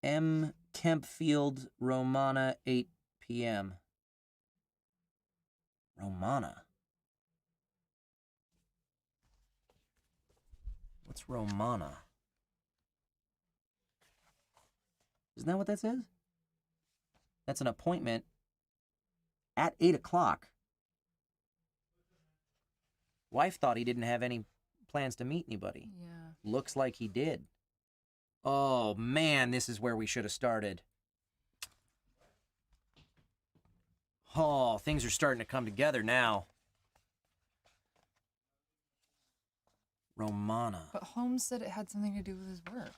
M. Kempfield, Romana, 8 p.m. Romana? What's Romana? Isn't that what that says? That's an appointment at 8 o'clock. Wife thought he didn't have any plans to meet anybody. Yeah. Looks like he did. Oh, man, this is where we should have started. Oh, things are starting to come together now. Romana. But Holmes said it had something to do with his work.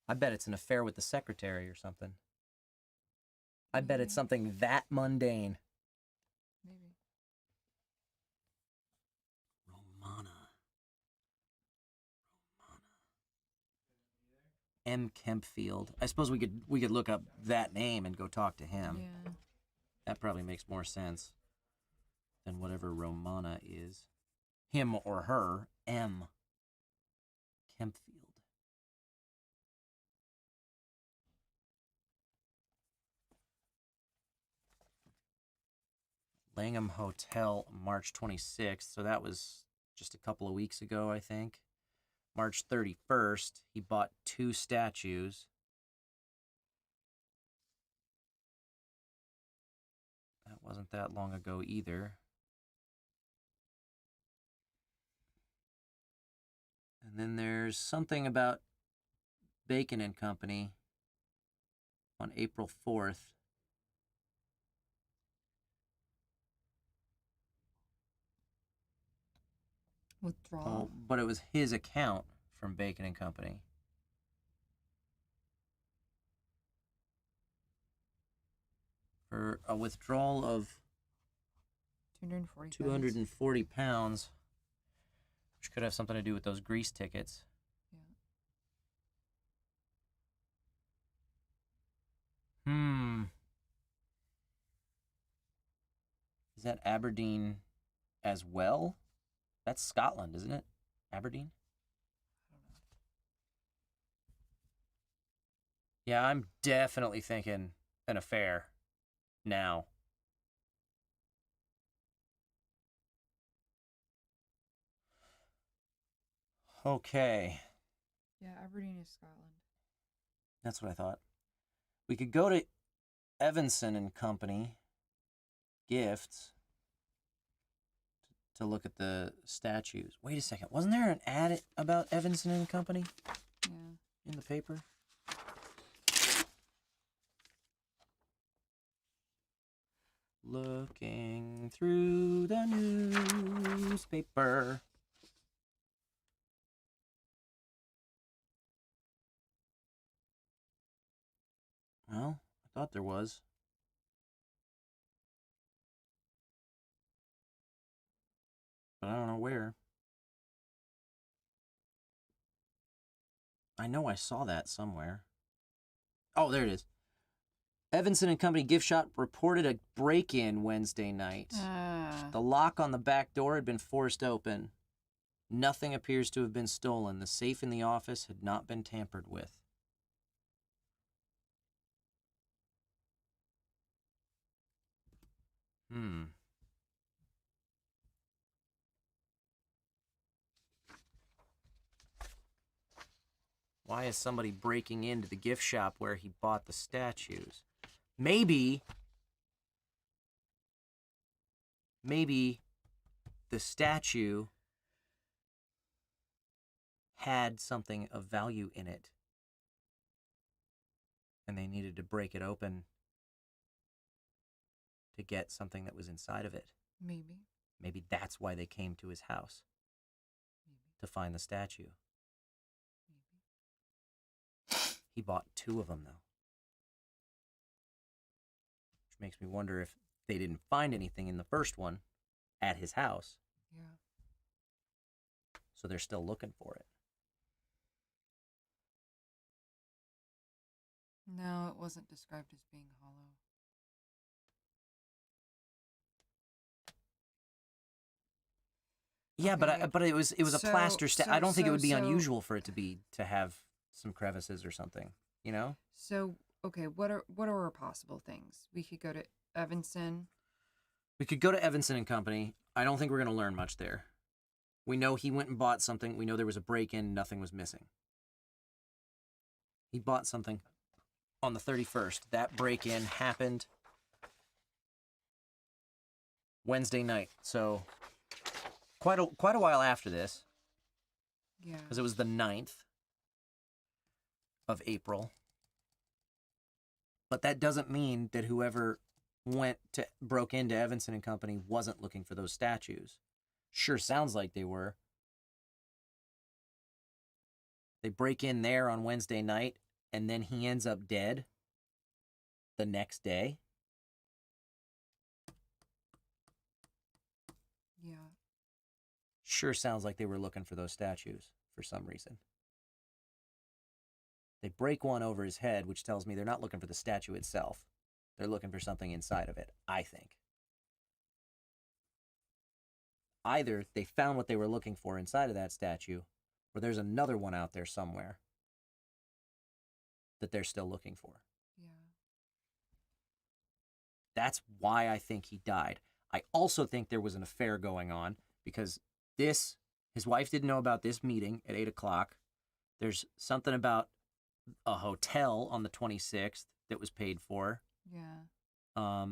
I bet it's an affair with the secretary or something. I bet it's something that mundane. Maybe. Romana. M. Kempfield. I suppose we could look up that name and go talk to him. Yeah. That probably makes more sense than whatever Romana is. Him or her. M. Kempfield. Langham Hotel, March 26th. So that was just a couple of weeks ago, I think. March 31st, he bought 2 statues. That wasn't that long ago either. And then there's something about Bacon and Company on April 4th. Withdrawal. Oh, but it was his account from Bacon and Company. For a withdrawal of 240. 240 pounds, which could have something to do with those Greece tickets. Yeah. Is that Aberdeen as well? That's Scotland, isn't it? Aberdeen? I don't know. Yeah, I'm definitely thinking an affair now. Okay. Yeah, Aberdeen is Scotland. That's what I thought. We could go to Evanson and Company Gifts to look at the statues. Wait a second. Wasn't there an ad about Evanson and Company Yeah. in the paper? Looking through the newspaper. Well, I thought there was. But I don't know where. I know I saw that somewhere. Oh, there it is. Evanson and Company gift shop reported a break-in Wednesday night. The lock on the back door had been forced open. Nothing appears to have been stolen. The safe in the office had not been tampered with. Why is somebody breaking into the gift shop where he bought the statues? Maybe the statue had something of value in it, and they needed to break it open to get something that was inside of it. Maybe that's why they came to his house. To find the statue. He bought 2 of them, though. Which makes me wonder if they didn't find anything in the first one at his house. Yeah. So they're still looking for it. No, it wasn't described as being hollow. Yeah, Okay. but it was a plaster statue. I don't think it would be so- unusual for it to have some crevices or something, you know? So, okay, what are our possible things? We could go to Evanson. We could go to Evanson and Company. I don't think we're going to learn much there. We know he went and bought something. We know there was a break-in. Nothing was missing. He bought something on the 31st. That break-in happened Wednesday night. So quite a while after this. Yeah. Because it was the 9th of April. But that doesn't mean that whoever broke into Evanson and Company wasn't looking for those statues. Sure sounds like they were. They break in there on Wednesday night, and then he ends up dead the next day. Yeah. Sure sounds like they were looking for those statues for some reason. They break one over his head, which tells me they're not looking for the statue itself. They're looking for something inside of it, I think. Either they found what they were looking for inside of that statue, or there's another one out there somewhere that they're still looking for. Yeah. That's why I think he died. I also think there was an affair going on because his wife didn't know about this meeting at 8 o'clock. There's something about a hotel on the 26th that was paid for. Yeah.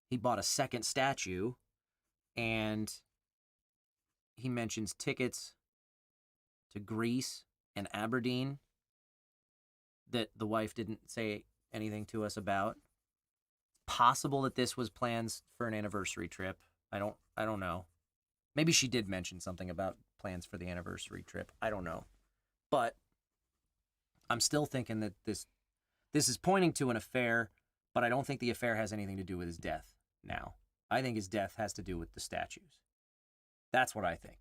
He bought a second statue, and he mentions tickets to Greece and Aberdeen that the wife didn't say anything to us about. Possible that this was plans for an anniversary trip. I don't know. Maybe she did mention something about plans for the anniversary trip. I don't know. But I'm still thinking that this is pointing to an affair, but I don't think the affair has anything to do with his death now. I think his death has to do with the statues. That's what I think.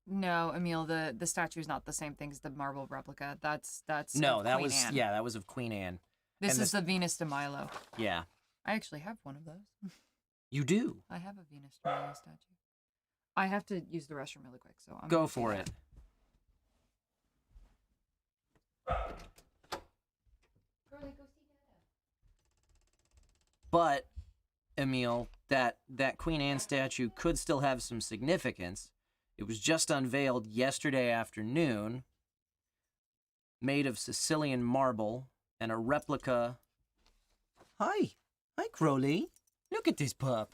No, Emil, the statue is not the same thing as the marble replica. That's No, of that Queen was Anne. yeah, that was of Queen Anne. This And is the Venus de Milo. Yeah. I actually have one of those. You do. I have a Venus de Milo statue. I have to use the restroom really quick, so I'm Go gonna do for that. it. But, Emil, that Queen Anne statue could still have some significance. It was just unveiled yesterday afternoon, made of Sicilian marble, and a replica. Hi, Crowley. Look at this pup.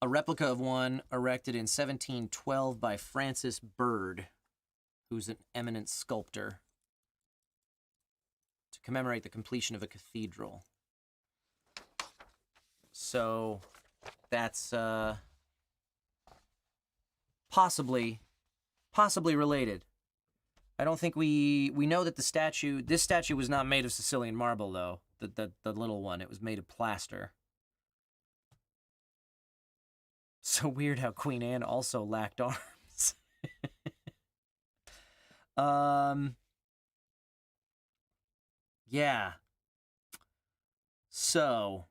A replica of one erected in 1712 by Francis Bird, who's an eminent sculptor, to commemorate the completion of a cathedral. So that's possibly related. I don't think we know that this statue was not made of Sicilian marble, though. The little one, it was made of plaster. So weird how Queen Anne also lacked arms. Yeah. So,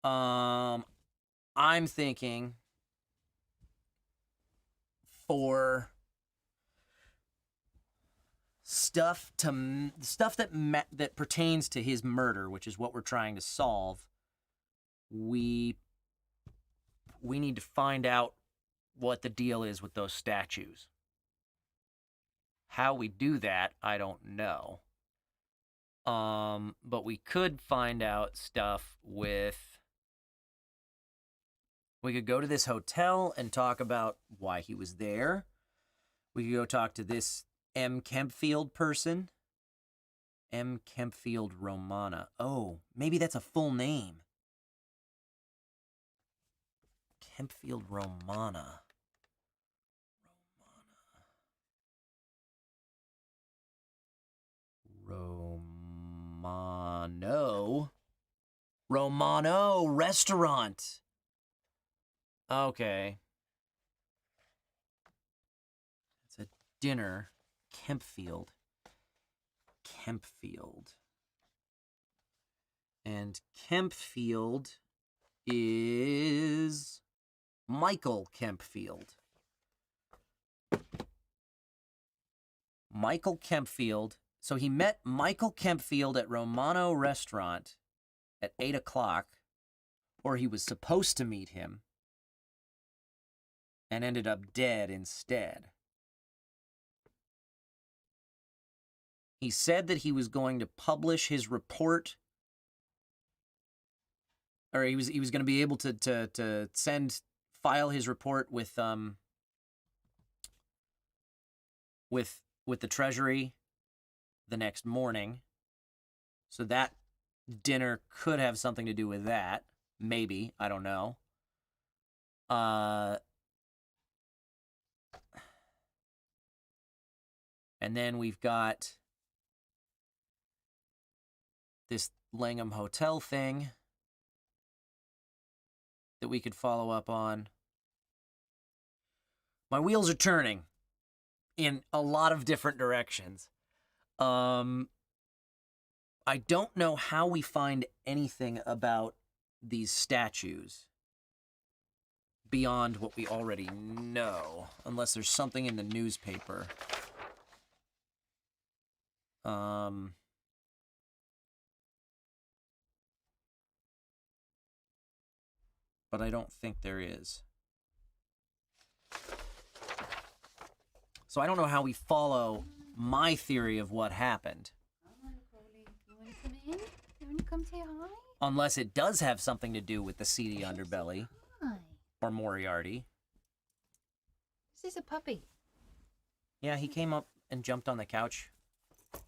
I'm thinking for stuff that pertains to his murder, which is what we're trying to solve. We need to find out what the deal is with those statues. How we do that, I don't know. But we could find out stuff with... We could go to this hotel and talk about why he was there. We could go talk to this M. Kempfield person. M. Kempfield Romana. Oh, maybe that's a full name. Kempfield Romana. Romano Restaurant. Okay. It's a dinner. Kempfield. And Kempfield is Michael Kempfield. Michael Kempfield. So he met Michael Kempfield at Romano Restaurant at 8 o'clock, or he was supposed to meet him, and ended up dead instead. He said that he was going to publish his report, or he was going to be able to file his report with the Treasury the next morning. So that dinner could have something to do with that. Maybe. I don't know. And then we've got this Langham Hotel thing that we could follow up on. My wheels are turning in a lot of different directions. I don't know how we find anything about these statues beyond what we already know, unless there's something in the newspaper. But I don't think there is. So I don't know how we follow my theory of what happened. You want to come in? You want to come say hi? Unless it does have something to do with the seedy underbelly. Hi. Or Moriarty. This is a puppy. Yeah, he came up and jumped on the couch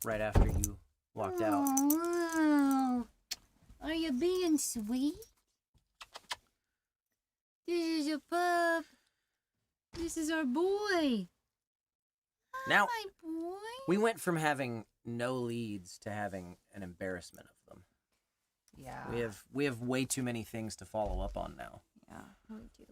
right after you walked out. Wow. Are you being sweet? This is a pup. This is our boy. Now, Hi, boy. we went from having no leads to having an embarrassment of them. Yeah. We have way too many things to follow up on now. Yeah, we do.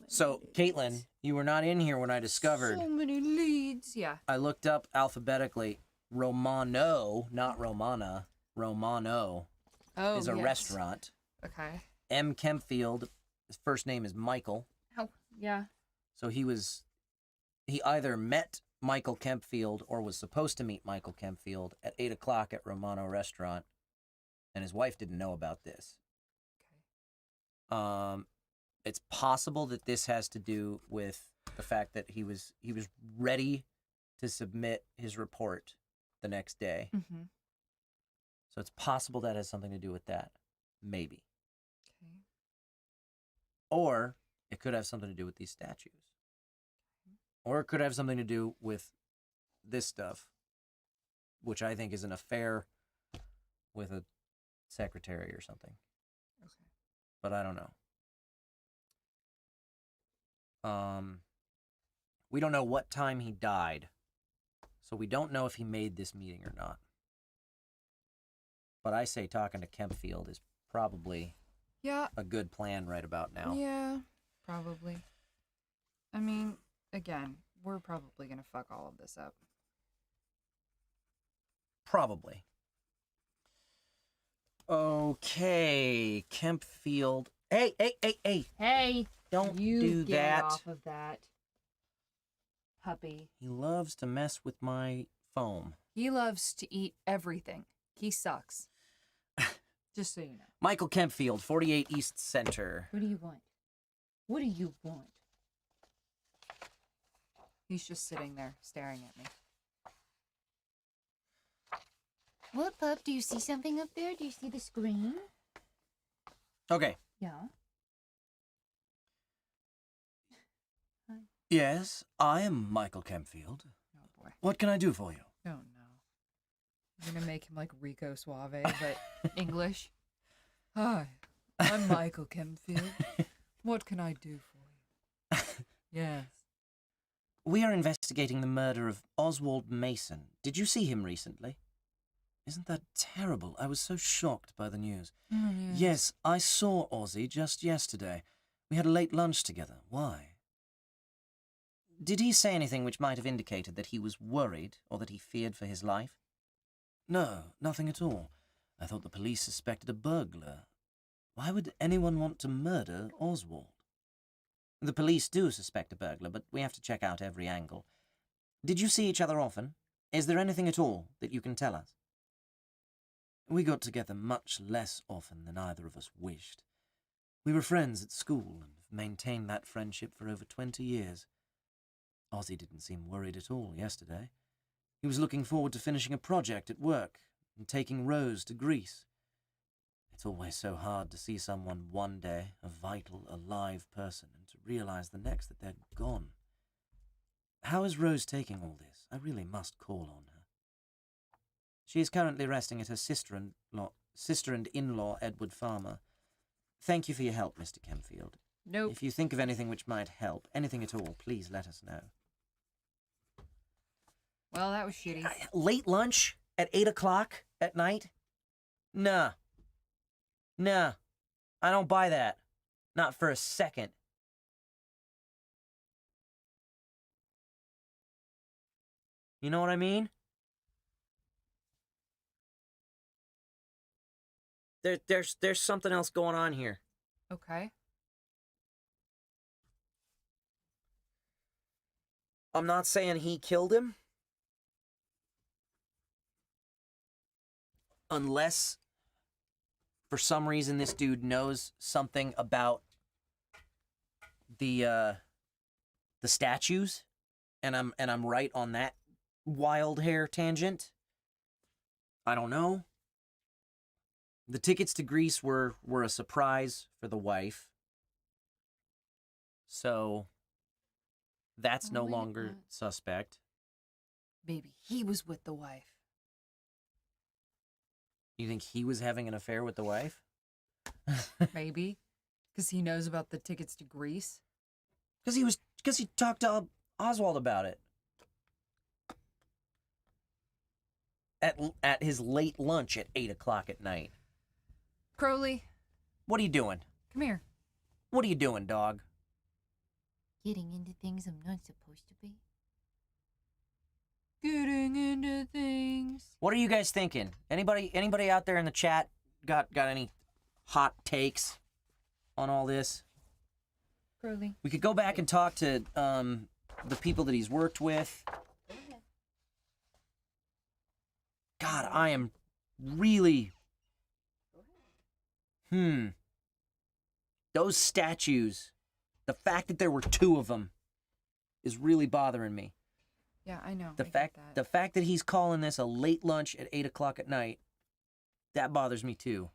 So Katelyn, you were not in here when I discovered. So many leads. Yeah. I looked up alphabetically. Romano, not Romana. Romano is a restaurant. Okay. M. Kempfield, his first name is Michael. Oh, yeah. So he either met Michael Kempfield or was supposed to meet Michael Kempfield at 8 o'clock at Romano Restaurant, and his wife didn't know about this. Okay. It's possible that this has to do with the fact that he was ready to submit his report the next day. Mm-hmm. So it's possible that has something to do with that. Maybe. Okay. Or it could have something to do with these statues. Or it could have something to do with this stuff, which I think is an affair with a secretary or something. Okay. But I don't know. We don't know what time he died. So we don't know if he made this meeting or not. But I say talking to Kempfield is probably a good plan right about now. Yeah, probably. I mean, again, we're probably going to fuck all of this up. Probably. Okay, Kempfield. Hey! Hey! Don't you do get that. off of that, puppy. He loves to mess with my foam. He loves to eat everything. He sucks. Just so you know. Michael Kempfield, 48 East Center. What do you want? What do you want? He's just sitting there staring at me. What, pup? Do you see something up there? Do you see the screen? Okay. Yeah. Yes, I am Michael Kempfield. Oh, boy. What can I do for you? Oh, no. I'm going to make him like Rico Suave, but English. Hi, I'm Michael Kempfield. What can I do for you? Yes. We are investigating the murder of Oswald Mason. Did you see him recently? Isn't that terrible? I was so shocked by the news. Oh, Yes, I saw Ozzy just yesterday. We had a late lunch together. Why? Did he say anything which might have indicated that he was worried or that he feared for his life? No, nothing at all. I thought the police suspected a burglar. Why would anyone want to murder Oswald? The police do suspect a burglar, but we have to check out every angle. Did you see each other often? Is there anything at all that you can tell us? We got together much less often than either of us wished. We were friends at school and have maintained that friendship for over 20 years. Ozzy didn't seem worried at all yesterday. He was looking forward to finishing a project at work and taking Rose to Greece. It's always so hard to see someone one day, a vital, alive person, and to realize the next that they're gone. How is Rose taking all this? I really must call on her. She is currently resting at her sister and in-law, Edward Farmer. Thank you for your help, Mr. Kempfield. Nope. If you think of anything which might help, anything at all, please let us know. Well, that was shitty. Late lunch at 8 o'clock at night? Nah. I don't buy that. Not for a second. You know what I mean? There's something else going on here. Okay. I'm not saying he killed him. Unless, for some reason, this dude knows something about the statues, and I'm right on that wild hair tangent. I don't know. The tickets to Greece were a surprise for the wife. So that's no Wait, longer suspect. Maybe he was with the wife. You think he was having an affair with the wife? Maybe. Because he knows about the tickets to Greece. Because he talked to Oswald about it. At his late lunch at 8 o'clock at night. Crowley, What are you doing? come here. What are you doing, dog? Getting into things I'm not supposed to be. Getting into things. What are you guys thinking? Anybody out there in the chat got any hot takes on all this? Crowley. We could go back and talk to the people that he's worked with. God, I am really... Those statues, the fact that there were two of them is really bothering me. Yeah, I know. The fact that he's calling this a late lunch at 8 o'clock at night, that bothers me too.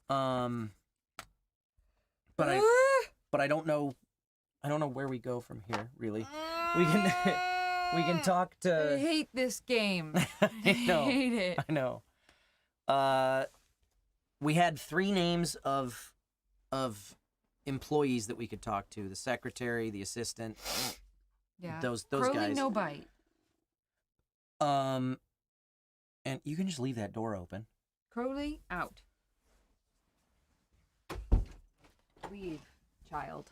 But I don't know where we go from here, really. We can talk to... I hate this game. I know. hate it. I know. We had 3 names of employees that we could talk to: the secretary, the assistant, Yeah. Those Crowley, guys. no bite. And you can just leave that door open. Crowley, out. Leave, child.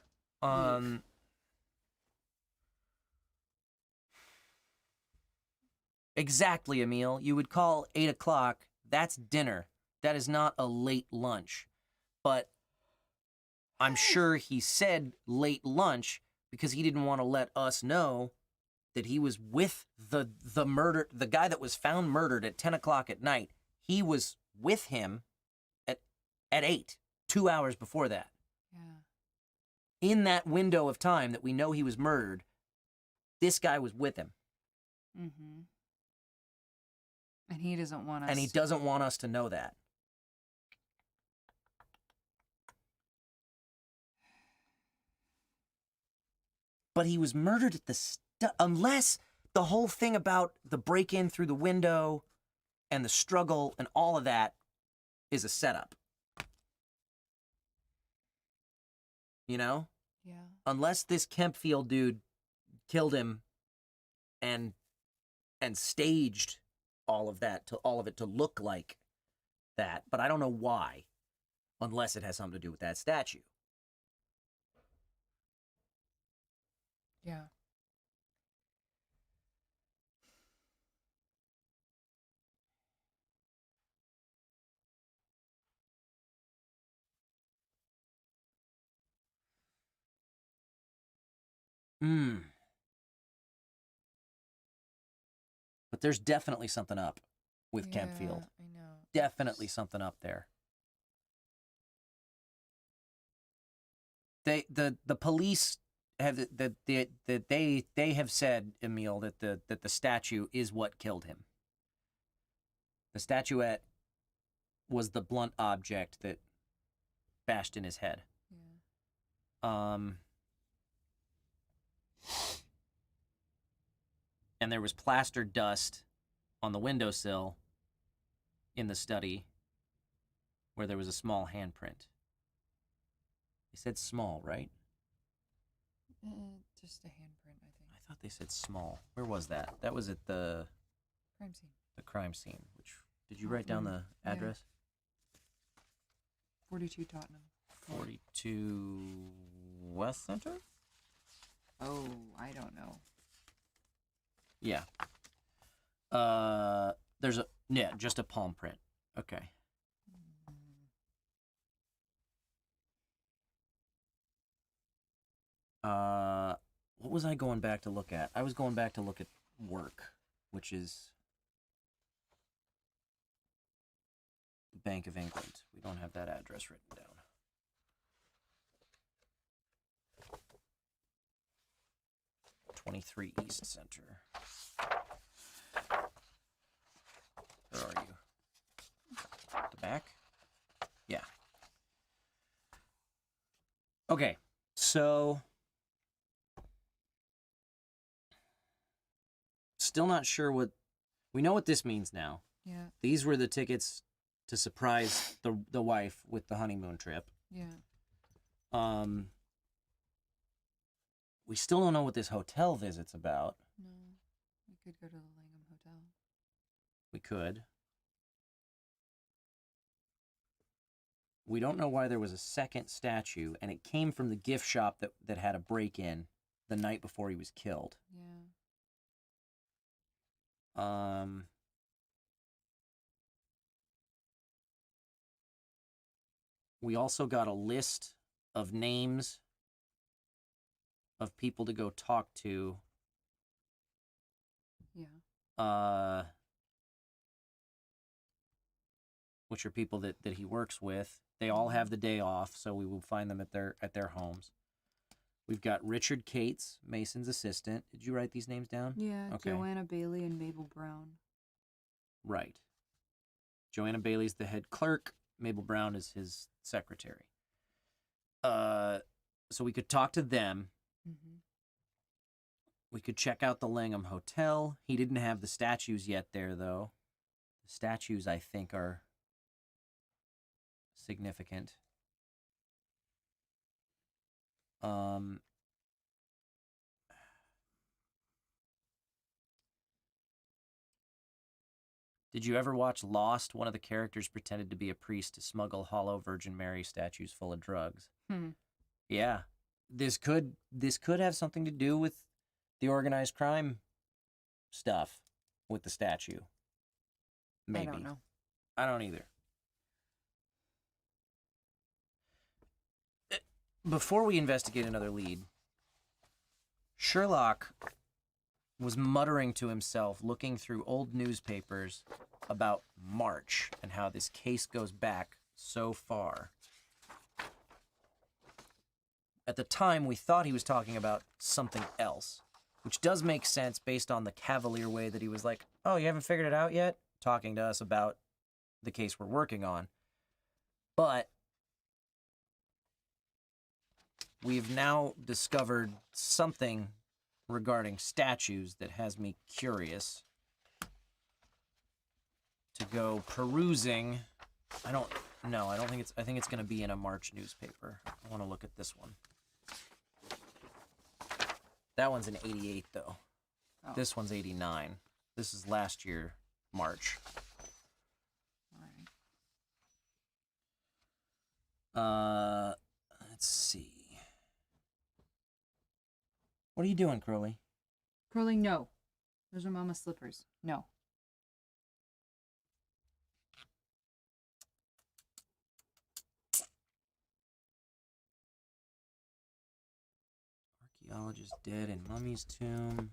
Exactly, Emil. You would call 8 o'clock. That's dinner. That is not a late lunch. But I'm sure he said late lunch because he didn't want to let us know that he was with the guy that was found murdered at 10 o'clock at night. He was with him at 8, 2 hours before that. Yeah. In that window of time that we know he was murdered, this guy was with him. Mm-hmm. And he doesn't want us. And he doesn't want us to know that. But he was murdered at unless the whole thing about the break-in through the window and the struggle and all of that is a setup. You know? Yeah. Unless this Kempfield dude killed him and staged all of it to look like that, but I don't know why, unless it has something to do with that statue. Yeah. But there's definitely something up with Kempfield. I know. Definitely something up there. The police have they have said, Emil, that the statue is what killed him. The statuette was the blunt object that bashed in his head. Yeah. And there was plaster dust on the windowsill in the study where there was a small handprint. They said small, right? Just a handprint, I think. I thought they said small. Where was that? That was at the Crime scene. the crime scene. Which did you write down the Yeah. address? 42 Tottenham. 42 West Center? Oh, I don't know. Yeah. There's just a palm print. Okay. What was I going back to look at? I was going back to look at work, which is the Bank of England. We don't have that address written down. (23) East Center. Where are you? The back? Yeah. Okay, so still not sure what we know what this means now. Yeah. These were the tickets to surprise the wife with the honeymoon trip. Yeah. We still don't know what this hotel visit's about. No. We could go to the Langham Hotel. We could. We don't know why there was a second statue, and it came from the gift shop that had a break-in the night before he was killed. Yeah. We also got a list of names of people to go talk to. Yeah. Which are people that he works with. They all have the day off, so we will find them at their homes. We've got Richard Cates, Mason's assistant. Did you write these names down? Yeah. Okay. Joanna Bailey and Mabel Brown. Right. Joanna Bailey's the head clerk. Mabel Brown is his secretary. So we could talk to them. Mm-hmm. We could check out the Langham Hotel. He didn't have the statues yet there, though. The statues, I think, are significant. Did you ever watch Lost? One of the characters pretended to be a priest to smuggle hollow Virgin Mary statues full of drugs. Yeah. This could have something to do with the organized crime stuff with the statue. Maybe. I don't know. I don't either. Before we investigate another lead, Sherlock was muttering to himself, looking through old newspapers about March and how this case goes back so far. At the time, we thought he was talking about something else, which does make sense based on the cavalier way that he was like, oh, you haven't figured it out yet? Talking to us about the case we're working on. But we've now discovered something regarding statues that has me curious to go perusing. I think it's going to be in a March newspaper. I want to look at this one. That one's in 88 though. Oh. This one's 89. This is last year, March. All right. Let's see. What are you doing, Crowley? Crowley, no. Those are Mama's slippers. No. Archaeologist dead in mummy's tomb.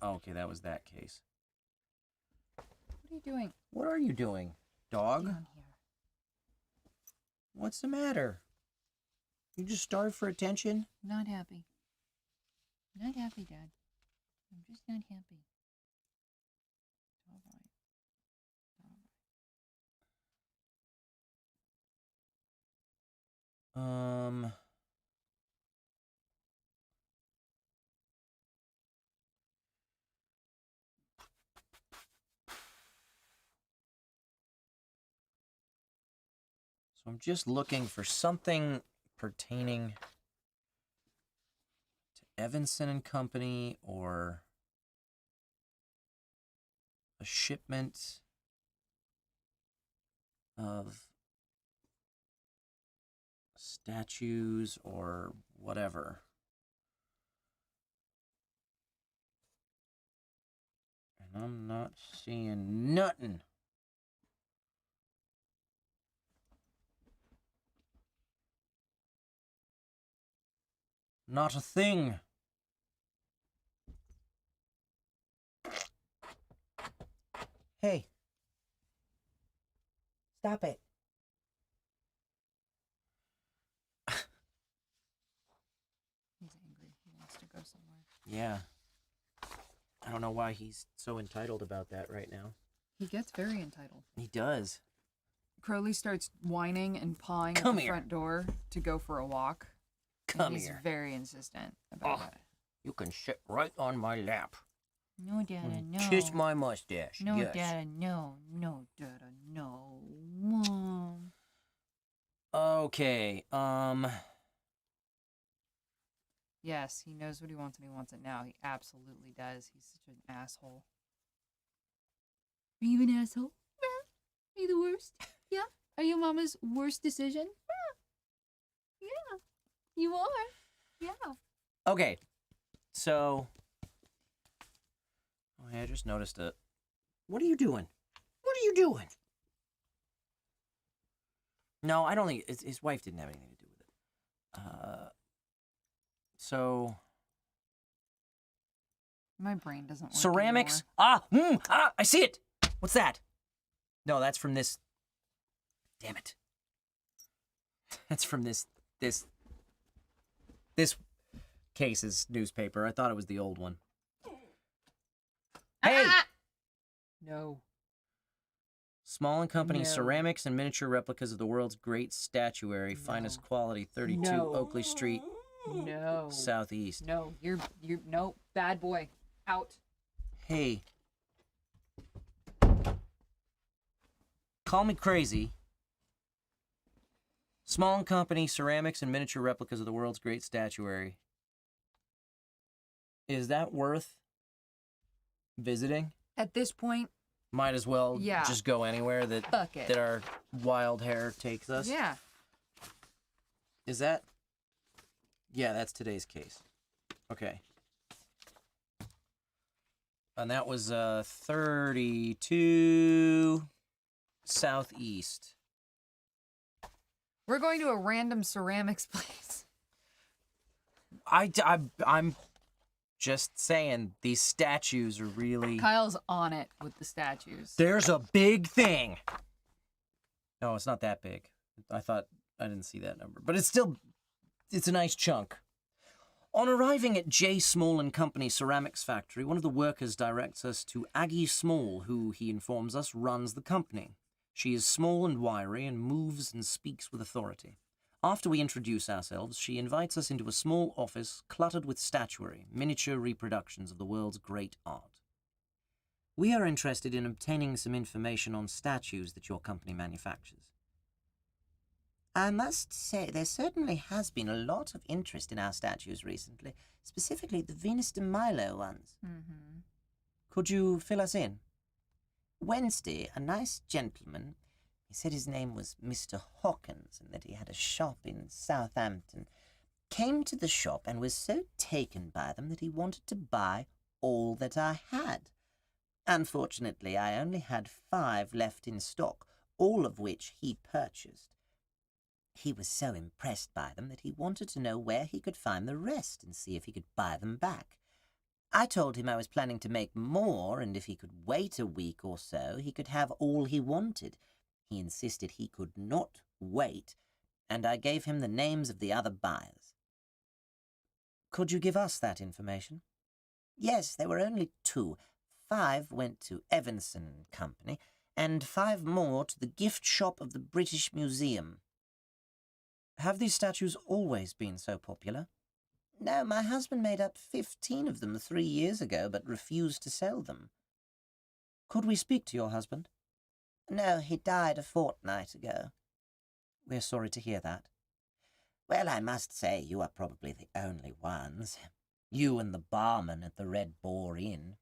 Okay, that was that case. What are you doing? What are you doing, dog? Down here. What's the matter? You just starved for attention? Not happy. Not happy, Dad. I'm just not happy. All right. So I'm just looking for something pertaining to Evanson and Company or a shipment of statues or whatever. And I'm not seeing nothing. Not a thing. Hey. Stop it. He's angry. He wants to go somewhere. Yeah. I don't know why he's so entitled about that right now. He gets very entitled. He does. Crowley starts whining and pawing Come at the here. front door to go for a walk. Come He's here. very insistent about it. You can sit right on my lap. No, Dada, and no. Kiss my mustache. No, yes. Dada, no. No, Dada, no. Mom. Okay. Yes, he knows what he wants and he wants it now. He absolutely does. He's such an asshole. Are you an asshole? Are you the worst? Yeah? Are you Mama's worst decision? Yeah. You are. Yeah. Okay. So. Oh, yeah, I just noticed it. What are you doing? What are you doing? No, I don't think his wife didn't have anything to do with it. So. My brain doesn't work Ceramics. anymore. I see it. What's that? No, that's from this. Damn it. That's from this case's newspaper. I thought it was the old one. Hey! No. Small and Company No. ceramics and miniature replicas of the world's great statuary, finest quality, 32 No. Oakley Street, No. Southeast. No, you're no bad boy. Out. Hey. Call me crazy. Small and Company ceramics and miniature replicas of the world's great statuary. Is that worth visiting? At this point, Might as well Yeah. just go anywhere Fuck it. that our wild hair takes us. Yeah. Is that? Yeah, that's today's case. Okay. And that was 32 southeast. We're going to a random ceramics place. I'm just saying, these statues are really... Kyle's on it with the statues. There's a big thing. No, it's not that big. I didn't see that number. But it's a nice chunk. On arriving at J. Small and Company Ceramics Factory, one of the workers directs us to Aggie Small, who, he informs us, runs the company. She is small and wiry and moves and speaks with authority. After we introduce ourselves, she invites us into a small office cluttered with statuary, miniature reproductions of the world's great art. We are interested in obtaining some information on statues that your company manufactures. I must say, there certainly has been a lot of interest in our statues recently, specifically the Venus de Milo ones. Mm-hmm. Could you fill us in? Wednesday, a nice gentleman, he said his name was Mr. Hawkins and that he had a shop in Southampton, came to the shop and was so taken by them that he wanted to buy all that I had. Unfortunately, I only had 5 left in stock, all of which he purchased. He was so impressed by them that he wanted to know where he could find the rest and see if he could buy them back. I told him I was planning to make more, and if he could wait a week or so, he could have all he wanted. He insisted he could not wait, and I gave him the names of the other buyers. Could you give us that information? Yes, there were only 2. 5 went to Evanson and Company, and 5 more to the gift shop of the British Museum. Have these statues always been so popular? No, my husband made up 15 of them 3 years ago, but refused to sell them. Could we speak to your husband? No, he died a fortnight ago. We're sorry to hear that. Well, I must say, you are probably the only ones. You and the barman at the Red Boar Inn.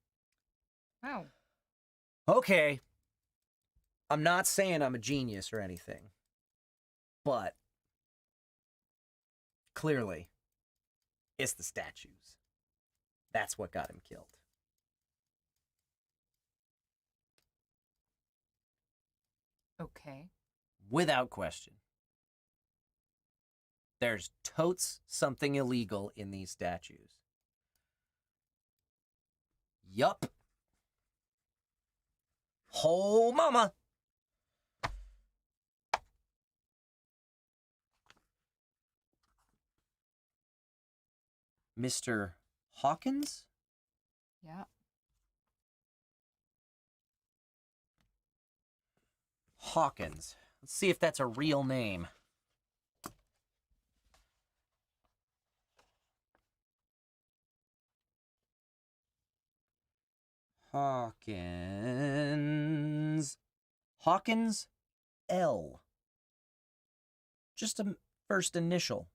Wow. Okay. I'm not saying I'm a genius or anything, but clearly, it's the statues. That's what got him killed. Okay. Without question. There's totes something illegal in these statues. Yup. Oh, mama! Mr. Hawkins? Yeah. Hawkins. Let's see if that's a real name. Hawkins. Hawkins L. Just a first initial.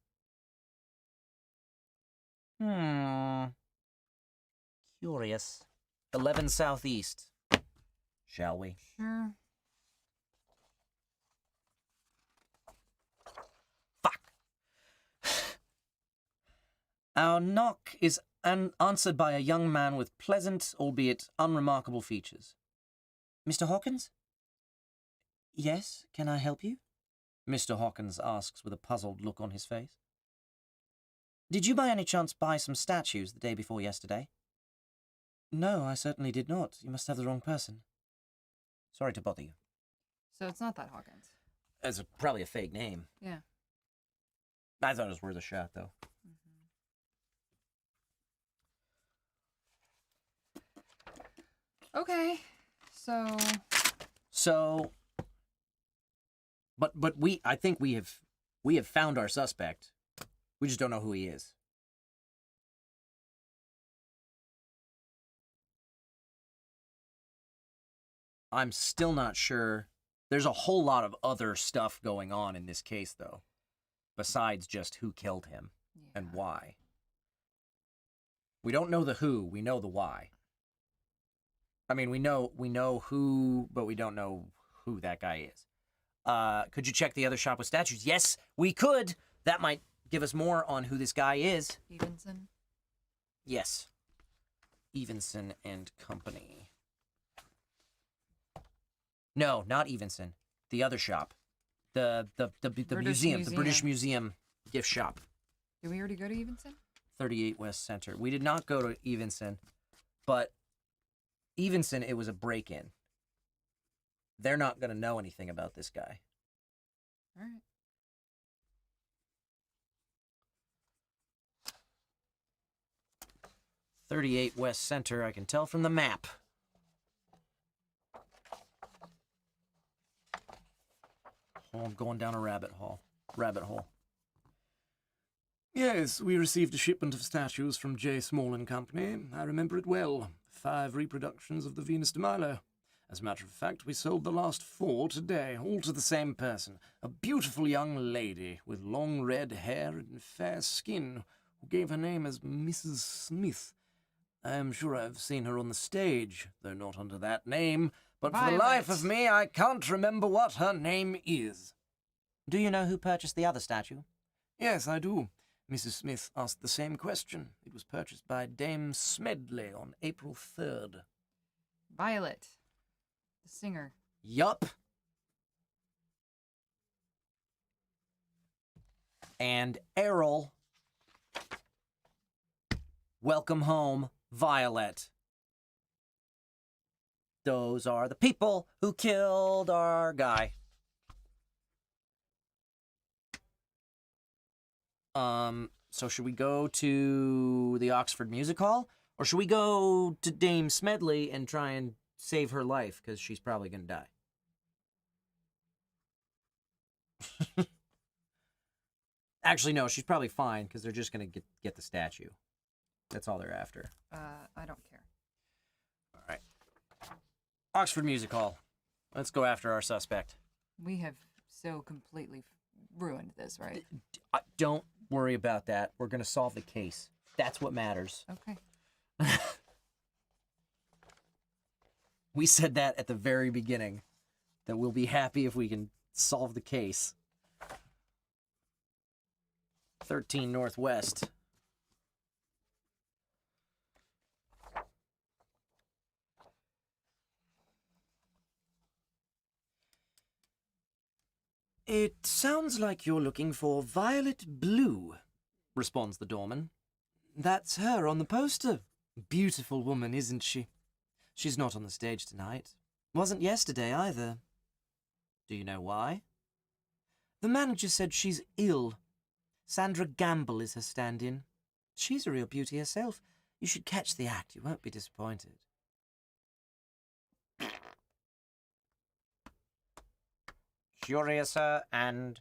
Curious. 11 Southeast. Shall we? Sure. Fuck. Our knock is answered by a young man with pleasant, albeit unremarkable features. Mr. Hawkins? Yes, can I help you? Mr. Hawkins asks with a puzzled look on his face. Did you by any chance buy some statues the day before yesterday? No, I certainly did not. You must have the wrong person. Sorry to bother you. So it's not that Hawkins. It's probably a fake name. Yeah. I thought it was worth a shot, though. Okay. So, but I think we have found our suspect. We just don't know who he is. I'm still not sure. There's a whole lot of other stuff going on in this case, though, besides just who killed him and why. We don't know the who, we know the why. I mean, we know who, but we don't know who that guy is. Could you check the other shop with statues? Yes, we could. That might give us more on who this guy is. Stevenson. Yes. Evenson and Company. No, not Evenson. The other shop. The museum. The British Museum gift shop. Did we already go to Evenson? 38 West Center. We did not go to Evenson, but Evenson, it was a break-in. They're not going to know anything about this guy. All right. .38 West Center, I can tell from the map. Oh, I'm going down a rabbit hole. Yes, we received a shipment of statues from J. Small and Company. I remember it well. 5 reproductions of the Venus de Milo. As a matter of fact, we sold the last 4 today, all to the same person. A beautiful young lady with long red hair and fair skin, who gave her name as Mrs. Smith. I am sure I've seen her on the stage, though not under that name, but for the life of me, I can't remember what her name is. Do you know who purchased the other statue? Yes, I do. Mrs. Smith asked the same question. It was purchased by Dame Smedley on April 3rd. Violet, the singer. Yup. And Errol. Welcome home, Violet. Those are the people who killed our guy. So should we go to the Oxford Music Hall? Or should we go to Dame Smedley and try and save her life? Because she's probably going to die. Actually, no, she's probably fine, because they're just going to get the statue. That's all they're after. I don't care. All right. Oxford Music Hall. Let's go after our suspect. We have so completely ruined this, right? Don't worry about that. We're going to solve the case. That's what matters. Okay. We said that at the very beginning, that we'll be happy if we can solve the case. 13 Northwest. It sounds like you're looking for Violet Blue, responds the doorman. That's her on the poster. Beautiful woman, isn't she? She's not on the stage tonight. Wasn't yesterday either. Do you know why? The manager said she's ill. Sandra Gamble is her stand-in. She's a real beauty herself. You should catch the act. You won't be disappointed. Curiouser and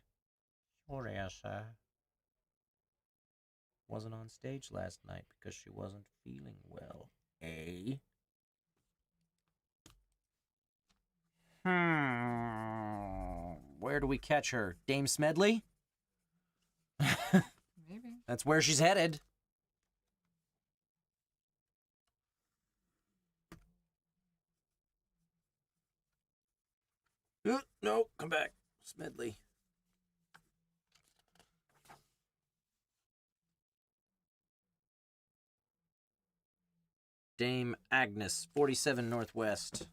curiouser. Wasn't on stage last night because she wasn't feeling well, eh? Where do we catch her? Dame Smedley? Maybe. That's where she's headed. No, come back. Smedley. Dame Agnes, 47 Northwest.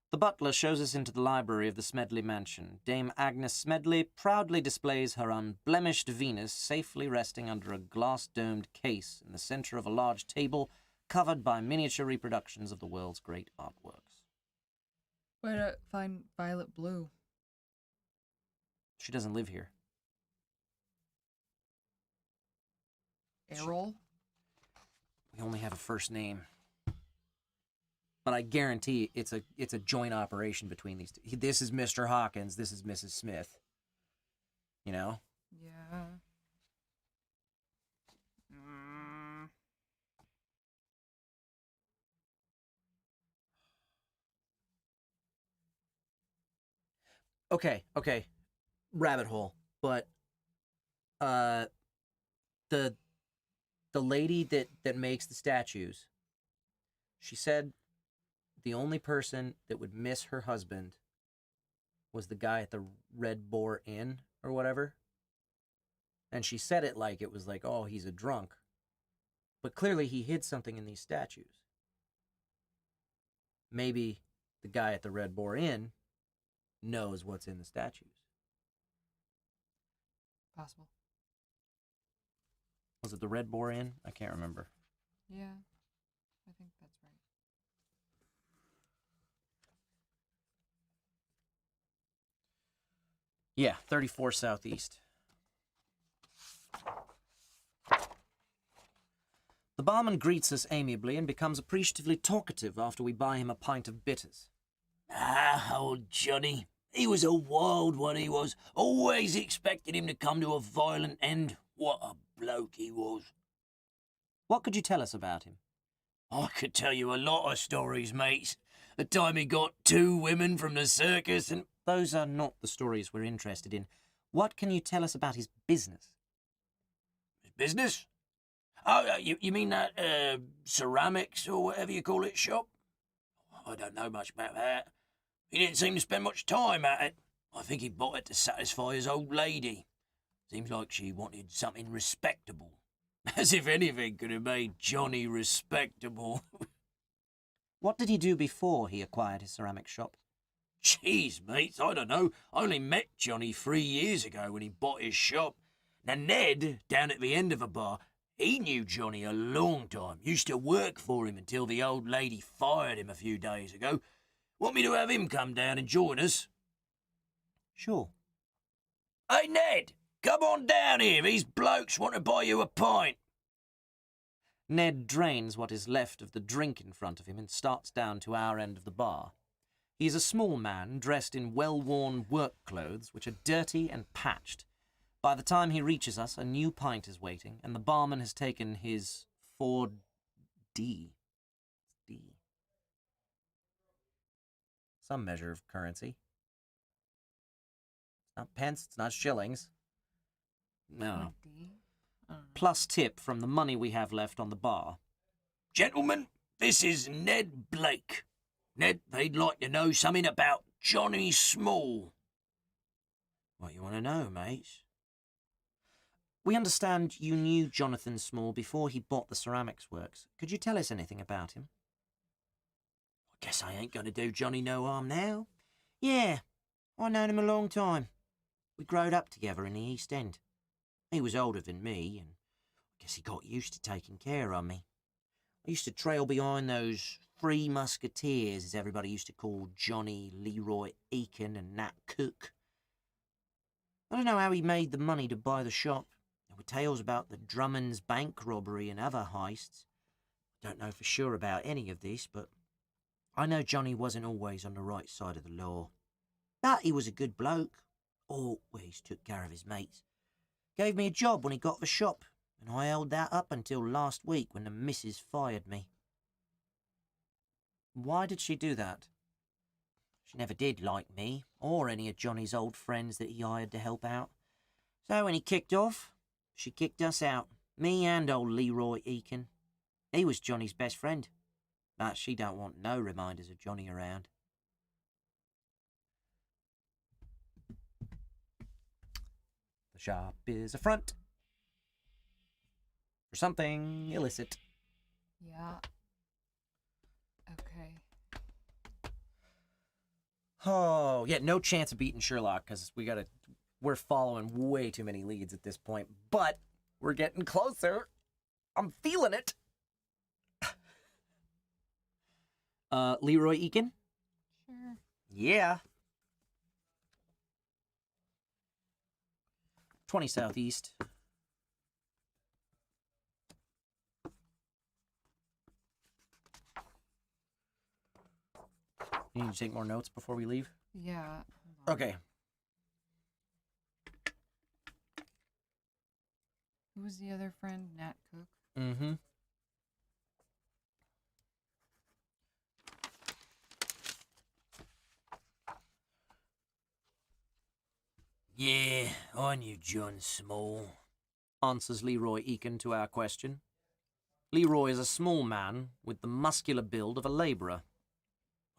The butler shows us into the library of the Smedley mansion. Dame Agnes Smedley proudly displays her unblemished Venus safely resting under a glass-domed case in the center of a large table covered by miniature reproductions of the world's great artworks. Why not find Violet Blue? She doesn't live here. Errol? We only have a first name. But I guarantee it's a joint operation between these two. This is Mr. Hawkins. This is Mrs. Smith. You know? Yeah. Okay. Rabbit hole. But the lady that makes the statues, she said the only person that would miss her husband was the guy at the Red Boar Inn or whatever. And she said it like it was like, oh, he's a drunk. But clearly he hid something in these statues. Maybe the guy at the Red Boar Inn knows what's in the statues. Possible. Was it the Red Boar Inn? I can't remember. Yeah, I think that's right. Yeah, 34 Southeast. The barman greets us amiably and becomes appreciatively talkative after we buy him a pint of bitters. Ah, old Johnny. He was a wild one, he was. Always expected him to come to a violent end. What a bloke he was. What could you tell us about him? I could tell you a lot of stories, mates. The time he got 2 women from the circus and... Those are not the stories we're interested in. What can you tell us about his business? His business? Oh, you mean that ceramics or whatever you call it shop? I don't know much about that. He didn't seem to spend much time at it. I think he bought it to satisfy his old lady. Seems like she wanted something respectable. As if anything could have made Johnny respectable. What did he do before he acquired his ceramic shop? Jeez, mates, I don't know. I only met Johnny 3 years ago when he bought his shop. Now, Ned, down at the end of a bar, he knew Johnny a long time. Used to work for him until the old lady fired him a few days ago. Want me to have him come down and join us? Sure. Hey, Ned, come on down here. These blokes want to buy you a pint. Ned drains what is left of the drink in front of him and starts down to our end of the bar. He is a small man dressed in well-worn work clothes which are dirty and patched. By the time he reaches us, a new pint is waiting, and the barman has taken his 4D. D. Some measure of currency. It's not pence, it's not shillings. No. Plus tip from the money we have left on the bar. Gentlemen, this is Ned Blake. Ned, they'd like to know something about Johnny Small. What you want to know, mate? We understand you knew Jonathan Small before he bought the ceramics works. Could you tell us anything about him? I guess I ain't going to do Johnny no harm now. Yeah, I've known him a long time. We growed up together in the East End. He was older than me, and I guess he got used to taking care of me. I used to trail behind those 3 musketeers, as everybody used to call Johnny, Leroy Eakin, and Nat Cook. I don't know how he made the money to buy the shop. There were tales about the Drummond's bank robbery and other heists. I don't know for sure about any of this, but I know Johnny wasn't always on the right side of the law. But he was a good bloke. Always took care of his mates. Gave me a job when he got the shop, and I held that up until last week when the missus fired me. Why did she do that? She never did like me, or any of Johnny's old friends that he hired to help out. So when he kicked off, she kicked us out, me and old Leroy Eakin. He was Johnny's best friend, but she don't want no reminders of Johnny around. The shop is a front for something illicit. Yeah. Okay. Oh, yeah, no chance of beating Sherlock because we're following way too many leads at this point, but we're getting closer. I'm feeling it. Leroy Eakin? Sure. Yeah. 20 Southeast. You need to take more notes before we leave? Yeah. Hold on. Okay. Who was the other friend? Nat Cook? Mm-hmm. Yeah, I knew John Small. answers Leroy Eakin to our question. Leroy is a small man with the muscular build of a labourer.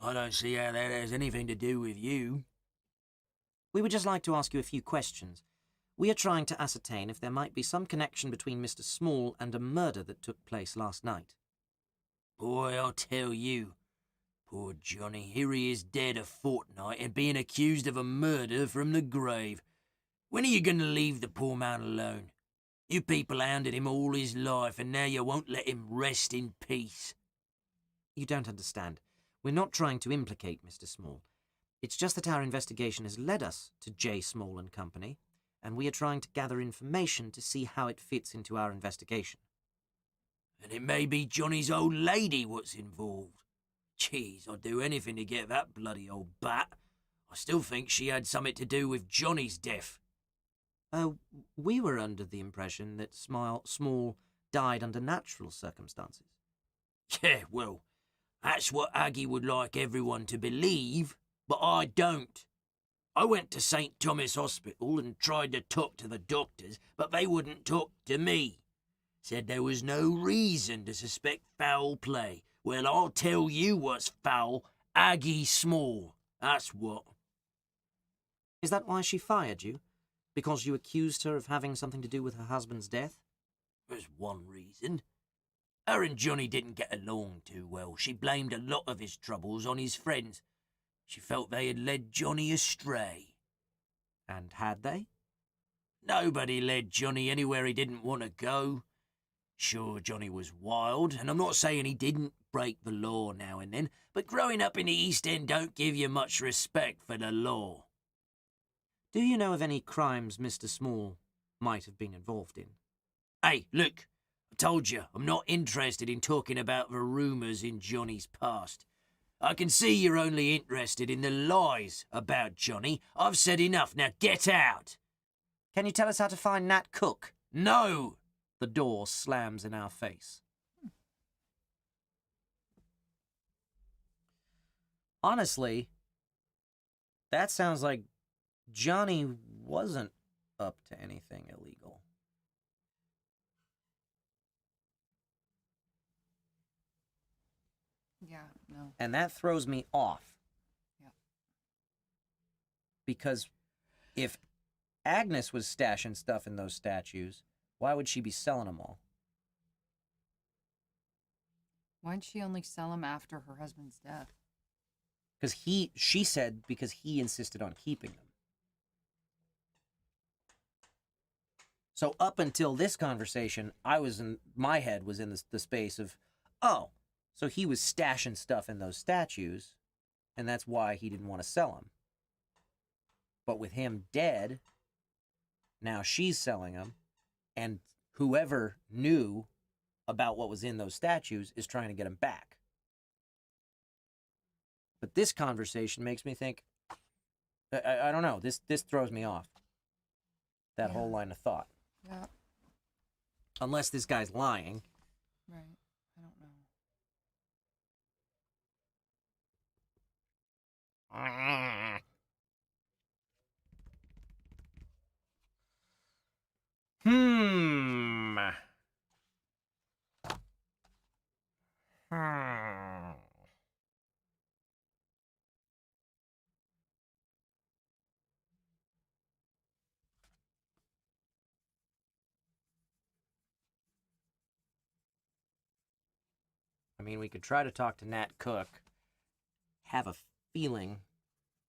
I don't see how that has anything to do with you. We would just like to ask you a few questions. We are trying to ascertain if there might be some connection between Mr. Small and a murder that took place last night. Boy, I'll tell you. Poor Johnny, here he is dead a fortnight and being accused of a murder from the grave. When are you going to leave the poor man alone? You people hounded him all his life and now you won't let him rest in peace. You don't understand. We're not trying to implicate Mr. Small. It's just that our investigation has led us to J. Small and Company, and we are trying to gather information to see how it fits into our investigation. And it may be Johnny's old lady what's involved. Jeez, I'd do anything to get that bloody old bat. I still think she had something to do with Johnny's death. We were under the impression that Small died under natural circumstances. Yeah, well, that's what Aggie would like everyone to believe, but I don't. I went to St. Thomas Hospital and tried to talk to the doctors, but they wouldn't talk to me. Said there was no reason to suspect foul play. Well, I'll tell you what's foul. Aggie Small. That's what. Is that why she fired you? Because you accused her of having something to do with her husband's death? There's one reason. Her and Johnny didn't get along too well. She blamed a lot of his troubles on his friends. She felt they had led Johnny astray. And had they? Nobody led Johnny anywhere he didn't want to go. Sure, Johnny was wild, and I'm not saying he didn't break the law now and then, but growing up in the East End don't give you much respect for the law. Do you know of any crimes Mr. Small might have been involved in? Hey, look, I told you, I'm not interested in talking about the rumours in Johnny's past. I can see you're only interested in the lies about Johnny. I've said enough, now get out! Can you tell us how to find Nat Cook? No! The door slams in our face. Honestly, that sounds like Johnny wasn't up to anything illegal. Yeah, no. And that throws me off. Yeah. Because if Agnes was stashing stuff in those statues, why would she be selling them all? Why'd she only sell them after her husband's death? Because she said because he insisted on keeping them. So up until this conversation, my head was in the space of, oh, so he was stashing stuff in those statues, and that's why he didn't want to sell them. But with him dead, now she's selling them, and whoever knew about what was in those statues is trying to get them back. But this conversation makes me think, I don't know, this throws me off. That whole line of thought. Yeah. Unless this guy's lying. Right. I don't know. I mean, we could try to talk to Nat Cook. Have a feeling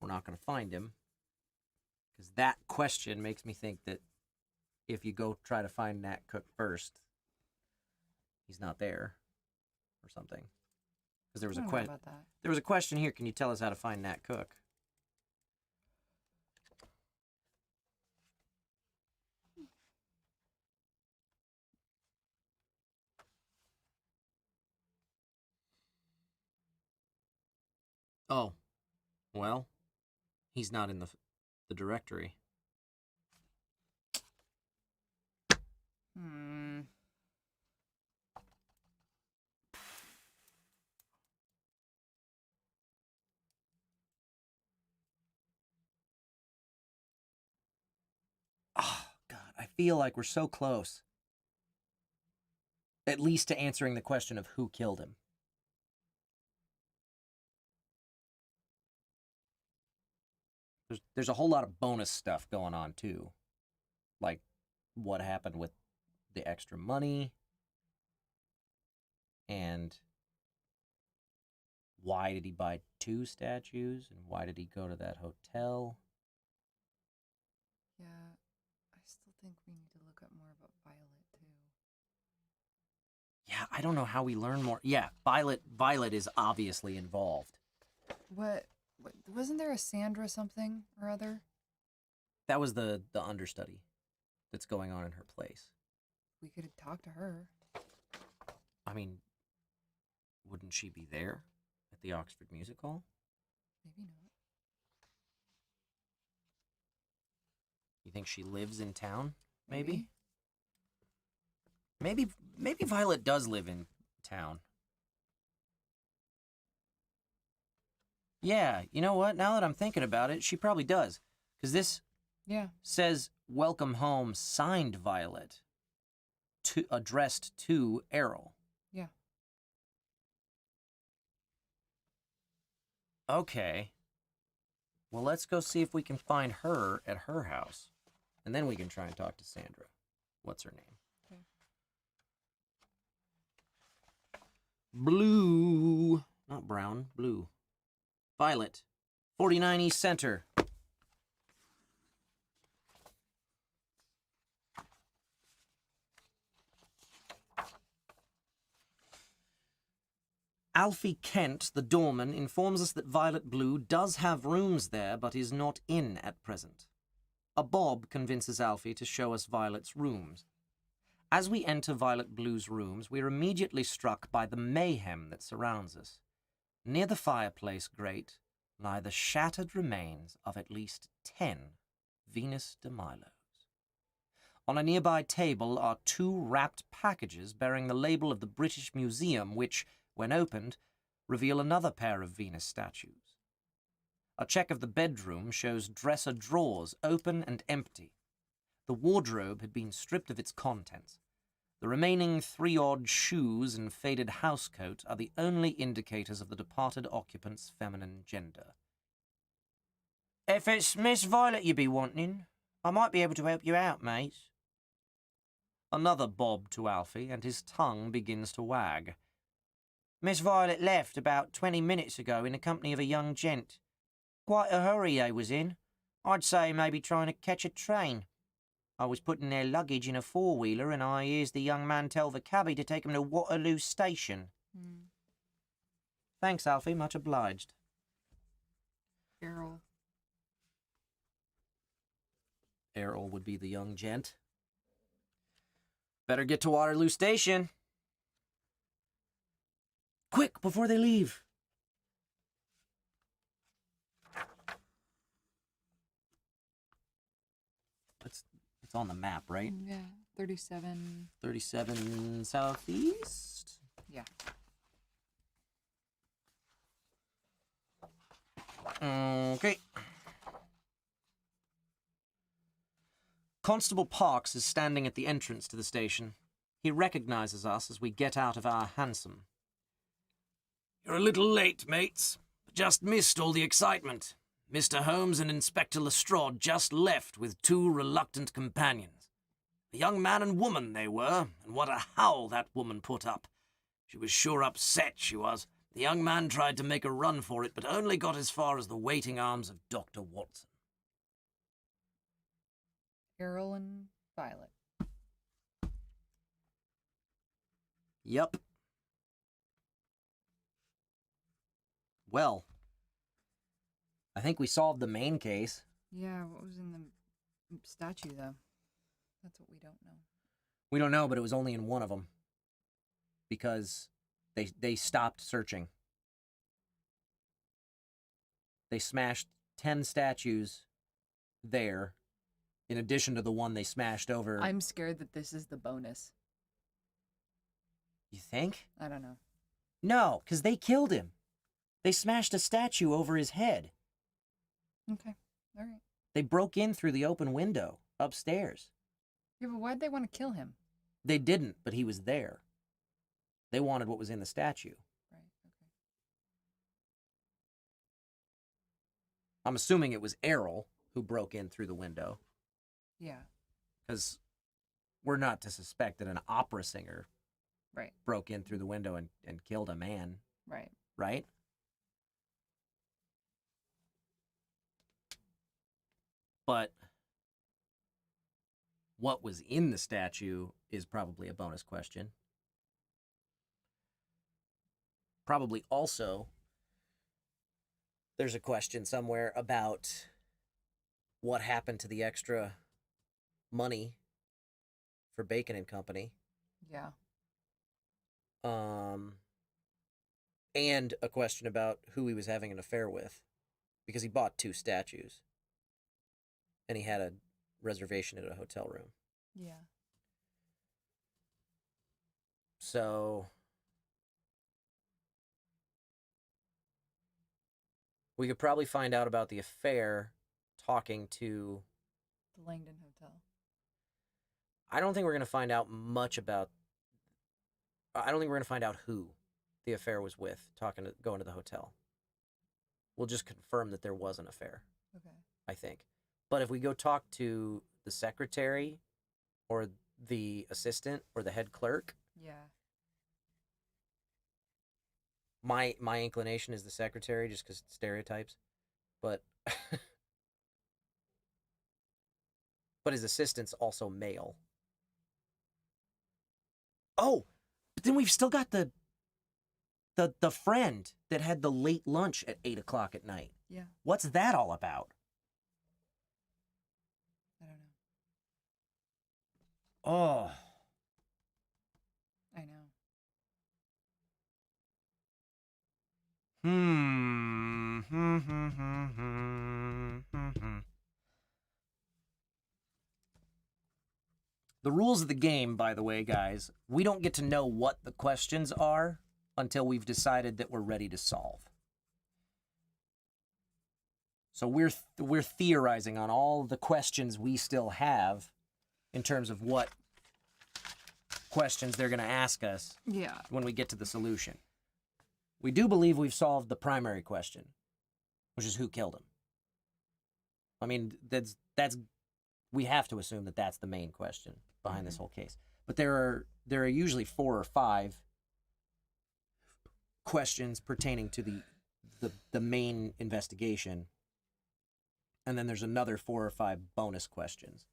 we're not going to find him. Because that question makes me think that if you go try to find Nat Cook first, he's not there or something. Because there was there was a question here. Can you tell us how to find Nat Cook? Oh, well, he's not in the directory. Oh, God, I feel like we're so close. At least to answering the question of who killed him. There's a whole lot of bonus stuff going on, too. Like, what happened with the extra money. And why did he buy 2 statues? And why did he go to that hotel? Yeah, I still think we need to look up more about Violet, too. Yeah, I don't know how we learn more. Yeah, Violet is obviously involved. What wasn't there a Sandra something or other? That was the understudy that's going on in her place. We could talk to her. I mean, wouldn't she be there at the Oxford Music Hall? Maybe not. You think she lives in town? Maybe Violet does live in town. Yeah, you know what? Now that I'm thinking about it, she probably does. Because this says, "Welcome home," signed Violet, addressed to Errol. Yeah. Okay. Well, let's go see if we can find her at her house. And then we can try and talk to Sandra. What's her name? Okay. Blue. Not brown, blue. Violet. 49 East Center. Alfie Kent, the doorman, informs us that Violet Blue does have rooms there, but is not in at present. A Bob convinces Alfie to show us Violet's rooms. As we enter Violet Blue's rooms, we are immediately struck by the mayhem that surrounds us. Near the fireplace grate lie the shattered remains of at least 10 Venus de Milos. On a nearby table are 2 wrapped packages bearing the label of the British Museum, which, when opened, reveal another pair of Venus statues. A check of the bedroom shows dresser drawers open and empty. The wardrobe had been stripped of its contents. The remaining 3-odd shoes and faded housecoat are the only indicators of the departed occupant's feminine gender. "If it's Miss Violet you be wanting, I might be able to help you out, mate." Another bob to Alfie, and his tongue begins to wag. "Miss Violet left about 20 minutes ago in the company of a young gent. Quite a hurry they was in. I'd say maybe trying to catch a train. I was putting their luggage in a 4-wheeler, and I hears the young man tell the cabby to take him to Waterloo Station." Thanks, Alfie. Much obliged. Errol. Errol would be the young gent. Better get to Waterloo Station. Quick, before they leave. It's on the map, right? Yeah, 37. 37 southeast? Yeah. Okay. Constable Parks is standing at the entrance to the station. He recognizes us as we get out of our hansom. "You're a little late, mates. Just missed all the excitement. Mr. Holmes and Inspector Lestrade just left with 2 reluctant companions. A young man and woman they were, and what a howl that woman put up. She was sure upset, she was. The young man tried to make a run for it, but only got as far as the waiting arms of Dr. Watson." Errol and Violet. Yep. Well, I think we solved the main case. Yeah, what was in the statue, though? That's what we don't know. We don't know, but it was only in one of them. Because they stopped searching. They smashed 10 statues there, in addition to the one they smashed over. I'm scared that this is the bonus. You think? I don't know. No, because they killed him. They smashed a statue over his head. Okay, all right. They broke in through the open window upstairs. Yeah, but why'd they want to kill him? They didn't, but he was there. They wanted what was in the statue. Right, okay. I'm assuming it was Errol who broke in through the window. Yeah. Because we're not to suspect that an opera singer Right. broke in through the window and killed a man, Right. right? But what was in the statue is probably a bonus question. Probably also, there's a question somewhere about what happened to the extra money for Bacon and Company. Yeah. And a question about who he was having an affair with, because he bought 2 statues, and he had a reservation at a hotel room. Yeah. So we could probably find out about the affair talking to... The Langdon Hotel. I don't think we're going to find out much about... I don't think we're going to find out who the affair was with, going to the hotel. We'll just confirm that there was an affair, Okay. I think. But if we go talk to the secretary or the assistant or the head clerk, Yeah. my inclination is the secretary just because stereotypes, but but his assistant's also male. Oh, but then we've still got the friend that had the late lunch at 8 o'clock at night. Yeah. What's that all about? I don't know. Oh, I know. The rules of the game, by the way, guys, we don't get to know what the questions are until we've decided that we're ready to solve. So we're theorizing on all the questions we still have in terms of what questions they're going to ask us when we get to the solution. We do believe we've solved the primary question, which is who killed him. I mean, that's we have to assume that that's the main question behind this whole case. But there are usually 4 or 5 questions pertaining to the main investigation, and then there's another 4 or 5 bonus questions.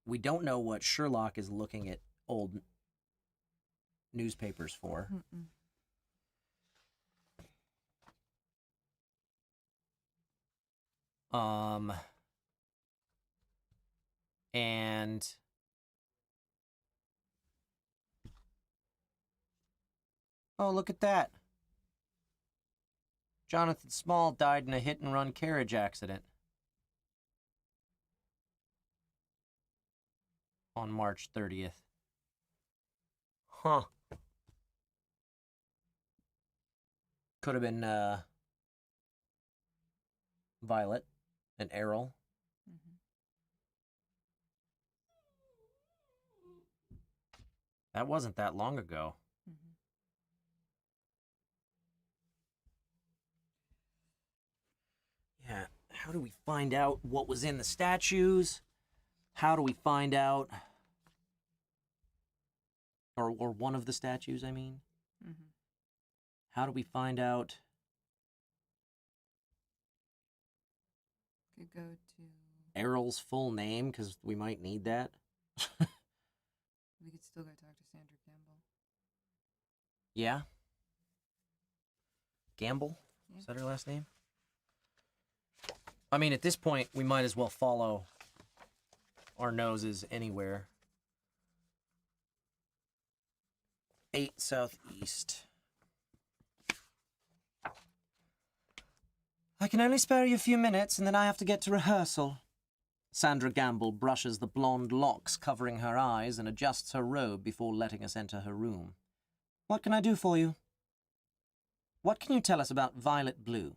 We don't know what Sherlock is looking at old newspapers for. Mm-mm. And oh, look at that. Jonathan Small died in a hit-and-run carriage accident on March 30th. Huh. Could have been Violet and Errol. Mm-hmm. That wasn't that long ago. Mm-hmm. Yeah, how do we find out what was in the statues? How do we find out, or one of the statues, I mean? Mm-hmm. How do we find out? Could go to... Errol's full name, because we might need that. We could still go talk to Sandra Campbell. Yeah? Gamble? Yeah. Is that her last name? I mean, at this point, we might as well follow our noses anywhere. 8 Southeast. I can only spare you a few minutes, and then I have to get to rehearsal. Sandra Gamble brushes the blonde locks covering her eyes and adjusts her robe before letting us enter her room. What can I do for you? What can you tell us about Violet Blue?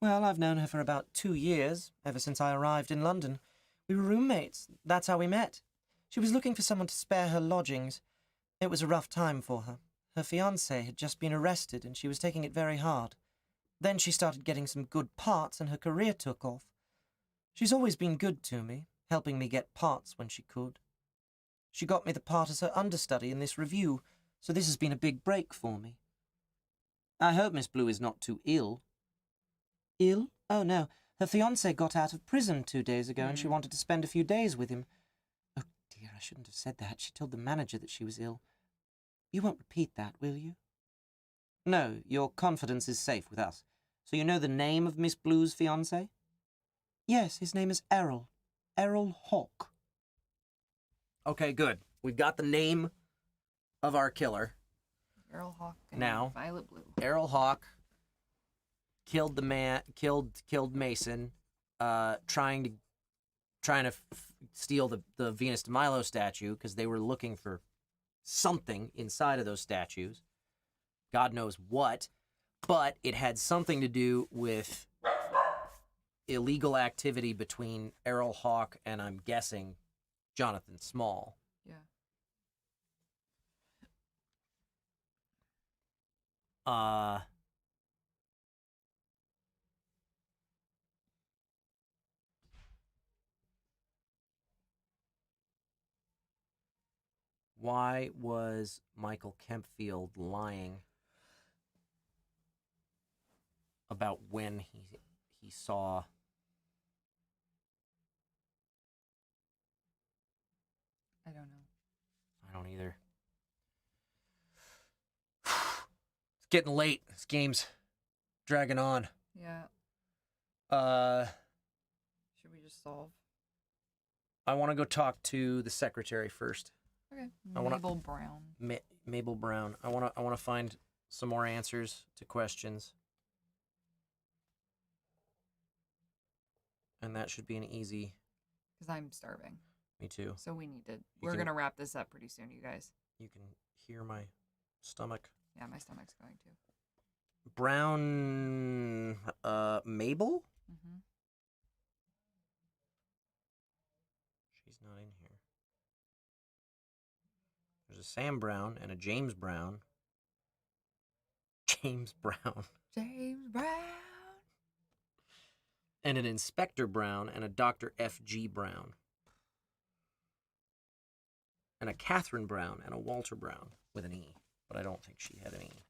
Well, I've known her for about 2 years, ever since I arrived in London. We were roommates. That's how we met. She was looking for someone to spare her lodgings. It was a rough time for her. Her fiancé had just been arrested, and she was taking it very hard. Then she started getting some good parts, and her career took off. She's always been good to me, helping me get parts when she could. She got me the part as her understudy in this review, so this has been a big break for me. I hope Miss Blue is not too ill. Ill? Oh, no. Her fiancé got out of prison 2 days ago, and she wanted to spend a few days with him. Oh, dear, I shouldn't have said that. She told the manager that she was ill. You won't repeat that, will you? No, your confidence is safe with us. So you know the name of Miss Blue's fiancé? Yes, his name is Errol. Errol Hawke. Okay, good. We've got the name of our killer. Errol Hawke and Now, Violet Blue. Errol Hawke killed the man, killed Mason, trying to steal the Venus de Milo statue because they were looking for something inside of those statues. God knows what, but it had something to do with illegal activity between Errol Hawke and, I'm guessing, Jonathan Small. Yeah. Why was Michael Kempfield lying about when he saw? I don't know. I don't either. It's getting late. This game's dragging on. Yeah. Should we just solve? I want to go talk to the secretary first. Okay. I wanna- Mabel Brown. Mabel Brown. I want to find some more answers to questions. And that should be an easy. Because I'm starving. Me too. So we need to. You We're can- gonna wrap this up pretty soon, you guys. You can hear my stomach. Yeah, my stomach's going to. Brown, Mabel? Mm-hmm. She's not in here. There's a Sam Brown and a James Brown. James Brown. James Brown. And an Inspector Brown and a Dr. F.G. Brown. And a Catherine Brown and a Walter Brown with an E. But I don't think she had an E.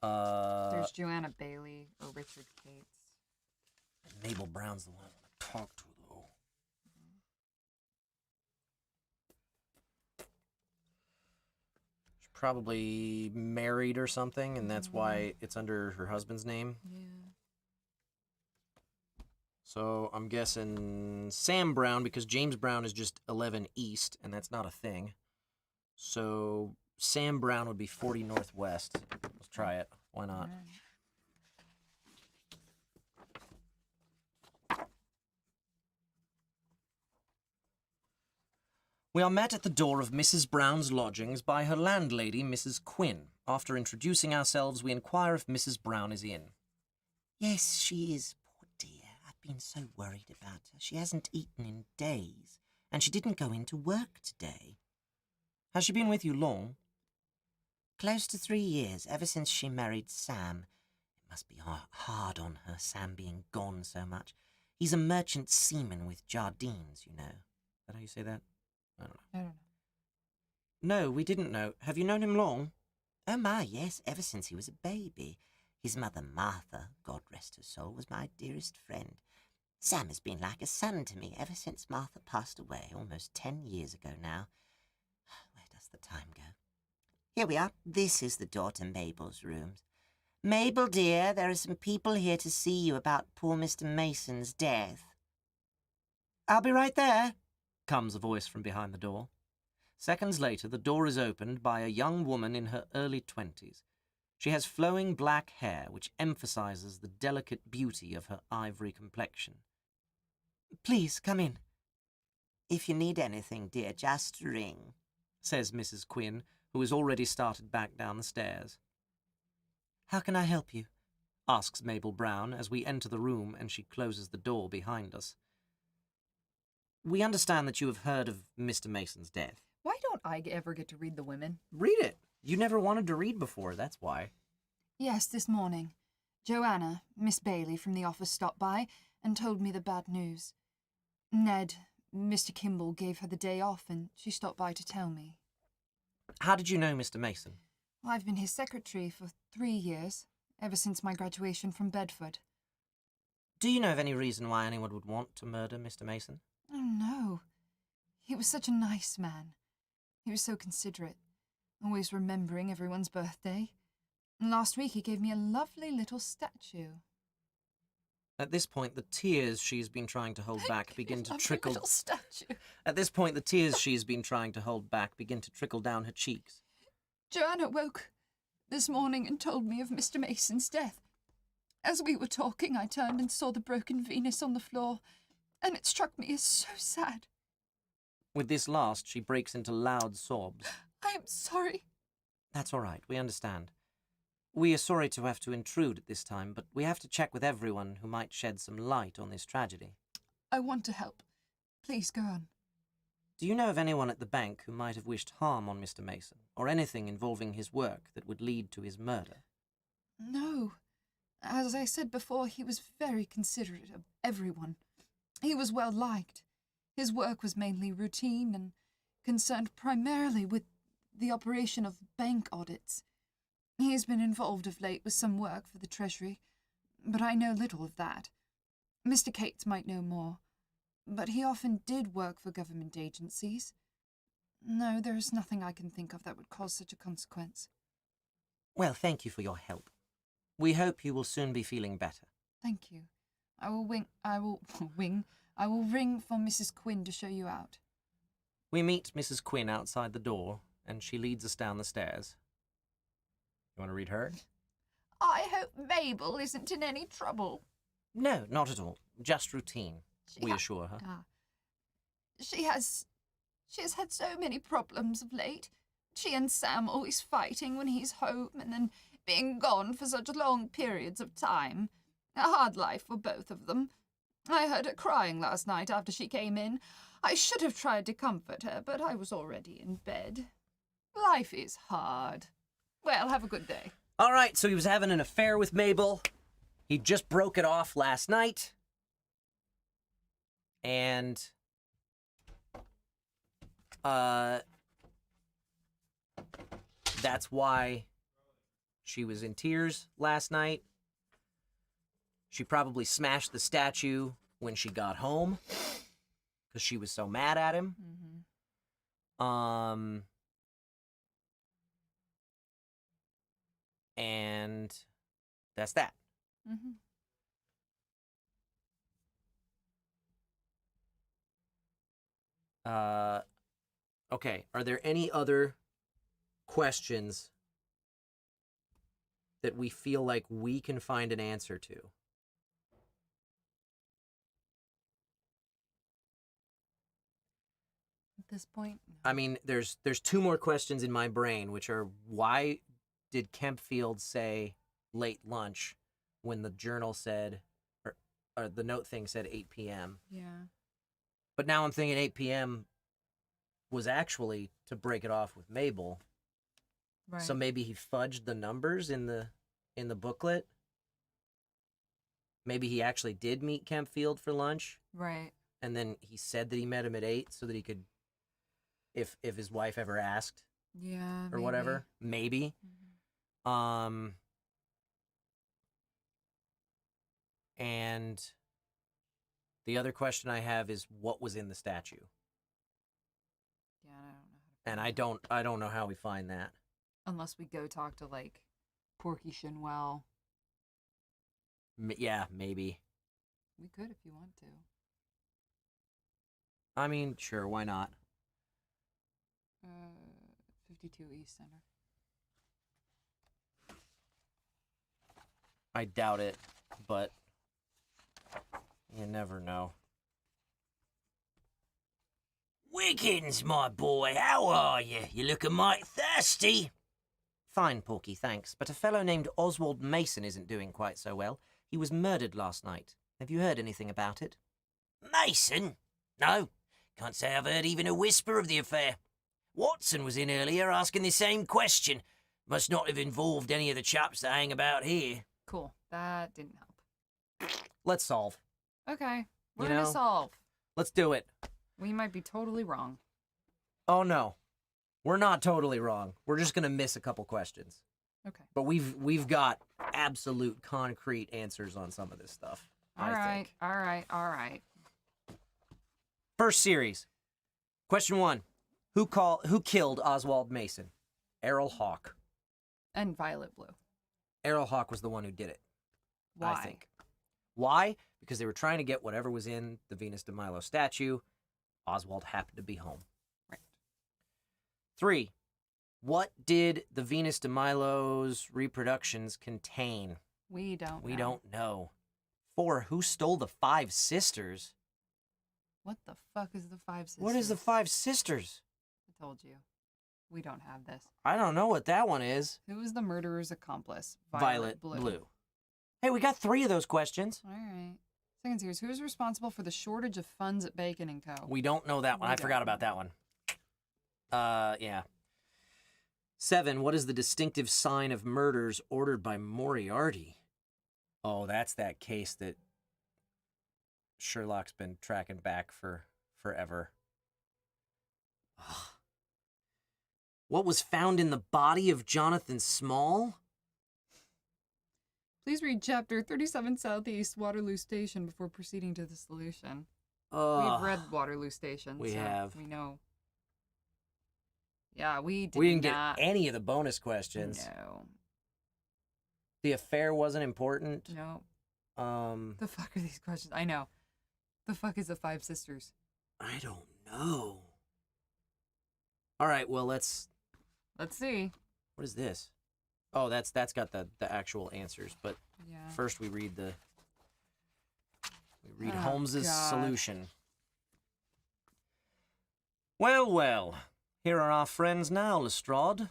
There's Joanna Bailey or Richard Cates. Mabel Brown's the one I want to talk to, though. She's probably married or something, and that's why it's under her husband's name. Yeah. So I'm guessing Sam Brown, because James Brown is just 11 East, and that's not a thing. So Sam Brown would be 40 Northwest. Let's try it. Why not? We are met at the door of Mrs. Brown's lodgings by her landlady, Mrs. Quinn. After introducing ourselves, we inquire if Mrs. Brown is in. Yes, she is, poor dear. I've been so worried about her. She hasn't eaten in days, and she didn't go into work today. Has she been with you long? Close to 3 years, ever since she married Sam. It must be hard on her, Sam being gone so much. He's a merchant seaman with Jardines, you know. Is that how you say that? I don't know. I don't know. No, we didn't know. Have you known him long? Oh, my, yes, ever since he was a baby. His mother, Martha, God rest her soul, was my dearest friend. Sam has been like a son to me ever since Martha passed away, almost 10 years ago now. Where does the time go? Here we are. This is the door to Mabel's rooms. Mabel, dear, there are some people here to see you about poor Mr. Mason's death. I'll be right there, comes a voice from behind the door. Seconds later, the door is opened by a young woman in her early 20s. She has flowing black hair, which emphasizes the delicate beauty of her ivory complexion. Please, come in. If you need anything, dear, just ring, says Mrs. Quinn, who has already started back down the stairs. How can I help you? asks Mabel Brown as we enter the room and she closes the door behind us. We understand that you have heard of Mr. Mason's death. Why don't I ever get to read the women? Read it. You never wanted to read before, that's why. Yes, this morning. Joanna, Miss Bailey from the office stopped by and told me the bad news. Ned, Mr. Kimball gave her the day off and she stopped by to tell me. How did you know Mr. Mason? Well, I've been his secretary for 3 years, ever since my graduation from Bedford. Do you know of any reason why anyone would want to murder Mr. Mason? Oh, no. He was such a nice man. He was so considerate, always remembering everyone's birthday. And last week he gave me a lovely little statue. At this point, the tears she's been trying to hold back begin to trickle. Little statue. At this point, the tears she's been trying to hold back begin to trickle down her cheeks. Joanna woke this morning and told me of Mr. Mason's death. As we were talking, I turned and saw the broken Venus on the floor, and it struck me as so sad. With this last, she breaks into loud sobs. I am sorry. That's all right, we understand. We are sorry to have to intrude at this time, but we have to check with everyone who might shed some light on this tragedy. I want to help. Please go on. Do you know of anyone at the bank who might have wished harm on Mr. Mason, or anything involving his work that would lead to his murder? No. As I said before, he was very considerate of everyone. He was well liked. His work was mainly routine and concerned primarily with the operation of bank audits. He has been involved of late with some work for the Treasury, but I know little of that. Mr. Cates might know more, but he often did work for government agencies. No, there is nothing I can think of that would cause such a consequence. Well, thank you for your help. We hope you will soon be feeling better. Thank you. I will ring for Mrs. Quinn to show you out. We meet Mrs. Quinn outside the door, and she leads us down the stairs. You want to read her? I hope Mabel isn't in any trouble. No, not at all. Just routine, we assure her. She has had so many problems of late. She and Sam always fighting when he's home and then being gone for such long periods of time. A hard life for both of them. I heard her crying last night after she came in. I should have tried to comfort her, but I was already in bed. Life is hard. Well, have a good day. All right, so he was having an affair with Mabel. He just broke it off last night. And that's why she was in tears last night. She probably smashed the statue when she got home because she was so mad at him. Mm-hmm. And that's that. Mm-hmm. Okay, are there any other questions that we feel like we can find an answer to? At this point? No. I mean, there's 2 more questions in my brain, which are why did Kempfield say late lunch when the journal said, or the note thing said 8 p.m.? Yeah. But now I'm thinking 8 p.m. was actually to break it off with Mabel. Right. So maybe he fudged the numbers in the booklet. Maybe he actually did meet Kempfield for lunch. Right. And then he said that he met him at 8 so that he could, if his wife ever asked. Yeah. Or whatever. Maybe. Mm-hmm. And the other question I have is what was in the statue? Yeah, I don't know. And I don't know how we find that. Unless we go talk to, like, Porky Shinwell. Yeah, maybe. We could if you want to. I mean, sure, why not? 52 East Center. I doubt it, but you never know. Wiggins, my boy, how are you? You looking mighty thirsty. Fine, Porky, thanks. But a fellow named Oswald Mason isn't doing quite so well. He was murdered last night. Have you heard anything about it? Mason? No. Can't say I've heard even a whisper of the affair. Watson was in earlier asking the same question. Must not have involved any of the chaps that hang about here. Cool. That didn't help. Let's solve. Okay. We're You gonna know? solve. Let's do it. We might be totally wrong. Oh, no. We're not totally wrong. We're just going to miss a couple questions. Okay. But we've got absolute concrete answers on some of this stuff. All right. All right. First series. Question 1. Who killed Oswald Mason? Errol Hawke. And Violet Blue. Errol Hawke was the one who did it. Why? I think. Why? Because they were trying to get whatever was in the Venus de Milo statue. Oswald happened to be home. Right. 3. What did the Venus de Milo's reproductions contain? We don't We know. don't know. 4. Who stole the 5 sisters? What the fuck is the 5 sisters? What is the 5 sisters? I told you. We don't have this. I don't know what that one is. Who is the murderer's accomplice? Violet Blue. Hey, we got 3 of those questions. All right. Second series. Who is responsible for the shortage of funds at Bacon & Co.? We don't know that one. We I forgot don't. about that one. Yeah. 7. What is the distinctive sign of murders ordered by Moriarty? Oh, that's that case that Sherlock's been tracking back for forever. Ugh. What was found in the body of Jonathan Small? Please read chapter 37 Southeast Waterloo Station before proceeding to the solution. Oh, We've read Waterloo Station. we so have. We know. Yeah, we did we didn't not. get any of the bonus questions. No. The affair wasn't important. No. Um, The fuck are these questions? I know. The fuck is the 5 sisters? I don't know. All right, well, let's... Let's see. What is this? Oh, that's got the actual answers, but Yeah. first we read Oh, Holmes's God. solution. Well, here are our friends now, Lestrade,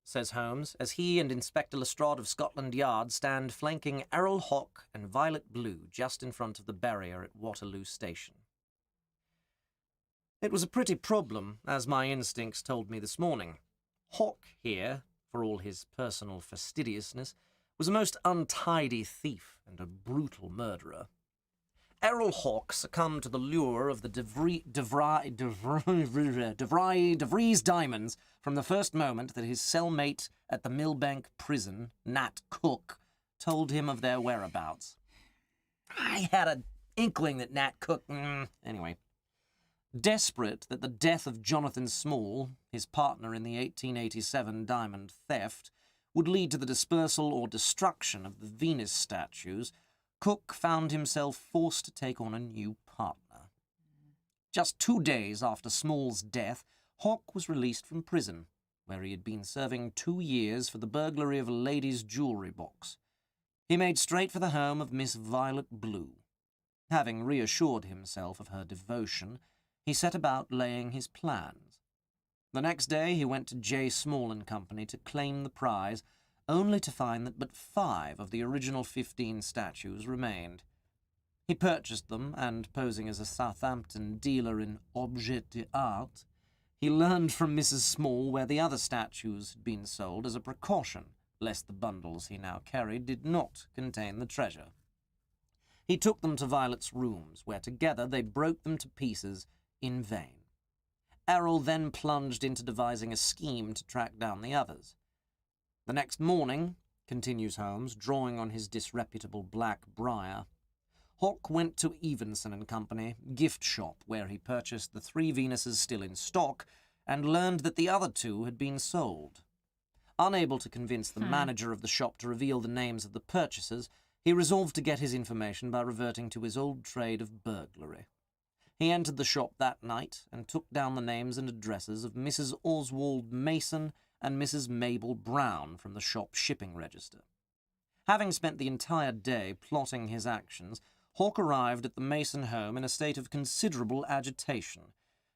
says Holmes, as he and Inspector Lestrade of Scotland Yard stand flanking Errol Hawke and Violet Blue just in front of the barrier at Waterloo Station. It was a pretty problem, as my instincts told me this morning. Hawke here, for all his personal fastidiousness, was a most untidy thief and a brutal murderer. Errol Hawke succumbed to the lure of the De Vries diamonds from the first moment that his cellmate at the Millbank prison, Nat Cook, told him of their whereabouts. I had an inkling that Nat Cook... Anyway. Desperate that the death of Jonathan Small, his partner in the 1887 diamond theft, would lead to the dispersal or destruction of the Venus statues, Cook found himself forced to take on a new partner. Just 2 days after Small's death, Hawke was released from prison, where he had been serving 2 years for the burglary of a lady's jewellery box. He made straight for the home of Miss Violet Blue. Having reassured himself of her devotion, he set about laying his plans. The next day he went to J. Small and Company to claim the prize, only to find that but 5 of the original 15 statues remained. He purchased them, and posing as a Southampton dealer in objets d'art, he learned from Mrs. Small where the other statues had been sold as a precaution, lest the bundles he now carried did not contain the treasure. He took them to Violet's rooms, where together they broke them to pieces in vain. Errol then plunged into devising a scheme to track down the others. The next morning, continues Holmes, drawing on his disreputable black briar, Hawke went to Evenson and Company, gift shop, where he purchased the 3 Venuses still in stock, and learned that the other 2 had been sold. Unable to convince the manager of the shop to reveal the names of the purchasers, he resolved to get his information by reverting to his old trade of burglary. He entered the shop that night and took down the names and addresses of Mrs. Oswald Mason and Mrs. Mabel Brown from the shop shipping register. Having spent the entire day plotting his actions, Hawke arrived at the Mason home in a state of considerable agitation.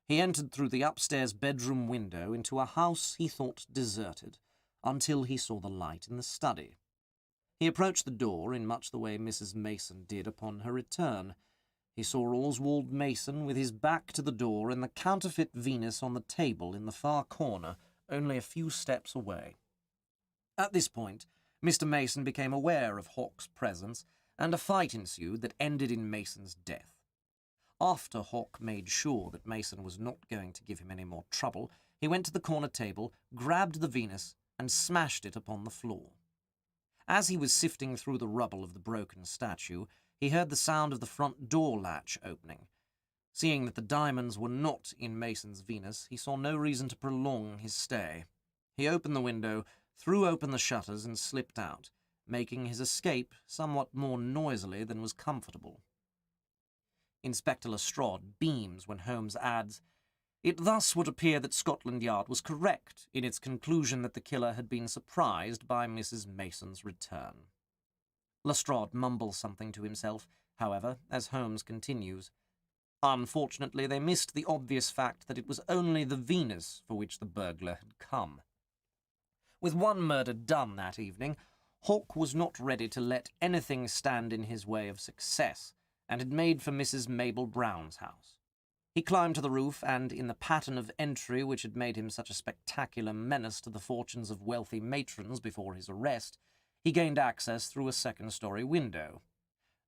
He entered through the upstairs bedroom window into a house he thought deserted. until he saw the light in the study. He approached the door in much the way Mrs. Mason did upon her return. He saw Oswald Mason with his back to the door and the counterfeit Venus on the table in the far corner, only a few steps away. At this point, Mr. Mason became aware of Hawk's presence, and a fight ensued that ended in Mason's death. After Hawk made sure that Mason was not going to give him any more trouble, he went to the corner table, grabbed the Venus, and smashed it upon the floor. As he was sifting through the rubble of the broken statue, he heard the sound of the front door latch opening. Seeing that the diamonds were not in Mason's Venus, he saw no reason to prolong his stay. He opened the window, threw open the shutters, and slipped out, making his escape somewhat more noisily than was comfortable. Inspector Lestrade beams when Holmes adds, "It thus would appear that Scotland Yard was correct in its conclusion that the killer had been surprised by Mrs. Mason's return." Lestrade mumbles something to himself, however, as Holmes continues. Unfortunately, they missed the obvious fact that it was only the Venus for which the burglar had come. With one murder done that evening, Hawk was not ready to let anything stand in his way of success, and had made for Mrs. Mabel Brown's house. He climbed to the roof, and in the pattern of entry which had made him such a spectacular menace to the fortunes of wealthy matrons before his arrest, he gained access through a second-story window.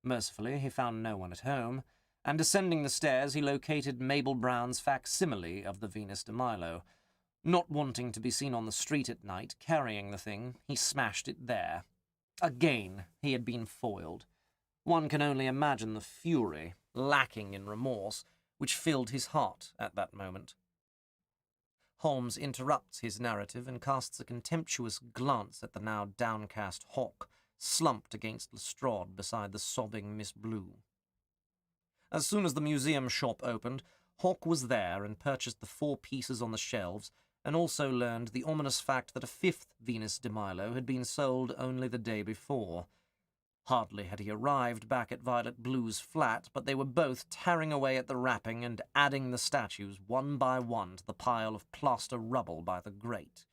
Mercifully, he found no one at home, and descending the stairs he located Mabel Brown's facsimile of the Venus de Milo. Not wanting to be seen on the street at night carrying the thing, he smashed it there. Again, he had been foiled. One can only imagine the fury, lacking in remorse, which filled his heart at that moment. Holmes interrupts his narrative and casts a contemptuous glance at the now downcast Hawk, slumped against Lestrade beside the sobbing Miss Blue. As soon as the museum shop opened, Hawk was there and purchased the 4 pieces on the shelves, and also learned the ominous fact that a 5th Venus de Milo had been sold only the day before. Hardly had he arrived back at Violet Blue's flat, but they were both tearing away at the wrapping and adding the statues one by one to the pile of plaster rubble by the grate.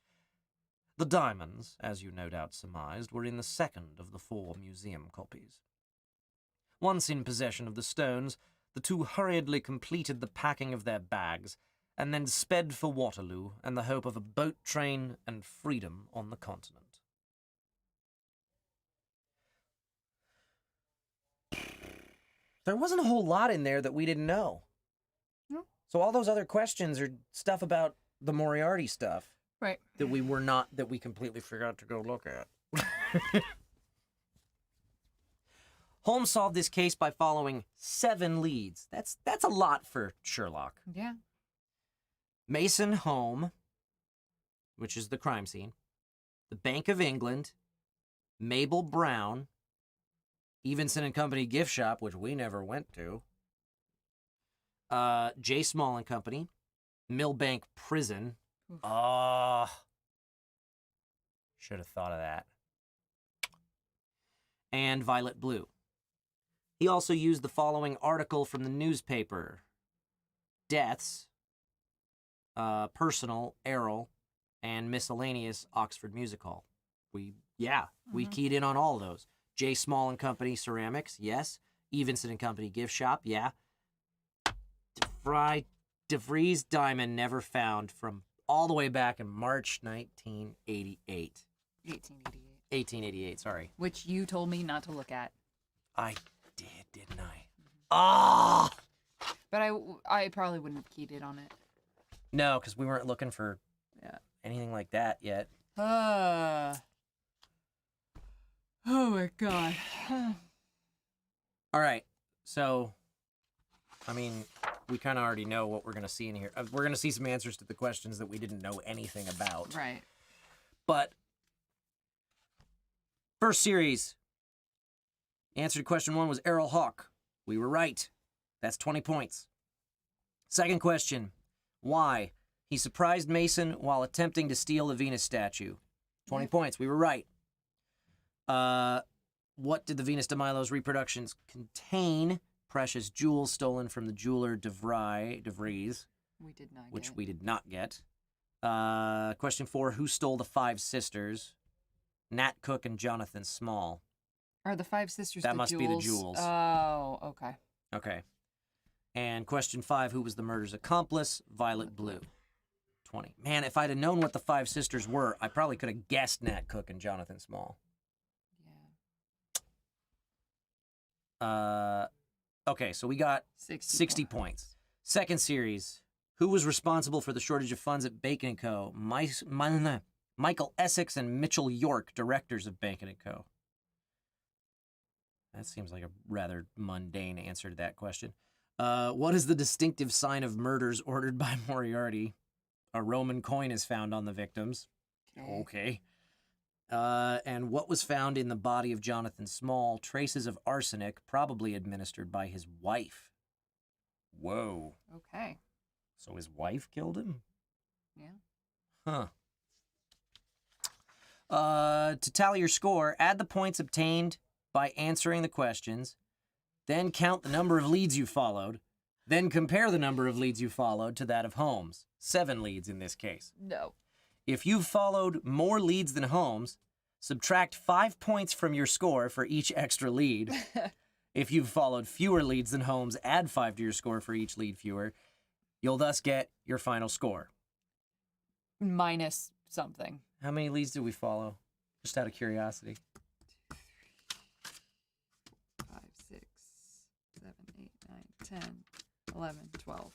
The diamonds, as you no doubt surmised, were in the second of the 4 museum copies. Once in possession of the stones, the two hurriedly completed the packing of their bags, and then sped for Waterloo and the hope of a boat train and freedom on the continent. There wasn't a whole lot in there that we didn't know. No. So all those other questions are stuff about the Moriarty stuff. Right. That we completely forgot to go look at. Holmes solved this case by following 7 leads. That's a lot for Sherlock. Yeah. Mason home, which is the crime scene, the Bank of England, Mabel Brown, Evenson and Company gift shop, which we never went to, J. Small and Company, Millbank Prison. Should have thought of that. And Violet Blue. He also used the following article from the newspaper: Deaths, Personal, Errol, and Miscellaneous Oxford Music Hall. We keyed in on all those. J. Small and Company Ceramics, yes. Evenson and Company Gift Shop, yeah. DeVries Diamond Never Found, from all the way back in March 1988. 1888. 1888, sorry. Which you told me not to look at. I did, didn't I? Ah! But I probably wouldn't have keyed in on it. No, because we weren't looking for anything like that yet. Oh my god. All right, so, I mean, we kind of already know what we're going to see in here. We're going to see some answers to the questions that we didn't know anything about. Right. But, first series, answer to question 1 was Errol Hawk. We were right. That's 20 points. Second question, why? He surprised Mason while attempting to steal the Venus statue. 20 points. We were right. What did the Venus de Milo's reproductions contain? Precious jewels stolen from the jeweler DeVries. We did not Which get. we did not get. Question 4, who stole the 5 sisters? Nat Cook and Jonathan Small. Are the 5 sisters That the must Jewels? be the Jewels. Oh, okay. Okay. And question 5, who was the murder's accomplice? Violet Blue. 20. Man, if I'd have known what the 5 sisters were, I probably could have guessed Nat Cook and Jonathan Small. Yeah. Okay, so we got 60 points. Second series. Who was responsible for the shortage of funds at Bacon & Co.? Michael Essex and Mitchell York, directors of Bacon & Co. That seems like a rather mundane answer to that question. What is the distinctive sign of murders ordered by Moriarty? A Roman coin is found on the victims. Okay. And what was found in the body of Jonathan Small? Traces of arsenic, probably administered by his wife. Whoa. Okay. So his wife killed him? Yeah. Huh. To tally your score, add the points obtained by answering the questions, then count the number of leads you followed, then compare the number of leads you followed to that of Holmes. 7 leads in this case. No. If you've followed more leads than Holmes, subtract 5 points from your score for each extra lead. If you've followed fewer leads than Holmes, add 5 to your score for each lead fewer. You'll thus get your final score. Minus something. How many leads did we follow? Just out of curiosity. 5, 6, 7, 8, 9, 10, 11, 12.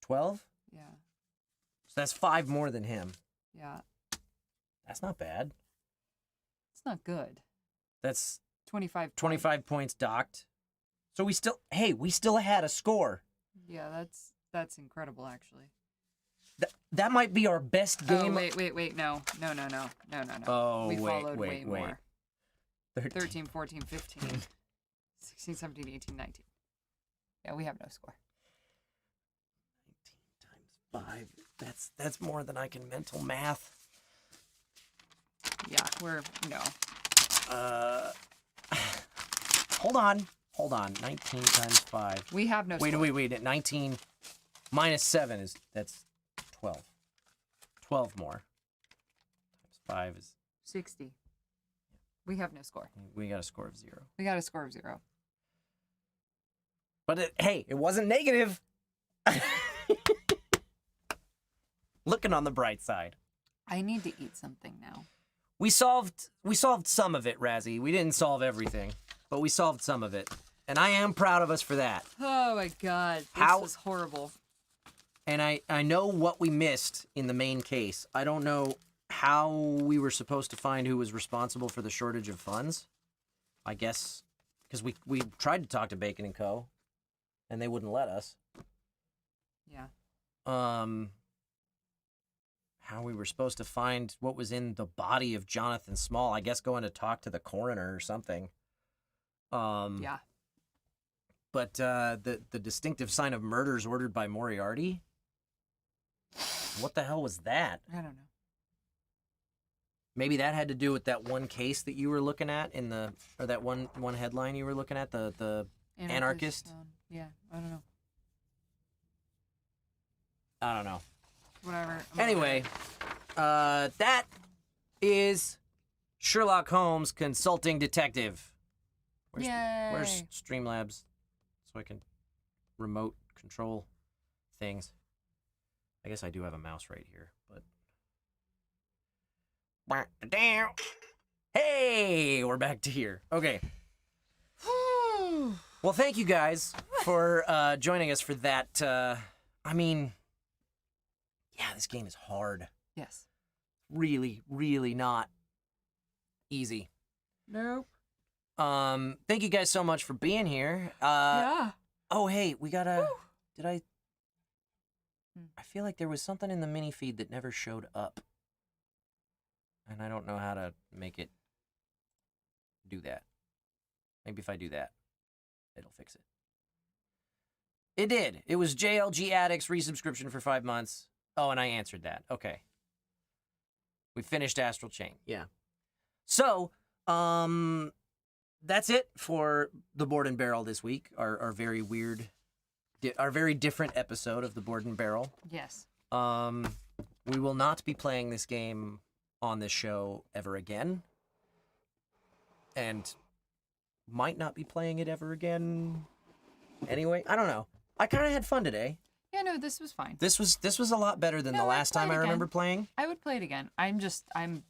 12? Yeah. So that's 5 more than him. Yeah. That's not bad. It's not good. That's 25 points docked. So we still had a score. Yeah, that's incredible, actually. That might be our best game. Oh, wait. No. Oh, we wait, followed wait. way more. 13. 13, 14, 15, 16, 17, 18, 19. Yeah, we have no score. 19 times 5. That's more than I can mental math. Yeah, no. Hold on. 19 times 5. We have no score. Wait. 19 minus 7 that's 12. 12 more. Times 5 is... 60. We have no score. We got a score of 0. We got a score of 0. But it wasn't negative. Looking on the bright side. I need to eat something now. We solved some of it, Razzie. We didn't solve everything, but we solved some of it. And I am proud of us for that. Oh my god. This was horrible. And I know what we missed in the main case. I don't know how we were supposed to find who was responsible for the shortage of funds. I guess because we tried to talk to Bacon & Co. and they wouldn't let us. Yeah. How we were supposed to find what was in the body of Jonathan Small. I guess going to talk to the coroner or something. Yeah. But the distinctive sign of murders ordered by Moriarty? What the hell was that? I don't know. Maybe that had to do with that one case that you were looking at or that one headline you were looking at, the anarchist? Yeah, I don't know. I don't know. Whatever. Anyway, that is Sherlock Holmes Consulting Detective. Where's Streamlabs so I can remote control things? I guess I do have a mouse right here, but... Hey, we're back to here. Okay. Well, thank you guys for joining us for that. This game is hard. Yes. Really, really not easy. Nope. Thank you guys so much for being here. Yeah. Oh, hey, we gotta... Did I feel like there was something in the mini feed that never showed up. And I don't know how to make it do that. Maybe if I do that, it'll fix it. It did. It was JLG Addicts resubscription for 5 months. Oh, and I answered that. Okay. We finished Astral Chain. Yeah. So, that's it for the Board and Barrel this week. Our very weird, our very different episode of the Board and Barrel. Yes. We will not be playing this game on this show ever again. And might not be playing it ever again anyway. I don't know. I kind of had fun today. Yeah, no, this was fine. This was a lot better than the last time I remember playing. I would play it again. I can't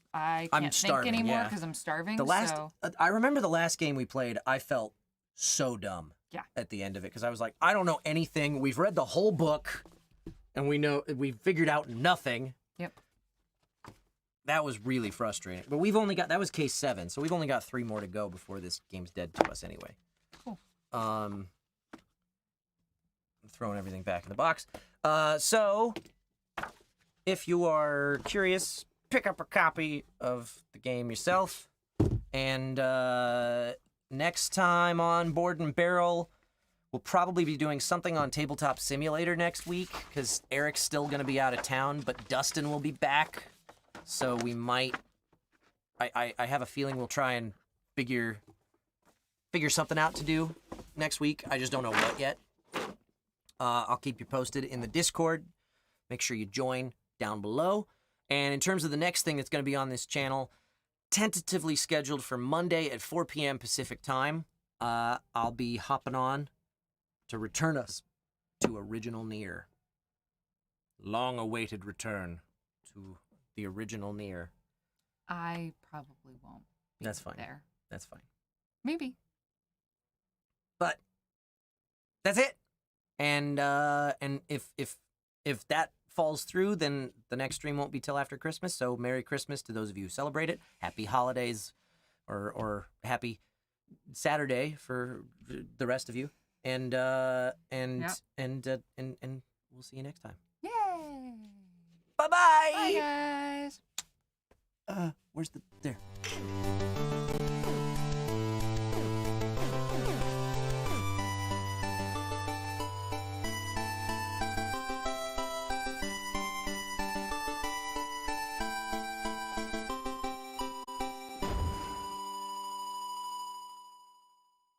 starving, think anymore yeah. because I'm starving. I remember the last game we played, I felt so dumb at the end of it because I was like, I don't know anything. We've read the whole book and we figured out nothing. Yep. That was really frustrating. But that was case 7, so we've only got 3 more to go before this game's dead to us anyway. Cool. I'm throwing everything back in the box. So, if you are curious, pick up a copy of the game yourself. And next time on Board and Barrel, we'll probably be doing something on Tabletop Simulator next week, because Eric's still going to be out of town, but Dustin will be back. So we might... I have a feeling we'll try and figure something out to do next week. I just don't know what yet. I'll keep you posted in the Discord. Make sure you join down below. And in terms of the next thing that's going to be on this channel, tentatively scheduled for Monday at 4 p.m. Pacific time, I'll be hopping on to return us to Original Nier. Long-awaited return to the Original Nier. I probably won't. That's fine. There. That's fine. Maybe. But that's it. And if that falls through, then the next stream won't be till after Christmas. So Merry Christmas to those of you who celebrate it. Happy holidays, or happy Saturday for the rest of you. And we'll see you next time. Yay! Bye-bye. Bye, guys. Where's there?